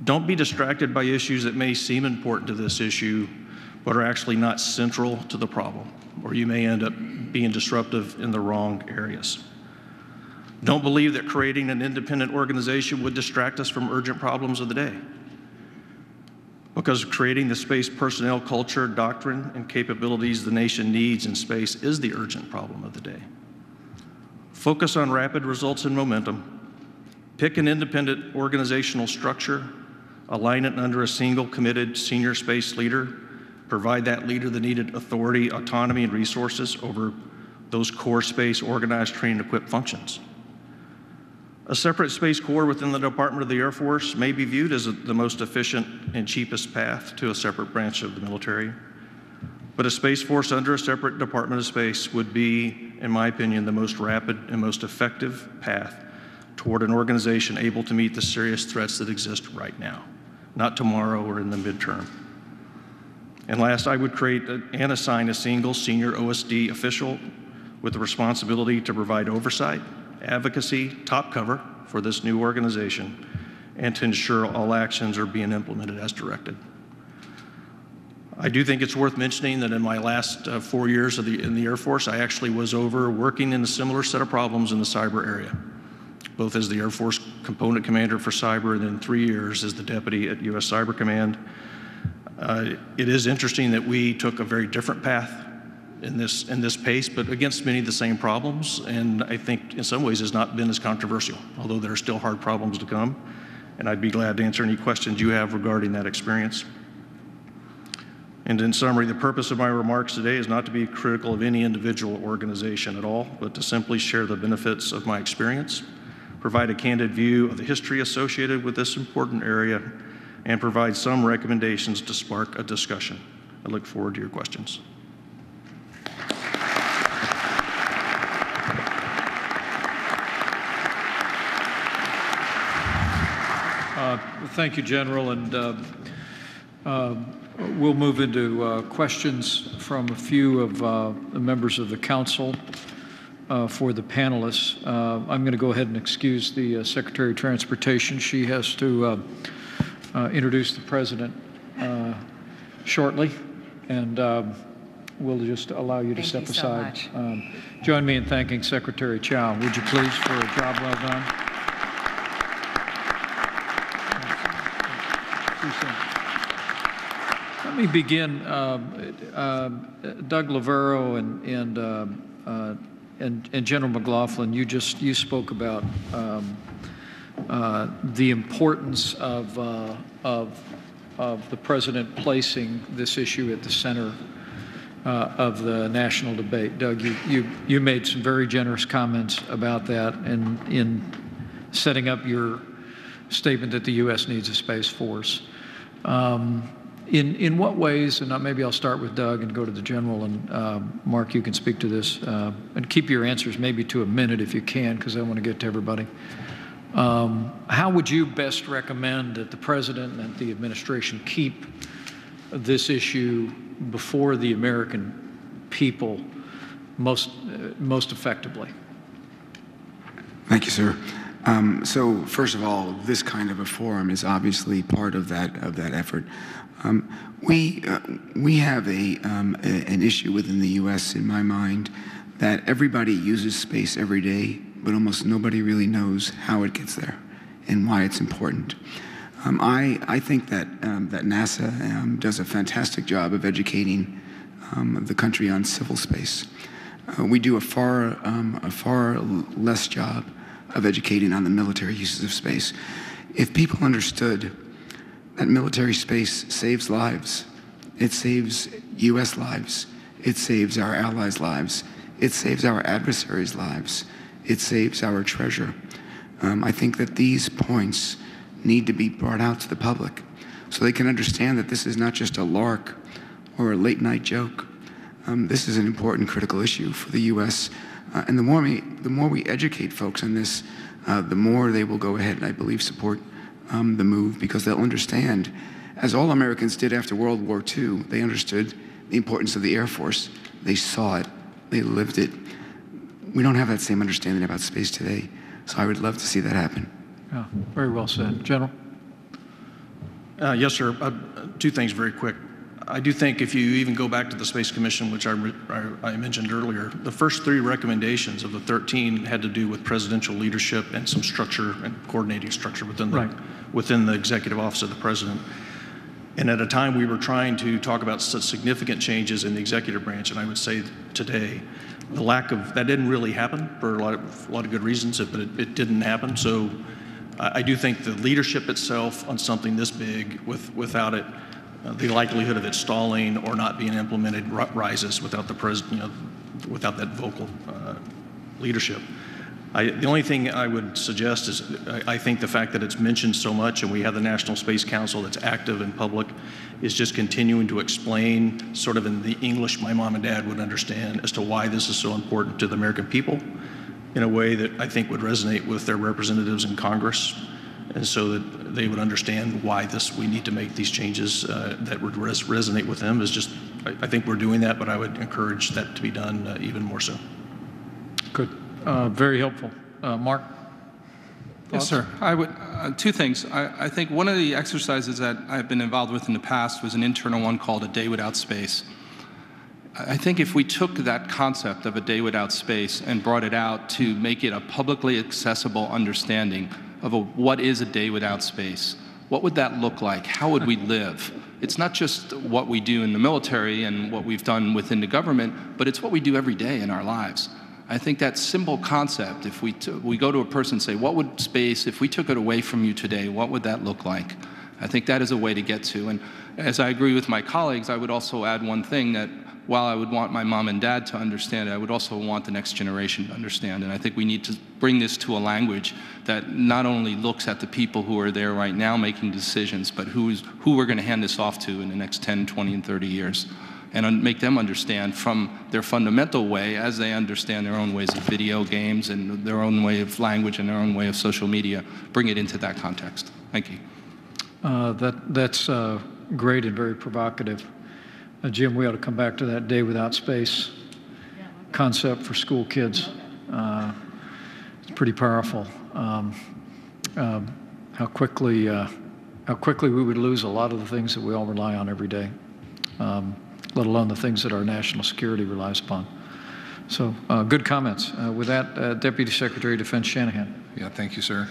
Don't be distracted by issues that may seem important to this issue, but are actually not central to the problem, or you may end up being disruptive in the wrong areas. Don't believe that creating an independent organization would distract us from urgent problems of the day, because creating the space personnel culture, doctrine, and capabilities the nation needs in space is the urgent problem of the day. Focus on rapid results and momentum. Pick an independent organizational structure, align it under a single committed senior space leader, provide that leader the needed authority, autonomy, and resources over those core space organized, trained, and equipped functions. A separate Space Corps within the Department of the Air Force may be viewed as the most efficient and cheapest path to a separate branch of the military, but a Space Force under a separate Department of Space would be, in my opinion, the most rapid and most effective path toward an organization able to meet the serious threats that exist right now, not tomorrow or in the midterm. And last, I would create and assign a single senior OSD official with the responsibility to provide oversight, advocacy, top cover for this new organization, and to ensure all actions are being implemented as directed. I do think it's worth mentioning that in my last 4 years in the Air Force, I actually was working in a similar set of problems in the cyber area, both as the Air Force component commander for cyber and then 3 years as the deputy at U.S. Cyber Command. It is interesting that we took a very different path in this pace, but against many of the same problems, and I think in some ways has not been as controversial, although there are still hard problems to come, and I'd be glad to answer any questions you have regarding that experience. And in summary, the purpose of my remarks today is not to be critical of any individual organization at all, but to simply share the benefits of my experience, provide a candid view of the history associated with this important area, and provide some recommendations to spark a discussion. I look forward to your questions. Thank you, General, and we'll move into questions from a few of the members of the Council for the panelists. I'm going to go ahead and excuse the Secretary of Transportation. She has to introduce the President shortly, and we'll just allow you to step aside. Join me in thanking Secretary Chow, would you please, for a job well done. Let me begin. Doug Lavero and General McLaughlin, you spoke about the importance of the President placing this issue at the center of the national debate. Doug, you made some very generous comments about that in setting up your statement that the U.S. needs a Space Force. In what ways, and maybe I'll start with Doug and go to the General, and Mark, you can speak to this, and keep your answers maybe to a minute if you can, because I want to get to everybody. How would you best recommend that the President and the administration keep this issue before the American people most effectively? Thank you, sir. So first of all, this kind of a forum is obviously part of that effort. We have an issue within the U.S. in my mind that everybody uses space every day, but almost nobody really knows how it gets there and why it's important. I think that NASA does a fantastic job of educating the country on civil space. We do a far less job of educating on the military uses of space. If people understood that military space saves lives, it saves U.S. lives, it saves our allies' lives, it saves our adversaries' lives, it saves our treasure. I think that these points need to be brought out to the public so they can understand that this is not just a lark or a late-night joke. This is an important, critical issue for the U.S. And the more we educate folks on this, the more they will go ahead and, I believe, support the move, because they'll understand, as all Americans did after World War II, they understood the importance of the Air Force. They saw it. They lived it. We don't have that same understanding about space today, so I would love to see that happen. Yeah, very well said. General? Yes, sir. Two things very quick. I do think if you even go back to the Space Commission, which I mentioned earlier, the first 3 recommendations of the 13 had to do with presidential leadership and some structure and coordinating structure within the Executive Office of the President. And at a time we were trying to talk about such significant changes in the executive branch, and I would say today, the lack of that didn't really happen for a lot of good reasons, but it didn't happen. So I do think the leadership itself on something this big, without it, the likelihood of it stalling or not being implemented rises without the president, without that vocal leadership. The only thing I would suggest is I think the fact that it's mentioned so much and we have the National Space Council that's active and public is just continuing to explain sort of in the English my mom and dad would understand as to why this is so important to the American people in a way that I think would resonate with their representatives in Congress, and so that they would understand why we need to make these changes that would resonate with them. Is just, I think we're doing that, but I would encourage that to be done even more so. Good. Very helpful. Mark? Yes, sir. I would, 2 things. I think one of the exercises that I've been involved with in the past was an internal one called A Day Without Space. I think if we took that concept of a day without space and brought it out to make it a publicly accessible understanding of what is a day without space, what would that look like? How would we live? It's not just what we do in the military and what we've done within the government, but it's what we do every day in our lives. I think that simple concept, if we go to a person and say, what would space, if we took it away from you today, what would that look like? I think that is a way to get to. And as I agree with my colleagues, I would also add one thing, that while I would want my mom and dad to understand it, I would also want the next generation to understand. And I think we need to bring this to a language that not only looks at the people who are there right now making decisions, but who we're going to hand this off to in the next 10, 20, and 30 years. And make them understand from their fundamental way, as they understand their own ways of video games and their own way of language and their own way of social media, bring it into that context. Thank you. That's great and very provocative. Jim, we ought to come back to that day without space concept for school kids. It's pretty powerful. How quickly we would lose a lot of the things that we all rely on every day, let alone the things that our national security relies upon. So good comments. With that, Deputy Secretary of Defense Shanahan. Yeah, thank you, sir.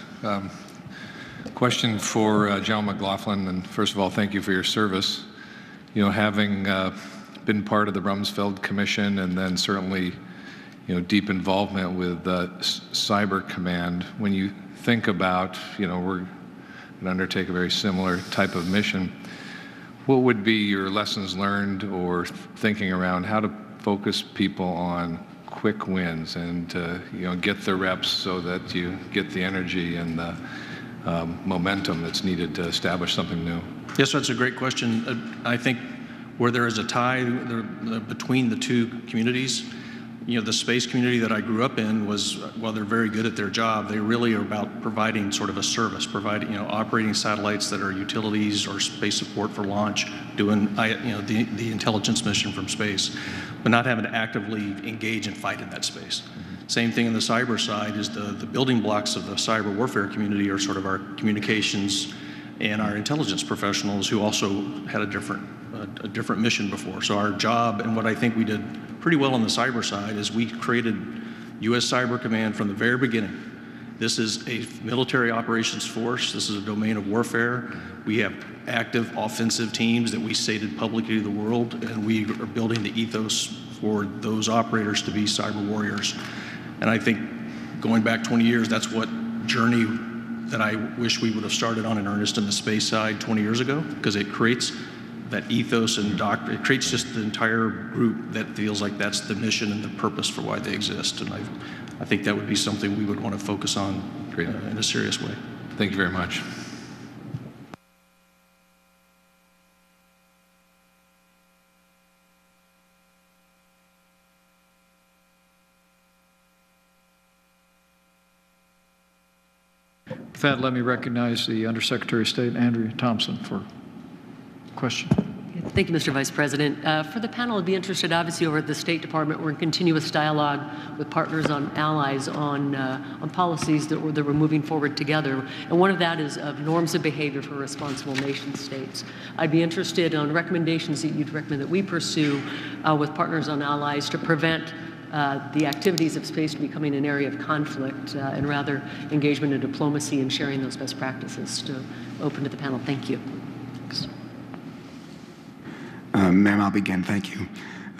Question for General McLaughlin, and first of all, thank you for your service. You know, having been part of the Rumsfeld Commission and then certainly, deep involvement with Cyber Command, when you think about, we're going to undertake a very similar type of mission, what would be your lessons learned or thinking around how to focus people on quick wins and get the reps so that you get the energy and the momentum that's needed to establish something new? Yes, that's a great question. I think where there is a tie between the two communities, the space community that I grew up in was, while they're very good at their job, they really are about providing sort of a service, operating satellites that are utilities or space support for launch, doing, the intelligence mission from space, but not having to actively engage and fight in that space. Same thing on the cyber side is the building blocks of the cyber warfare community are sort of our communications and our intelligence professionals who also had a different mission before. So our job, and what I think we did pretty well on the cyber side, is we created U.S. Cyber Command from the very beginning. This is a military operations force. This is a domain of warfare. We have active offensive teams that we stated publicly to the world, and we are building the ethos for those operators to be cyber warriors. And I think going back 20 years, that's what journey that I wish we would have started on in earnest in the space side 20 years ago, because it creates that ethos and it creates just the entire group that feels like that's the mission and the purpose for why they exist. And I think that would be something we would want to focus on in a serious way. Thank you very much. With that, let me recognize the Undersecretary of State, Andrea Thompson, for a question. Thank you, Mr. Vice President. For the panel, I'd be interested, obviously, over at the State Department, we're in continuous dialogue with partners on allies on policies that we're moving forward together. And one of that is of norms of behavior for responsible nation states. I'd be interested on recommendations that you'd recommend that we pursue with partners on allies to prevent the activities of space becoming an area of conflict and rather engagement in diplomacy and sharing those best practices. To open to the panel. Thank you. Thanks. Ma'am, I'll begin. Thank you.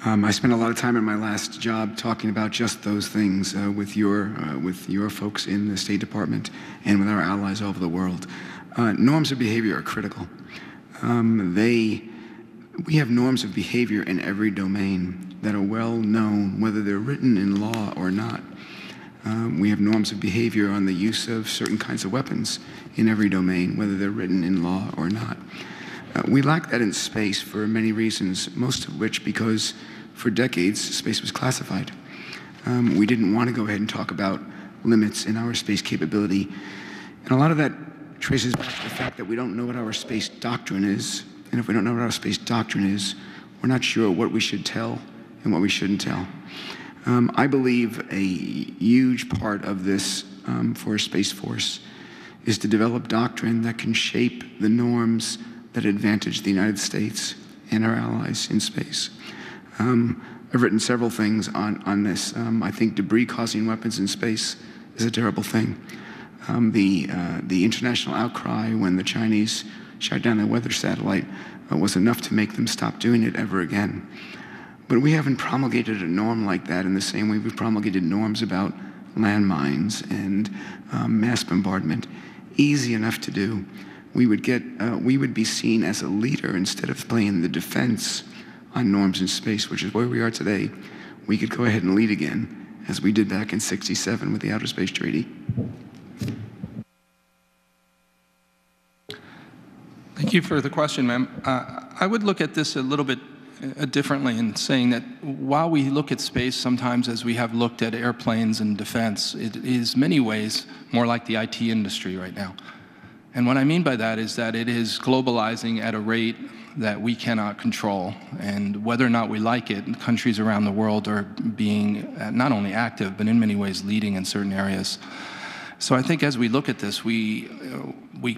I spent a lot of time in my last job talking about just those things with your folks in the State Department and with our allies all over the world. Norms of behavior are critical. We have norms of behavior in every domain that are well known, whether they're written in law or not. We have norms of behavior on the use of certain kinds of weapons in every domain, whether they're written in law or not. We lack that in space for many reasons, most of which because for decades space was classified. We didn't want to go ahead and talk about limits in our space capability. And a lot of that traces back to the fact that we don't know what our space doctrine is. And if we don't know what our space doctrine is, we're not sure what we should tell and what we shouldn't tell. I believe a huge part of this for a Space Force is to develop doctrine that can shape the norms that advantage the United States and our allies in space. I've written several things on this. I think debris-causing weapons in space is a terrible thing. The international outcry when the Chinese shot down their weather satellite was enough to make them stop doing it ever again. But we haven't promulgated a norm like that in the same way we've promulgated norms about landmines and mass bombardment. Easy enough to do. We would be seen as a leader instead of playing the defense on norms in space, which is where we are today. We could go ahead and lead again, as we did back in '67 with the Outer Space Treaty. Thank you for the question, ma'am. I would look at this a little bit differently in saying that while we look at space sometimes as we have looked at airplanes and defense, it is many ways more like the IT industry right now. And what I mean by that is that it is globalizing at a rate that we cannot control. And whether or not we like it, countries around the world are being not only active, but in many ways leading in certain areas. So I think as we look at this, we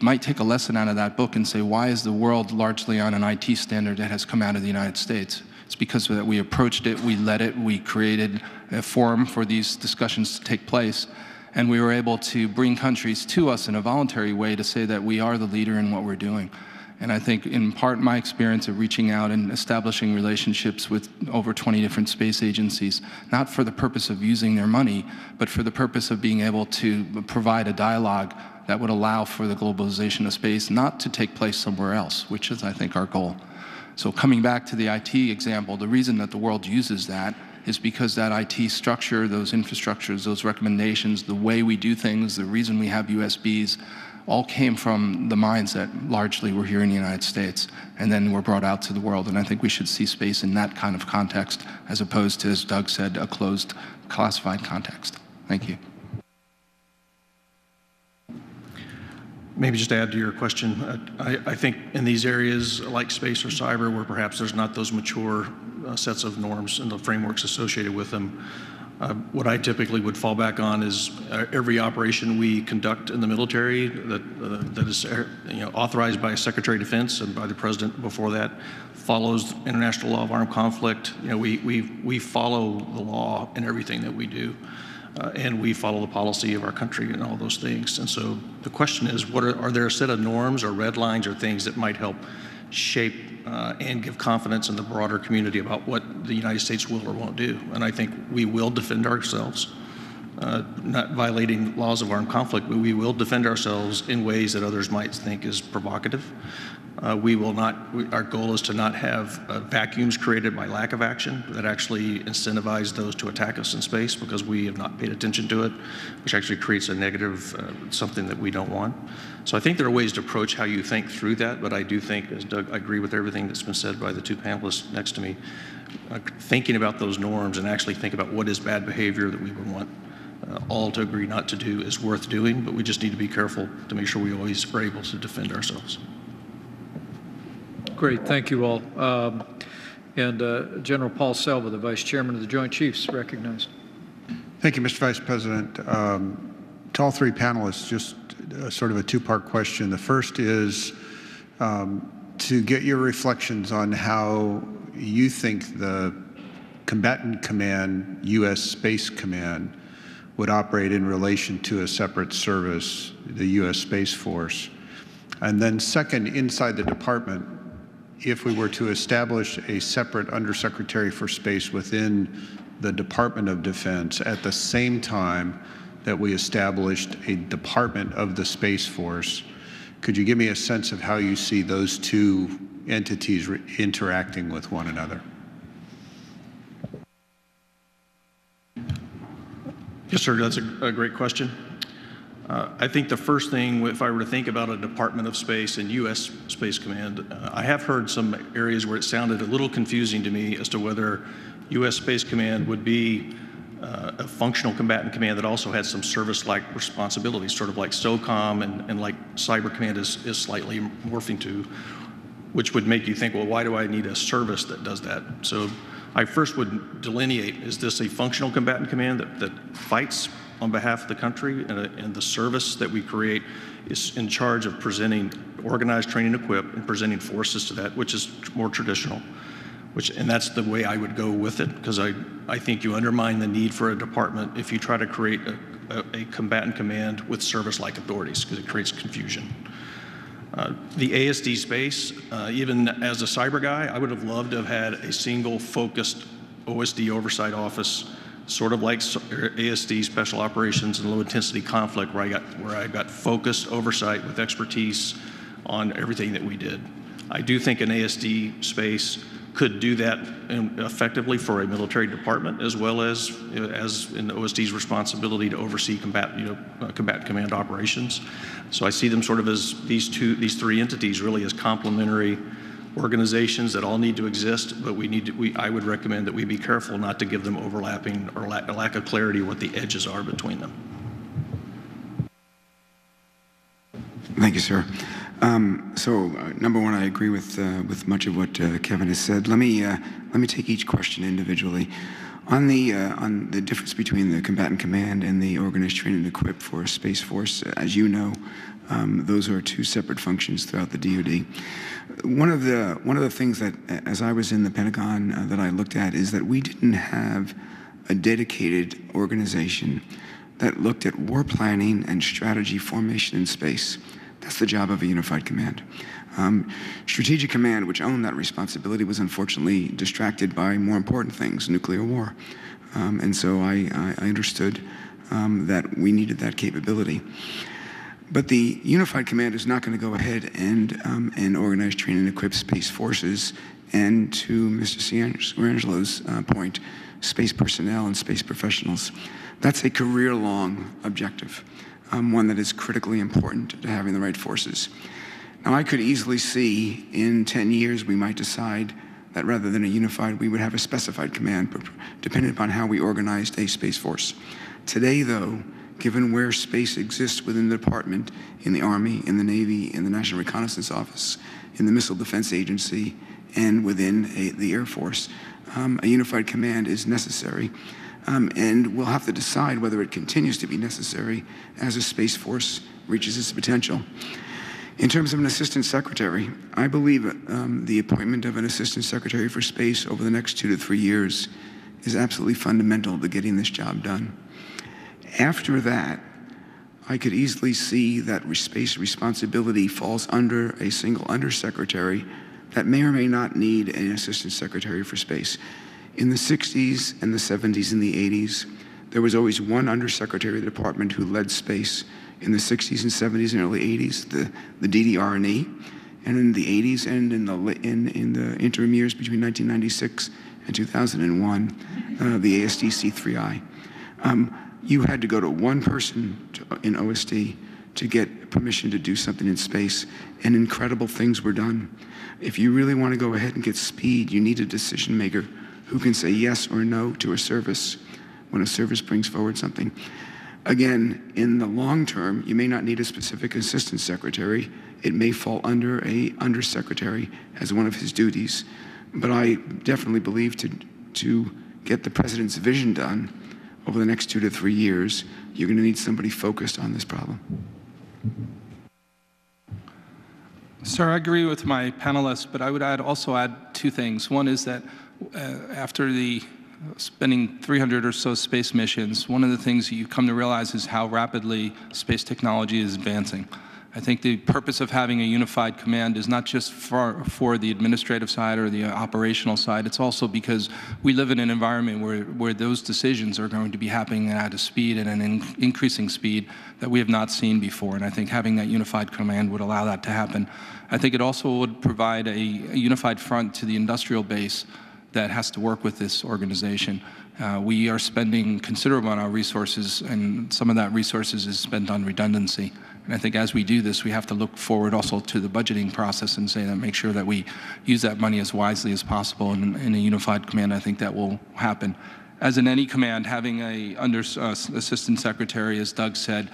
might take a lesson out of that book and say, why is the world largely on an IT standard that has come out of the United States? It's because that we approached it, we led it, we created a forum for these discussions to take place. And we were able to bring countries to us in a voluntary way to say that we are the leader in what we're doing. And I think in part my experience of reaching out and establishing relationships with over 20 different space agencies, not for the purpose of using their money, but for the purpose of being able to provide a dialogue that would allow for the globalization of space not to take place somewhere else, which is, I think, our goal. So coming back to the IT example, the reason that the world uses that is because that IT structure, those infrastructures, those recommendations, the way we do things, the reason we have USBs, all came from the minds that largely were here in the United States and then were brought out to the world. And I think we should see space in that kind of context as opposed to, as Doug said, a closed, classified context. Thank you. Maybe just to add to your question, I think in these areas like space or cyber where perhaps there's not those mature sets of norms and the frameworks associated with them, what I typically would fall back on is every operation we conduct in the military that is authorized by a Secretary of Defense and by the President before that follows international law of armed conflict. We follow the law in everything that we do. And we follow the policy of our country and all those things. And so the question is, are there a set of norms or red lines or things that might help shape and give confidence in the broader community about what the United States will or won't do? And I think we will defend ourselves, not violating laws of armed conflict, but we will defend ourselves in ways that others might think is provocative. We will not, our goal is to not have vacuums created by lack of action that actually incentivize those to attack us in space because we have not paid attention to it, which actually creates a negative, something that we don't want. So I think there are ways to approach how you think through that, but I do think, as Doug, I agree with everything that's been said by the two panelists next to me, thinking about those norms and actually think about what is bad behavior that we would want all to agree not to do is worth doing, but we just need to be careful to make sure we always are able to defend ourselves. Great, thank you all. General Paul Selva, the Vice Chairman of the Joint Chiefs, recognized. Thank you, Mr. Vice President. To all three panelists, just sort of a two-part question. The first is to get your reflections on how you think the Combatant Command, U.S. Space Command, would operate in relation to a separate service, the U.S. Space Force. And then second, inside the department, if we were to establish a separate Undersecretary for Space within the Department of Defense at the same time that we established a Department of the Space Force, could you give me a sense of how you see those two entities interacting with one another? Yes, sir, that's a great question. I think the first thing, if I were to think about a Department of Space and U.S. Space Command, I have heard some areas where it sounded a little confusing to me as to whether U.S. Space Command would be a functional combatant command that also had some service-like responsibilities, sort of like SOCOM and like Cyber Command is slightly morphing to, which would make you think, well, why do I need a service that does that? So I first would delineate, is this a functional combatant command that fights on behalf of the country, and the service that we create is in charge of presenting organized training and equip and presenting forces to that, which is more traditional, and that's the way I would go with it, because I think you undermine the need for a department if you try to create a combatant command with service-like authorities, because it creates confusion. The ASD space, even as a cyber guy, I would have loved to have had a single focused OSD oversight office, sort of like ASD Special Operations and Low Intensity Conflict, where I got focused oversight with expertise on everything that we did. I do think an ASD space could do that effectively for a military department, as well as in OSD's responsibility to oversee combatant command operations. So I see them sort of as these three entities really as complementary organizations that all need to exist, but I would recommend that we be careful not to give them overlapping or lack of clarity what the edges are between them. Thank you, sir. Number one, I agree with much of what Kevin has said. Let me take each question individually. On the difference between the combatant command and the organized training and equip for a Space Force, as you know, those are two separate functions throughout the DoD. One of the things that, as I was in the Pentagon, that I looked at is that we didn't have a dedicated organization that looked at war planning and strategy formation in space. That's the job of a unified command. Strategic Command, which owned that responsibility, was unfortunately distracted by more important things, nuclear war. And so I understood that we needed that capability. But the unified command is not going to go ahead and organize, train, and equip space forces. And to Mr. Ciangelo's point, space personnel and space professionals. That's a career-long objective, one that is critically important to having the right forces. Now, I could easily see in 10 years we might decide that rather than a unified, we would have a specified command, depending upon how we organized a space force. Today, though, given where space exists within the department, in the Army, in the Navy, in the National Reconnaissance Office, in the Missile Defense Agency, and within the Air Force, a unified command is necessary. And we'll have to decide whether it continues to be necessary as a Space Force reaches its potential. In terms of an Assistant Secretary, I believe the appointment of an Assistant Secretary for Space over the next 2 to 3 years is absolutely fundamental to getting this job done. After that, I could easily see that space responsibility falls under a single undersecretary that may or may not need an Assistant Secretary for Space. In the 60s and the 70s and the 80s, there was always one undersecretary of the department who led space. In the 60s and 70s and early 80s, the DDR&E, and in the 80s and in the interim years between 1996 and 2001, the ASDC-3I. You had to go to one person in OSD to get permission to do something in space, and incredible things were done. If you really want to go ahead and get speed, you need a decision maker who can say yes or no to a service when a service brings forward something. Again, in the long term, you may not need a specific assistant secretary. It may fall under a undersecretary as one of his duties. But I definitely believe to get the president's vision done over the next 2 to 3 years, you're going to need somebody focused on this problem. Sir, I agree with my panelists, but I would also add 2 things. One is that after the spending 300 or so space missions, one of the things you come to realize is how rapidly space technology is advancing. I think the purpose of having a unified command is not just for the administrative side or the operational side. It's also because we live in an environment where those decisions are going to be happening at a speed and an increasing speed that we have not seen before. And I think having that unified command would allow that to happen. I think it also would provide a unified front to the industrial base that has to work with this organization. We are spending considerable amount of resources, and some of that resources is spent on redundancy. And I think as we do this, we have to look forward also to the budgeting process and say that, make sure that we use that money as wisely as possible in a unified command. I think that will happen. As in any command, having a assistant secretary, as Doug said,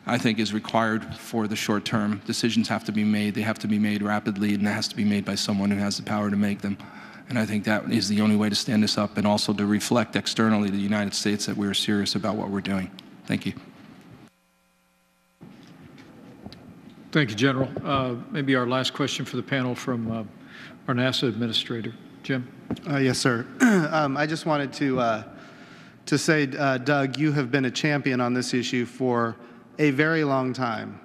I think is required for the short term. Decisions have to be made. They have to be made rapidly, and it has to be made by someone who has the power to make them. And I think that is the only way to stand this up and also to reflect externally to the United States that we're serious about what we're doing. Thank you. Thank you, General. Maybe our last question for the panel from our NASA Administrator. Jim? Yes, sir. I just wanted to say, Doug, you have been a champion on this issue for a very long time.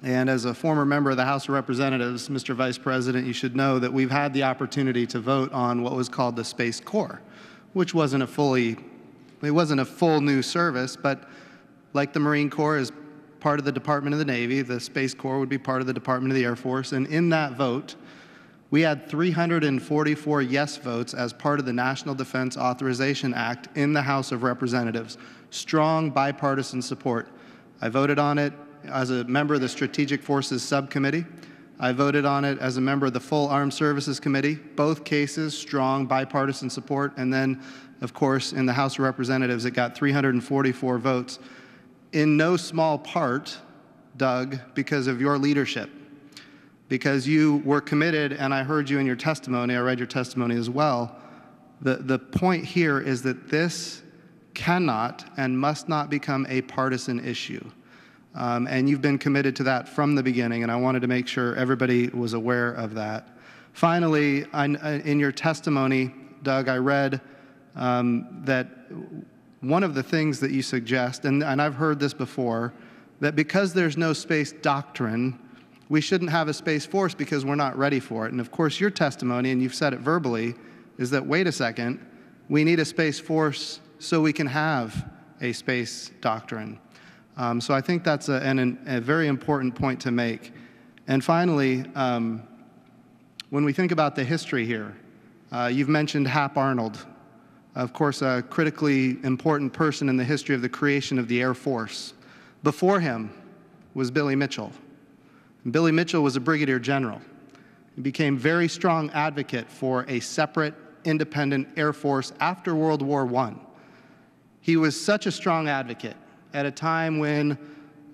And as a former member of the House of Representatives, Mr. Vice President, you should know that we've had the opportunity to vote on what was called the Space Corps, which wasn't a full new service, but like the Marine Corps is part of the Department of the Navy, the Space Corps would be part of the Department of the Air Force. And in that vote, we had 344 yes votes as part of the National Defense Authorization Act in the House of Representatives. Strong bipartisan support. I voted on it as a member of the Strategic Forces Subcommittee. I voted on it as a member of the Full Armed Services Committee. Both cases, strong bipartisan support. And then, of course, in the House of Representatives, it got 344 votes. In no small part, Doug, because of your leadership. Because you were committed, and I heard you in your testimony, I read your testimony as well. The point here is that this cannot and must not become a partisan issue. And you've been committed to that from the beginning, and I wanted to make sure everybody was aware of that. Finally, in your testimony, Doug, I read that one of the things that you suggest, and I've heard this before, that because there's no space doctrine, we shouldn't have a Space Force because we're not ready for it. And of course, your testimony, and you've said it verbally, is that, wait a second, we need a Space Force so we can have a space doctrine. So I think that's a very important point to make. And finally, when we think about the history here, you've mentioned Hap Arnold, of course, a critically important person in the history of the creation of the Air Force. Before him was Billy Mitchell. And Billy Mitchell was a brigadier general. He became a very strong advocate for a separate, independent Air Force after World War I. He was such a strong advocate at a time when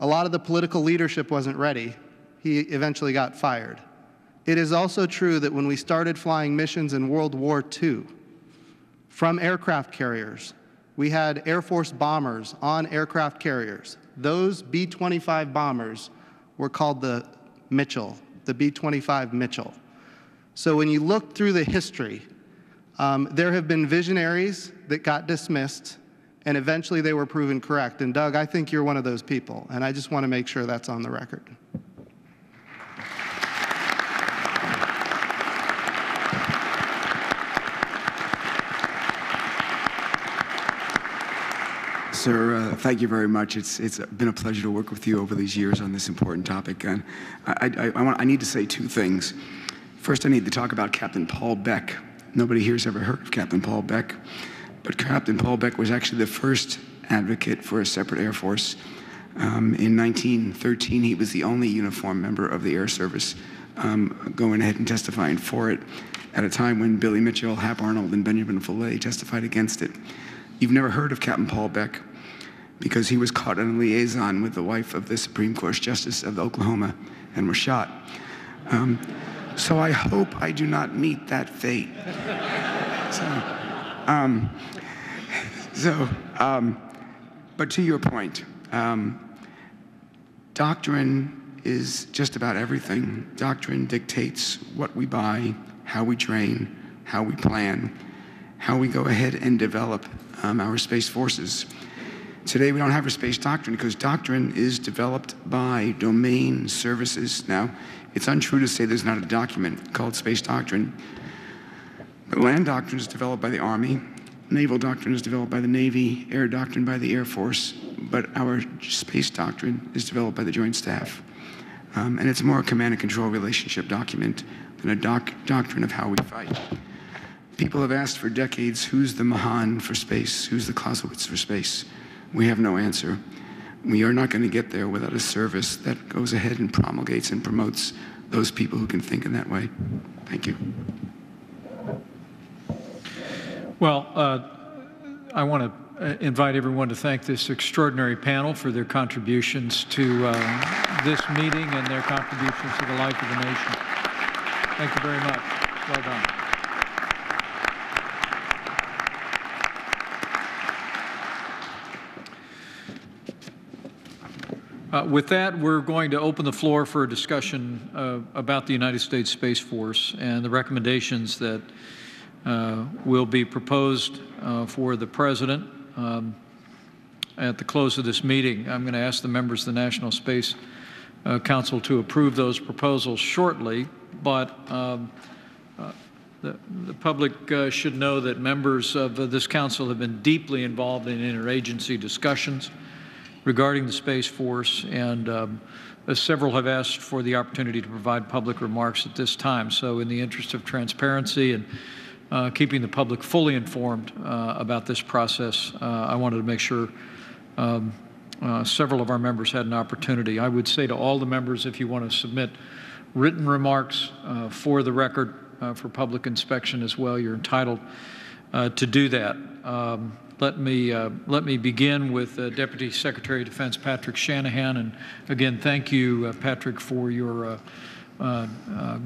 a lot of the political leadership wasn't ready. He eventually got fired. It is also true that when we started flying missions in World War II, from aircraft carriers, we had Air Force bombers on aircraft carriers. Those B-25 bombers were called the Mitchell, the B-25 Mitchell. So when you look through the history, there have been visionaries that got dismissed, and eventually they were proven correct. And Doug, I think you're one of those people, and I just want to make sure that's on the record. Sir, thank you very much. It's been a pleasure to work with you over these years on this important topic. And I need to say 2 things. First, I need to talk about Captain Paul Beck. Nobody here has ever heard of Captain Paul Beck, but Captain Paul Beck was actually the first advocate for a separate Air Force. In 1913, he was the only uniformed member of the Air Service going ahead and testifying for it at a time when Billy Mitchell, Hap Arnold, and Benjamin Foley testified against it. You've never heard of Captain Paul Beck because he was caught in a liaison with the wife of the Supreme Court Justice of Oklahoma and was shot. So I hope I do not meet that fate. But to your point, doctrine is just about everything. Doctrine dictates what we buy, how we train, how we plan, how we go ahead and develop our space forces. Today we don't have a space doctrine because doctrine is developed by domain services. Now, it's untrue to say there's not a document called space doctrine, but land doctrine is developed by the Army, naval doctrine is developed by the Navy, air doctrine by the Air Force, but our space doctrine is developed by the Joint Staff. And it's more a command and control relationship document than a doctrine of how we fight. People have asked for decades, who's the Mahan for space? Who's the Clausewitz for space? We have no answer. We are not going to get there without a service that goes ahead and promulgates and promotes those people who can think in that way. Thank you. Well, I want to invite everyone to thank this extraordinary panel for their contributions to this meeting and their contributions to the life of the nation. Thank you very much. Well done. With that, we're going to open the floor for a discussion about the United States Space Force and the recommendations that will be proposed for the President at the close of this meeting. I'm going to ask the members of the National Space Council to approve those proposals shortly, but the public should know that members of this council have been deeply involved in interagency discussions regarding the Space Force, and several have asked for the opportunity to provide public remarks at this time. So in the interest of transparency and keeping the public fully informed about this process, I wanted to make sure several of our members had an opportunity. I would say to all the members, if you want to submit written remarks for the record for public inspection as well, you're entitled to do that. Let me begin with Deputy Secretary of Defense Patrick Shanahan, and again, thank you, Patrick, for your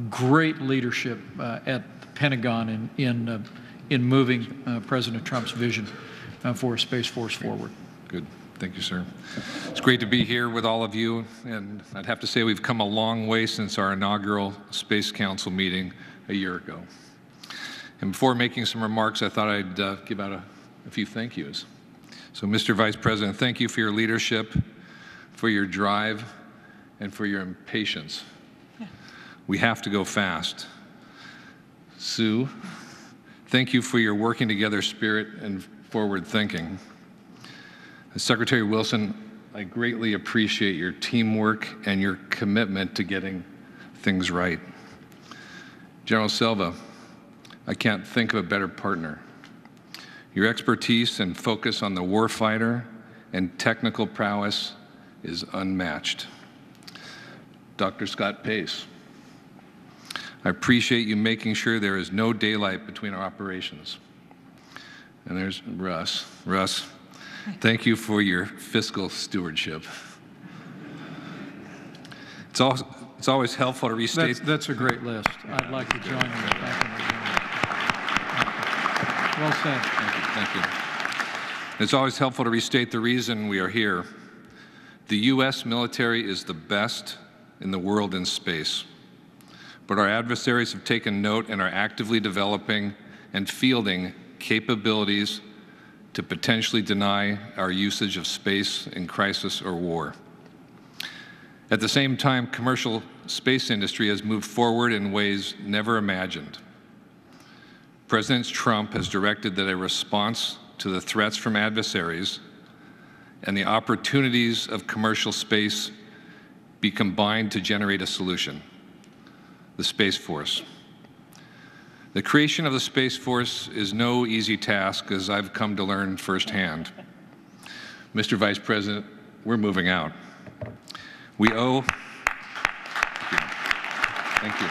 great leadership at the Pentagon in moving President Trump's vision for a Space Force forward. Good. Thank you, sir. It's great to be here with all of you, and I'd have to say we've come a long way since our inaugural Space Council meeting a year ago. And before making some remarks, I thought I'd give out a few thank yous. So, Mr. Vice President, thank you for your leadership, for your drive, and for your impatience. We have to go fast. Sue, thank you for your working together spirit and forward thinking. Secretary Wilson, I greatly appreciate your teamwork and your commitment to getting things right. General Silva, I can't think of a better partner. Your expertise and focus on the warfighter and technical prowess is unmatched. Dr. Scott Pace, I appreciate you making sure there is no daylight between our operations. And there's Russ. Russ, thank you for your fiscal stewardship. It's always helpful to restate. That's a great list. I'd like to join you. Well said. Thank you. It's always helpful to restate the reason we are here. The U.S. military is the best in the world in space, but our adversaries have taken note and are actively developing and fielding capabilities to potentially deny our usage of space in crisis or war. At the same time, commercial space industry has moved forward in ways never imagined. President Trump has directed that a response to the threats from adversaries and the opportunities of commercial space be combined to generate a solution, the Space Force. The creation of the Space Force is no easy task, as I've come to learn firsthand. Mr. Vice President, we're moving out. We owe, thank you.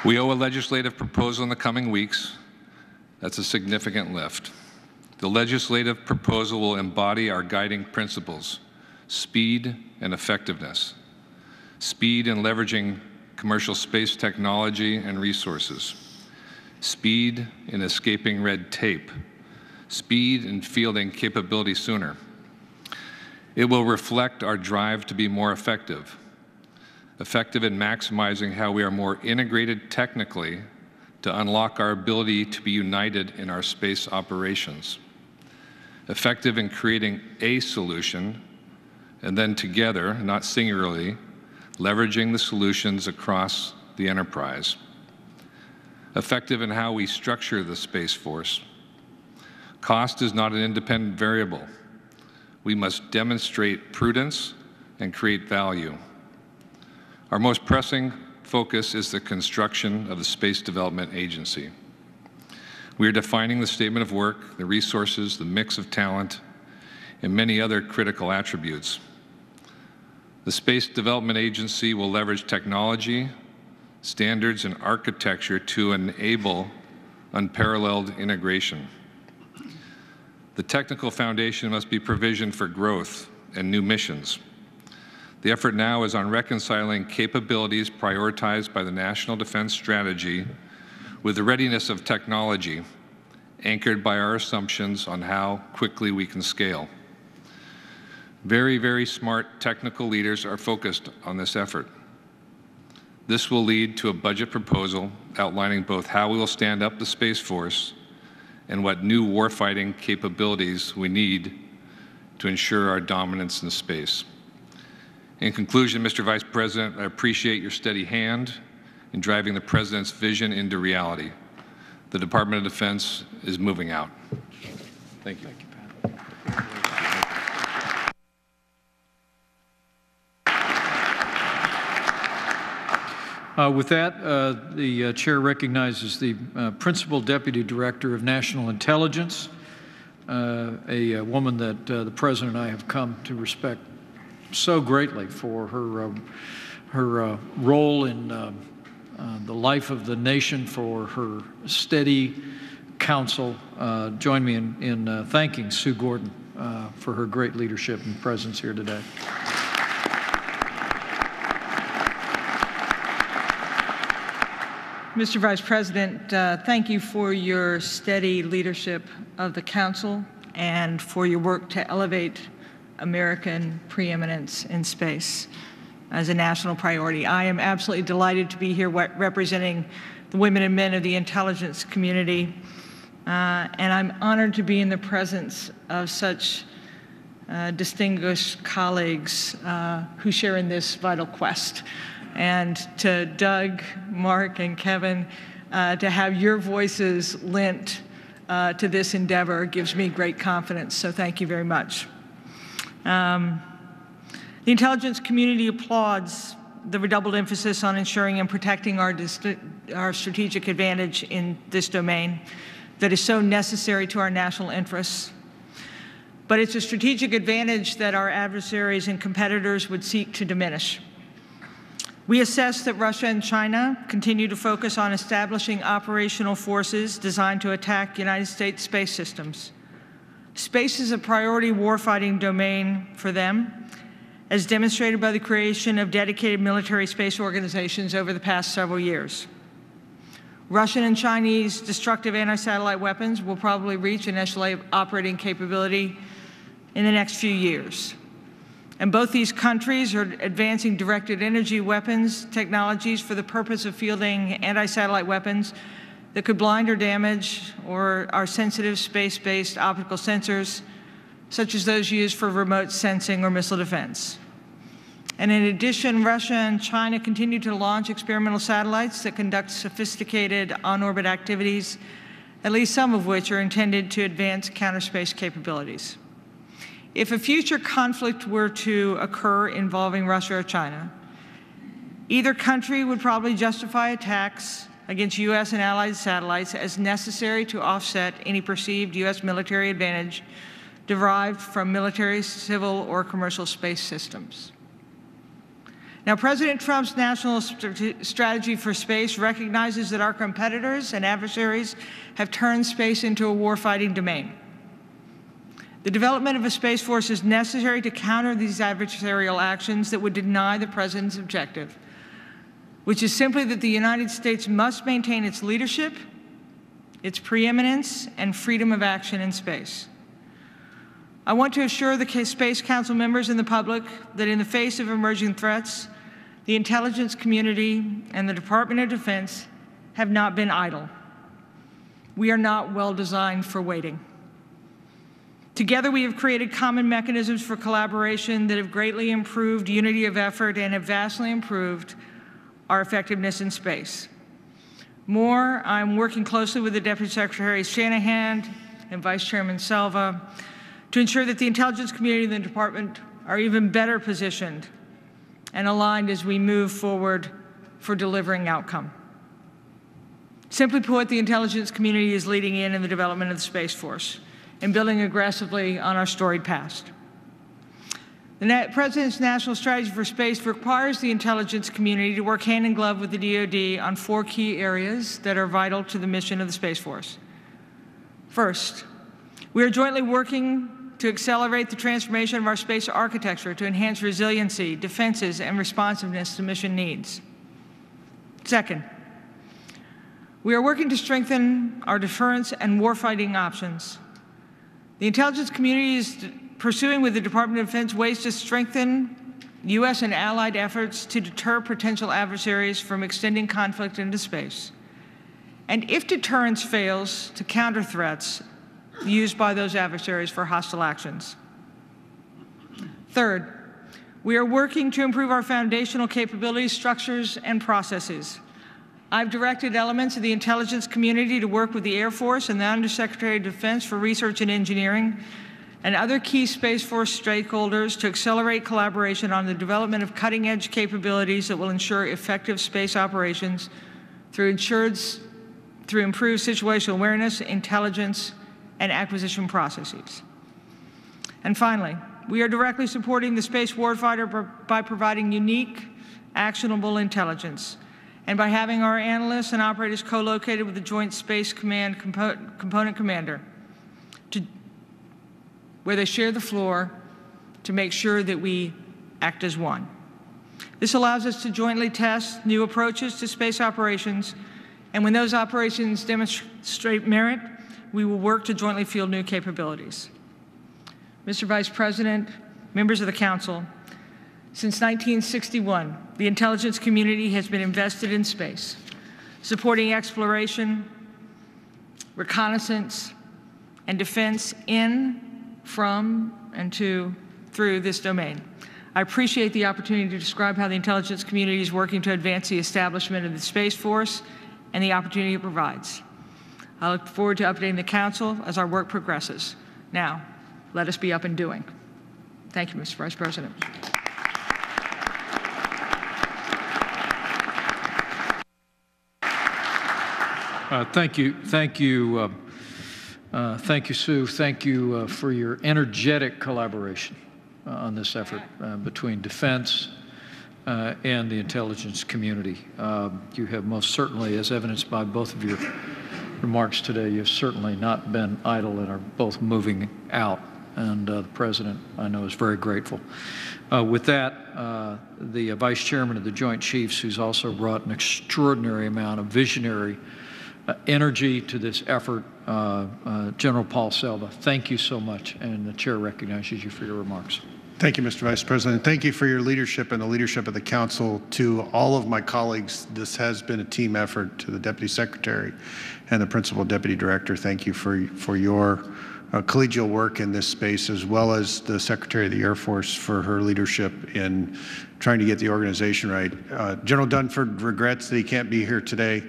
We owe a legislative proposal in the coming weeks That's a significant lift. The legislative proposal will embody our guiding principles: speed and effectiveness. Speed in leveraging commercial space technology and resources. Speed in escaping red tape. Speed in fielding capability sooner. It will reflect our drive to be more effective. Effective in maximizing how we are more integrated technically to unlock our ability to be united in our space operations. Effective in creating a solution, and then together, not singularly, leveraging the solutions across the enterprise. Effective in how we structure the Space Force. Cost is not an independent variable. We must demonstrate prudence and create value. Our most pressing focus is the construction of the Space Development Agency. We are defining the statement of work, the resources, the mix of talent, and many other critical attributes. The Space Development Agency will leverage technology, standards, and architecture to enable unparalleled integration. The technical foundation must be provisioned for growth and new missions. The effort now is on reconciling capabilities prioritized by the National Defense Strategy with the readiness of technology, anchored by our assumptions on how quickly we can scale. Very, very smart technical leaders are focused on this effort. This will lead to a budget proposal outlining both how we will stand up the Space Force and what new warfighting capabilities we need to ensure our dominance in space. In conclusion, Mr. Vice President, I appreciate your steady hand in driving the President's vision into reality. The Department of Defense is moving out. Thank you. Thank you, Pat. With that, the Chair recognizes the Principal Deputy Director of National Intelligence, a woman that the President and I have come to respect so greatly for her role in the life of the nation, for her steady counsel. Join me in thanking Sue Gordon for her great leadership and presence here today. Mr. Vice President, thank you for your steady leadership of the Council and for your work to elevate American preeminence in space as a national priority. I am absolutely delighted to be here representing the women and men of the intelligence community, and I'm honored to be in the presence of such distinguished colleagues who share in this vital quest. And to Doug, Mark, and Kevin, to have your voices lent to this endeavor gives me great confidence, so thank you very much. The intelligence community applauds the redoubled emphasis on ensuring and protecting our strategic advantage in this domain that is so necessary to our national interests. But it's a strategic advantage that our adversaries and competitors would seek to diminish. We assess that Russia and China continue to focus on establishing operational forces designed to attack United States space systems. Space is a priority warfighting domain for them, as demonstrated by the creation of dedicated military space organizations over the past several years. Russian and Chinese destructive anti-satellite weapons will probably reach an echelon operating capability in the next few years. And both these countries are advancing directed energy weapons technologies for the purpose of fielding anti-satellite weapons that could blind or damage or are sensitive space-based optical sensors, such as those used for remote sensing or missile defense. And in addition, Russia and China continue to launch experimental satellites that conduct sophisticated on-orbit activities, at least some of which are intended to advance counter-space capabilities. If a future conflict were to occur involving Russia or China, either country would probably justify attacks against U.S. and allied satellites as necessary to offset any perceived U.S. military advantage derived from military, civil, or commercial space systems. Now, President Trump's national strategy for space recognizes that our competitors and adversaries have turned space into a warfighting domain. The development of a Space Force is necessary to counter these adversarial actions that would deny the President's objective, which is simply that the United States must maintain its leadership, its preeminence, and freedom of action in space. I want to assure the Space Council members and the public that in the face of emerging threats, the intelligence community and the Department of Defense have not been idle. We are not well designed for waiting. Together, we have created common mechanisms for collaboration that have greatly improved unity of effort and have vastly improved our effectiveness in space. More, I'm working closely with the Deputy Secretary Shanahan and Vice Chairman Selva to ensure that the intelligence community and the department are even better positioned and aligned as we move forward for delivering outcome. Simply put, the intelligence community is leading in the development of the Space Force and building aggressively on our storied past. The President's national strategy for space requires the intelligence community to work hand in glove with the DoD on 4 key areas that are vital to the mission of the Space Force. First, we are jointly working to accelerate the transformation of our space architecture to enhance resiliency, defenses, and responsiveness to mission needs. Second, we are working to strengthen our deterrence and warfighting options. The intelligence community is pursuing with the Department of Defense ways to strengthen U.S. and allied efforts to deter potential adversaries from extending conflict into space. And if deterrence fails, to counter threats used by those adversaries for hostile actions. Third, we are working to improve our foundational capabilities, structures, and processes. I've directed elements of the intelligence community to work with the Air Force and the Undersecretary of Defense for Research and Engineering and other key Space Force stakeholders to accelerate collaboration on the development of cutting-edge capabilities that will ensure effective space operations through improved situational awareness, intelligence, and acquisition processes. And finally, we are directly supporting the space warfighter by providing unique, actionable intelligence, and by having our analysts and operators co-located with the Joint Space Command Component Commander, where they share the floor to make sure that we act as one. This allows us to jointly test new approaches to space operations, and when those operations demonstrate merit, we will work to jointly field new capabilities. Mr. Vice President, members of the Council, since 1961, the intelligence community has been invested in space, supporting exploration, reconnaissance, and defense in, from, and through this domain. I appreciate the opportunity to describe how the intelligence community is working to advance the establishment of the Space Force and the opportunity it provides. I look forward to updating the Council as our work progresses. Now, let us be up and doing. Thank you, Mr. Vice President. Thank you, Sue. Thank you for your energetic collaboration on this effort between defense and the intelligence community. You have most certainly, as evidenced by both of your remarks today, you've certainly not been idle and are both moving out. And the President, I know, is very grateful. With that, the Vice Chairman of the Joint Chiefs, who's also brought an extraordinary amount of visionary energy to this effort, General Paul Selva, thank you so much, and the Chair recognizes you for your remarks. Thank you, Mr. Vice President. Thank you for your leadership and the leadership of the Council. To all of my colleagues, this has been a team effort. To the Deputy Secretary and the Principal Deputy Director, thank you for your collegial work in this space, as well as the Secretary of the Air Force for her leadership in trying to get the organization right. General Dunford regrets that he can't be here today,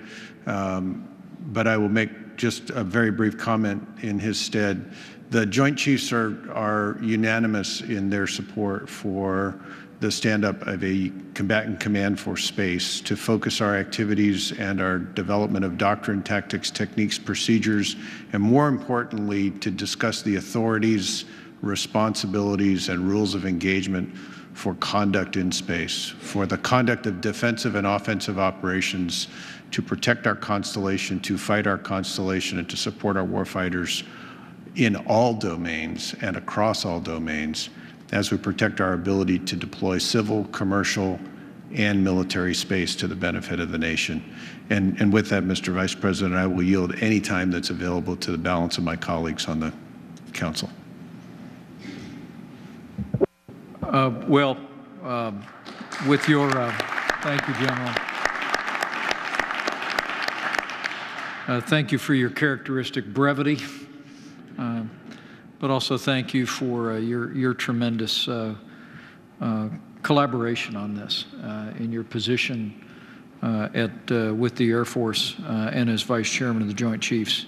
but I will make just a very brief comment in his stead. The Joint Chiefs are unanimous in their support for the stand-up of a combatant command for space to focus our activities and our development of doctrine, tactics, techniques, procedures, and more importantly, to discuss the authorities, responsibilities, and rules of engagement for conduct in space, for the conduct of defensive and offensive operations to protect our constellation, to fight our constellation, and to support our warfighters in all domains and across all domains as we protect our ability to deploy civil, commercial, and military space to the benefit of the nation. And with that, Mr. Vice President, I will yield any time that's available to the balance of my colleagues on the Council. With your, thank you, General. Thank you for your characteristic brevity, but also thank you for your tremendous collaboration on this in your position with the Air Force and as Vice Chairman of the Joint Chiefs.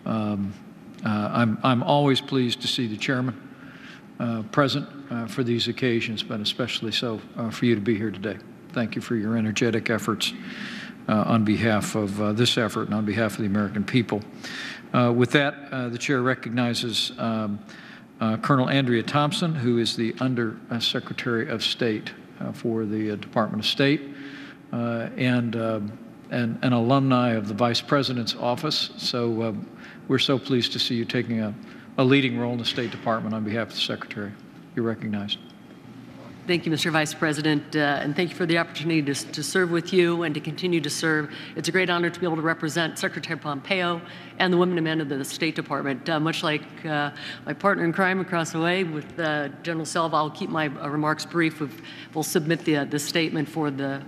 I'm always pleased to see the Chairman present for these occasions, but especially so for you to be here today. Thank you for your energetic efforts on behalf of this effort and on behalf of the American people. With that, the Chair recognizes Colonel Andrea Thompson, who is the Under Secretary of State for the Department of State and an alumni of the Vice President's office. So we're so pleased to see you taking a leading role in the State Department on behalf of the Secretary. You're recognized. Thank you, Mr. Vice President, and thank you for the opportunity to serve with you and to continue to serve. It's a great honor to be able to represent Secretary Pompeo and the women and men of the State Department. Much like my partner in crime across the way with General Selva, I'll keep my remarks brief. We'll submit the statement for the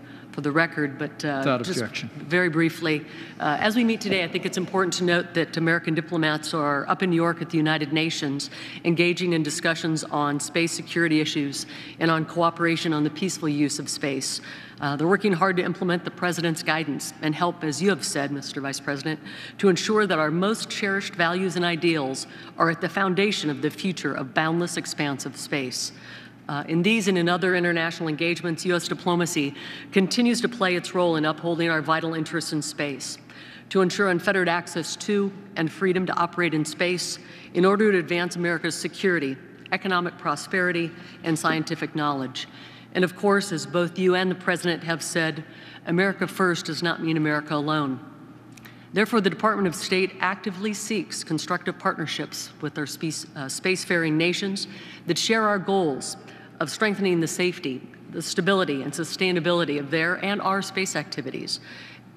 record, but just very briefly, as we meet today, I think it's important to note that American diplomats are up in New York at the United Nations, engaging in discussions on space security issues and on cooperation on the peaceful use of space. They're working hard to implement the President's guidance and help, as you have said, Mr. Vice President, to ensure that our most cherished values and ideals are at the foundation of the future of boundless, expansive space. In these and in other international engagements, U.S. diplomacy continues to play its role in upholding our vital interests in space, to ensure unfettered access to and freedom to operate in space in order to advance America's security, economic prosperity, and scientific knowledge. And of course, as both you and the President have said, America first does not mean America alone. Therefore, the Department of State actively seeks constructive partnerships with our spacefaring nations that share our goals of strengthening the safety, the stability, and sustainability of their and our space activities.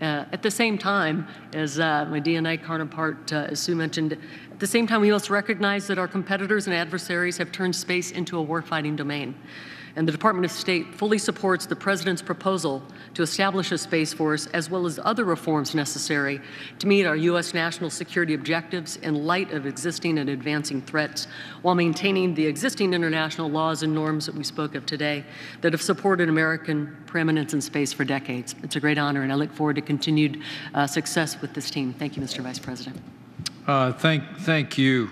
At the same time, as my DNI counterpart, as Sue mentioned, at the same time, we must recognize that our competitors and adversaries have turned space into a warfighting domain. And the Department of State fully supports the President's proposal to establish a Space Force, as well as other reforms necessary to meet our U.S. national security objectives in light of existing and advancing threats, while maintaining the existing international laws and norms that we spoke of today that have supported American preeminence in space for decades. It's a great honor, and I look forward to continued success with this team. Thank you, Mr. Vice President. Thank you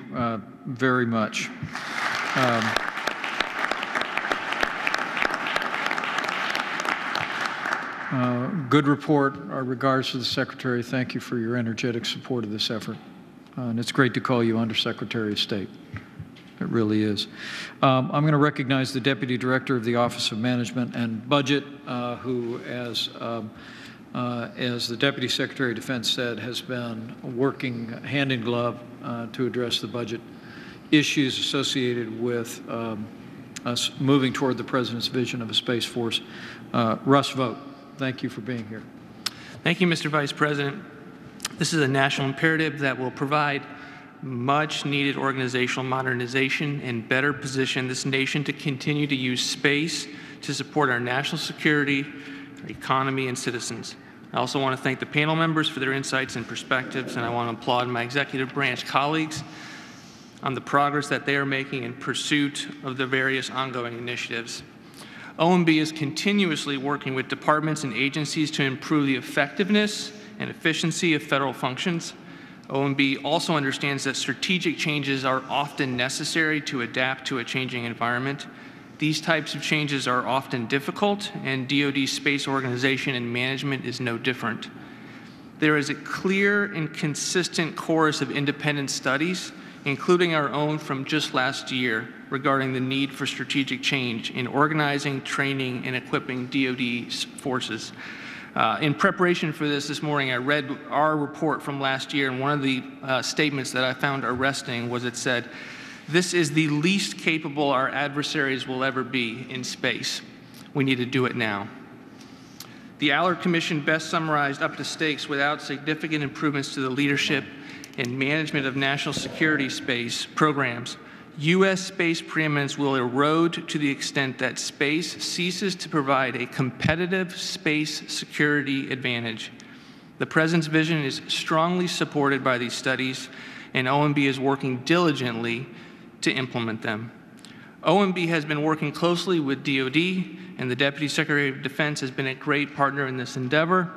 very much. Good report. Our regards to the Secretary. Thank you for your energetic support of this effort. And it's great to call you Undersecretary of State. It really is. I'm going to recognize the Deputy Director of the Office of Management and Budget, who, as the Deputy Secretary of Defense said, has been working hand in glove to address the budget issues associated with us moving toward the President's vision of a Space Force. Russ Vogt, thank you for being here. Thank you, Mr. Vice President. This is a national imperative that will provide much needed organizational modernization and better position this nation to continue to use space to support our national security, our economy, and citizens. I also want to thank the panel members for their insights and perspectives, and I want to applaud my executive branch colleagues on the progress that they are making in pursuit of the various ongoing initiatives. OMB is continuously working with departments and agencies to improve the effectiveness and efficiency of federal functions. OMB also understands that strategic changes are often necessary to adapt to a changing environment. These types of changes are often difficult, and DoD's space organization and management is no different. There is a clear and consistent chorus of independent studies including our own from just last year regarding the need for strategic change in organizing, training, and equipping DoD forces. In preparation for this morning, I read our report from last year, and one of the statements that I found arresting was it said, "This is the least capable our adversaries will ever be in space. We need to do it now." The Allard Commission best summarized up to stakes without significant improvements to the leadership and management of national security space programs, U.S. space preeminence will erode to the extent that space ceases to provide a competitive space security advantage. The President's vision is strongly supported by these studies, and OMB is working diligently to implement them. OMB has been working closely with DoD, and the Deputy Secretary of Defense has been a great partner in this endeavor.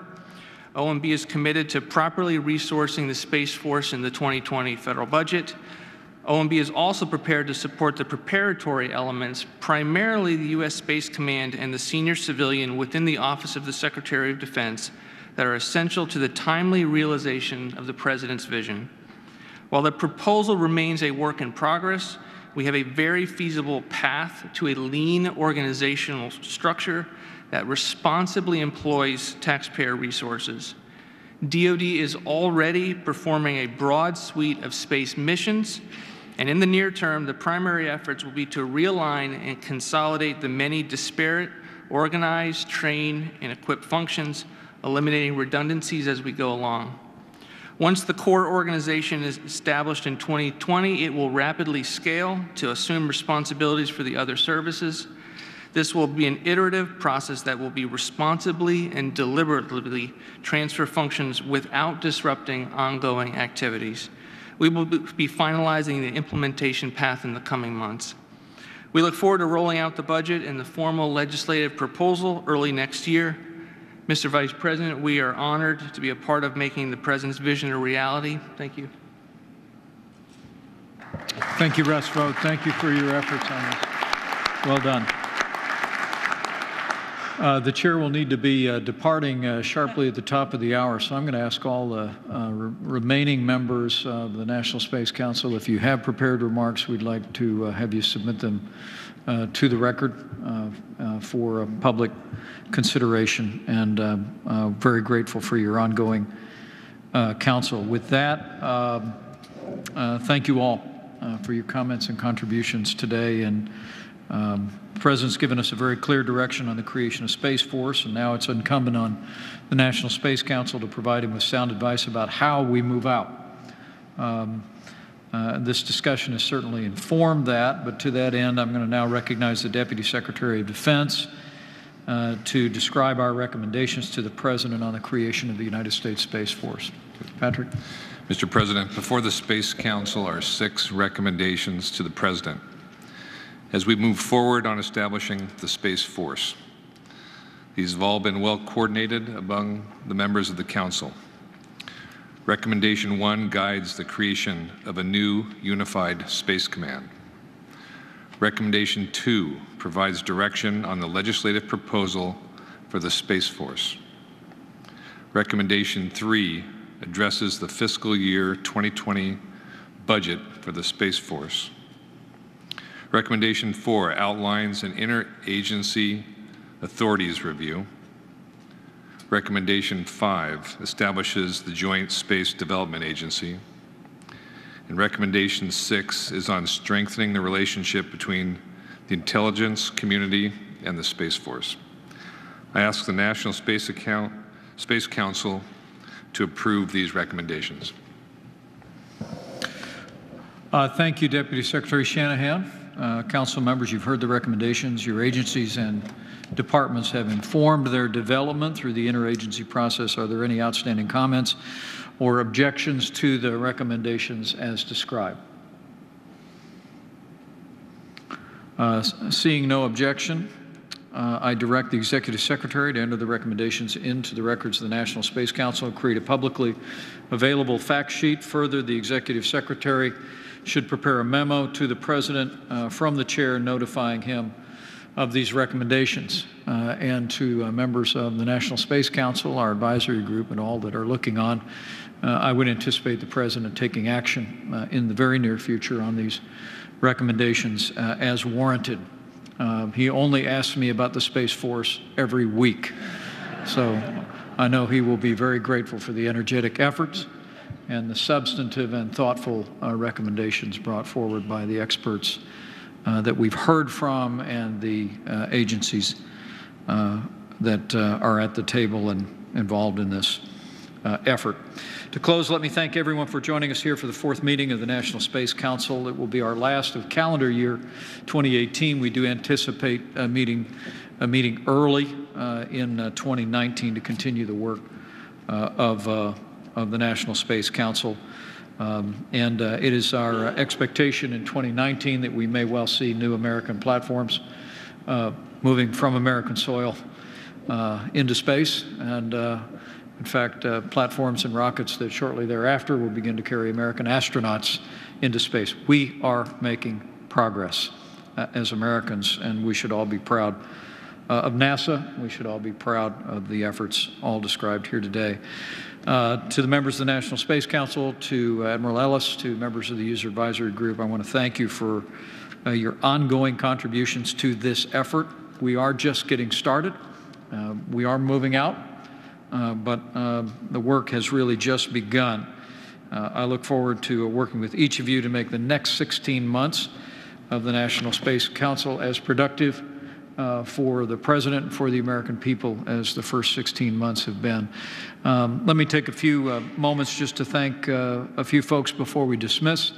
OMB is committed to properly resourcing the Space Force in the 2020 federal budget. OMB is also prepared to support the preparatory elements, primarily the U.S. Space Command and the senior civilian within the Office of the Secretary of Defense, that are essential to the timely realization of the President's vision. While the proposal remains a work in progress, we have a very feasible path to a lean organizational structure that responsibly employs taxpayer resources. DoD is already performing a broad suite of space missions, and in the near term, the primary efforts will be to realign and consolidate the many disparate, organize, train, and equip functions, eliminating redundancies as we go along. Once the core organization is established in 2020, it will rapidly scale to assume responsibilities for the other services. This will be an iterative process that will be responsibly and deliberately transfer functions without disrupting ongoing activities. We will be finalizing the implementation path in the coming months. We look forward to rolling out the budget and the formal legislative proposal early next year. Mr. Vice President, we are honored to be a part of making the President's vision a reality. Thank you. Thank you, Russ Vought. Thank you for your efforts on this. Well done. The chair will need to be departing sharply at the top of the hour, so I'm going to ask all the remaining members of the National Space Council, if you have prepared remarks, we'd like to have you submit them to the record for public consideration, and very grateful for your ongoing counsel. With that, thank you all for your comments and contributions today. And the President's given us a very clear direction on the creation of Space Force, and now it's incumbent on the National Space Council to provide him with sound advice about how we move out. This discussion has certainly informed that, but to that end, I'm going to now recognize the Deputy Secretary of Defense to describe our recommendations to the President on the creation of the United States Space Force. Patrick. Mr. President, before the Space Council are 6 recommendations to the President as we move forward on establishing the Space Force. These have all been well coordinated among the members of the Council. Recommendation 1 guides the creation of a new unified Space Command. Recommendation 2 provides direction on the legislative proposal for the Space Force. Recommendation 3 addresses the fiscal year 2020 budget for the Space Force. Recommendation 4 outlines an interagency authorities review. Recommendation 5 establishes the Joint Space Development Agency. And recommendation 6 is on strengthening the relationship between the intelligence community and the Space Force. I ask the National Space Council to approve these recommendations. Thank you, Deputy Secretary Shanahan. Council members, you've heard the recommendations. Your agencies and departments have informed their development through the interagency process. Are there any outstanding comments or objections to the recommendations as described? Seeing no objection, I direct the Executive Secretary to enter the recommendations into the records of the National Space Council and create a publicly available fact sheet. Further, the Executive Secretary should prepare a memo to the President from the Chair notifying him of these recommendations, and to members of the National Space Council, our advisory group, and all that are looking on. I would anticipate the President taking action in the very near future on these recommendations as warranted. He only asks me about the Space Force every week, so I know he will be very grateful for the energetic efforts and the substantive and thoughtful recommendations brought forward by the experts that we've heard from and the agencies that are at the table and involved in this effort. To close, let me thank everyone for joining us here for the 4th meeting of the National Space Council. It will be our last of calendar year 2018. We do anticipate a meeting early in 2019 to continue the work of the National Space Council. It is our expectation in 2019 that we may well see new American platforms moving from American soil into space, and in fact, platforms and rockets that shortly thereafter will begin to carry American astronauts into space. We are making progress as Americans, and we should all be proud of NASA. We should all be proud of the efforts all described here today. To the members of the National Space Council, to Admiral Ellis, to members of the User Advisory Group, I want to thank you for your ongoing contributions to this effort. We are just getting started. We are moving out, but the work has really just begun. I look forward to working with each of you to make the next 16 months of the National Space Council as productive for the President and for the American people as the first 16 months have been. Let me take a few moments just to thank a few folks before we dismiss.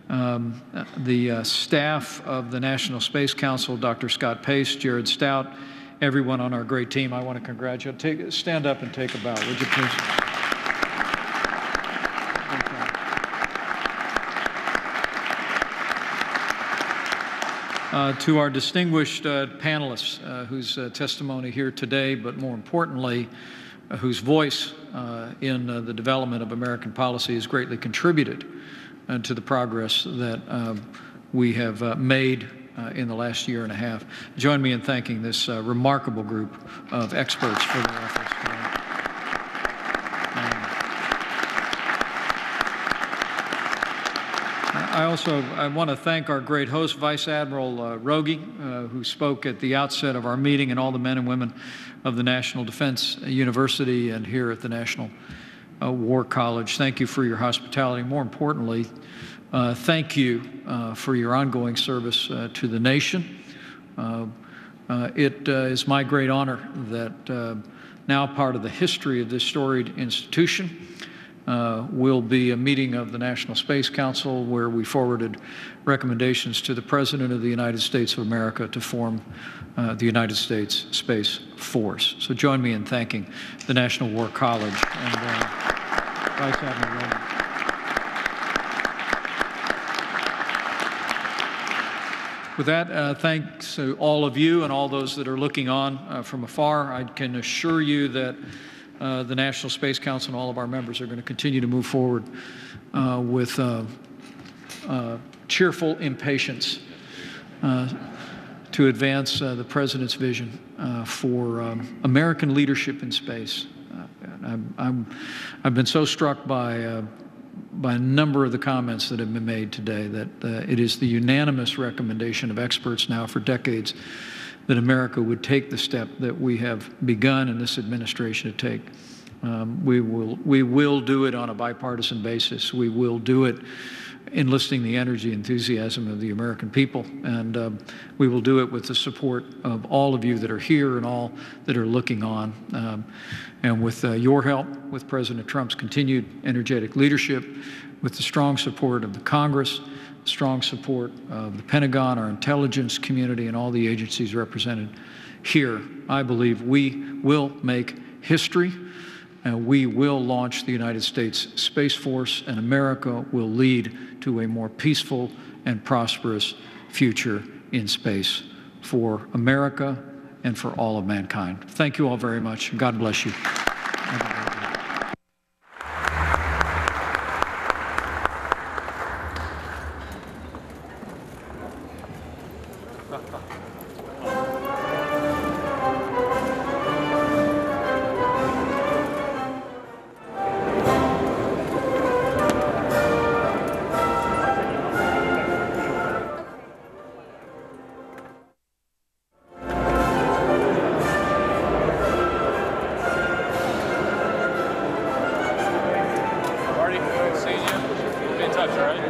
The staff of the National Space Council, Dr. Scott Pace, Jared Stout, everyone on our great team, I want to congratulate. Stand up and take a bow, would you please? To our distinguished panelists whose testimony here today, but more importantly, whose voice in the development of American policy has greatly contributed to the progress that we have made in the last year and a half. Join me in thanking this remarkable group of experts for their efforts today. I want to thank our great host, Vice Admiral Rogie, who spoke at the outset of our meeting, and all the men and women of the National Defense University and here at the National War College. Thank you for your hospitality. More importantly, thank you for your ongoing service to the nation. It is my great honor that now part of the history of this storied institution will be a meeting of the National Space Council where we forwarded recommendations to the President of the United States of America to form the United States Space Force. So join me in thanking the National War College and Vice Admiral Rogie. With that, thanks to all of you and all those that are looking on from afar. I can assure you that the National Space Council and all of our members are going to continue to move forward with cheerful impatience to advance the President's vision for American leadership in space. I've been so struck by a number of the comments that have been made today that it is the unanimous recommendation of experts now for decades that America would take the step that we have begun in this administration to take. We will do it on a bipartisan basis. We will do it enlisting the energy and enthusiasm of the American people, and we will do it with the support of all of you that are here and all that are looking on. And with your help, with President Trump's continued energetic leadership, with the strong support of the Congress, strong support of the Pentagon, our intelligence community, and all the agencies represented here, I believe we will make history, and we will launch the United States Space Force, and America will lead to a more peaceful and prosperous future in space for America and for all of mankind. Thank you all very much. God bless you. touch, all right?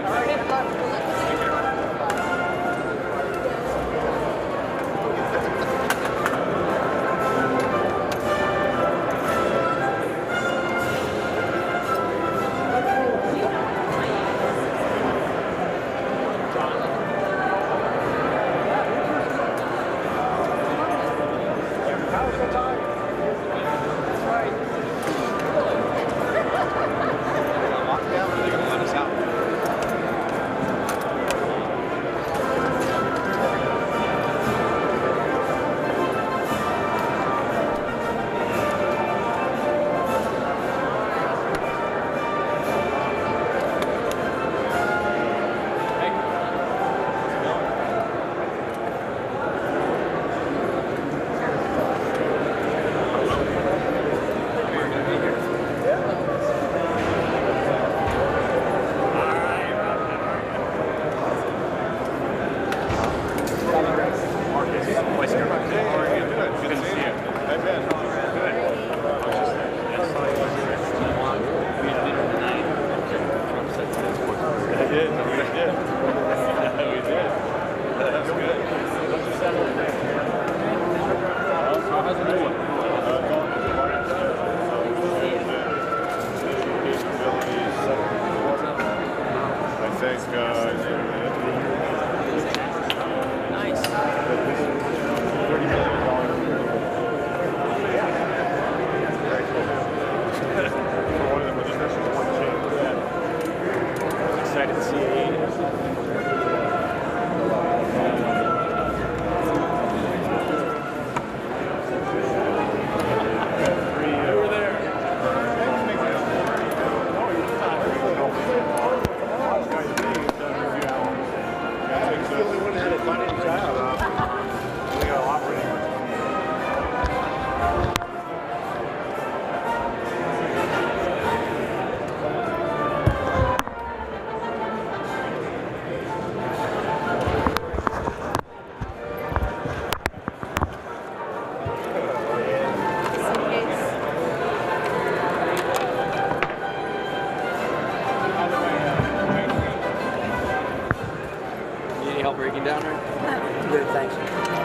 Breaking down, right? Good, thanks.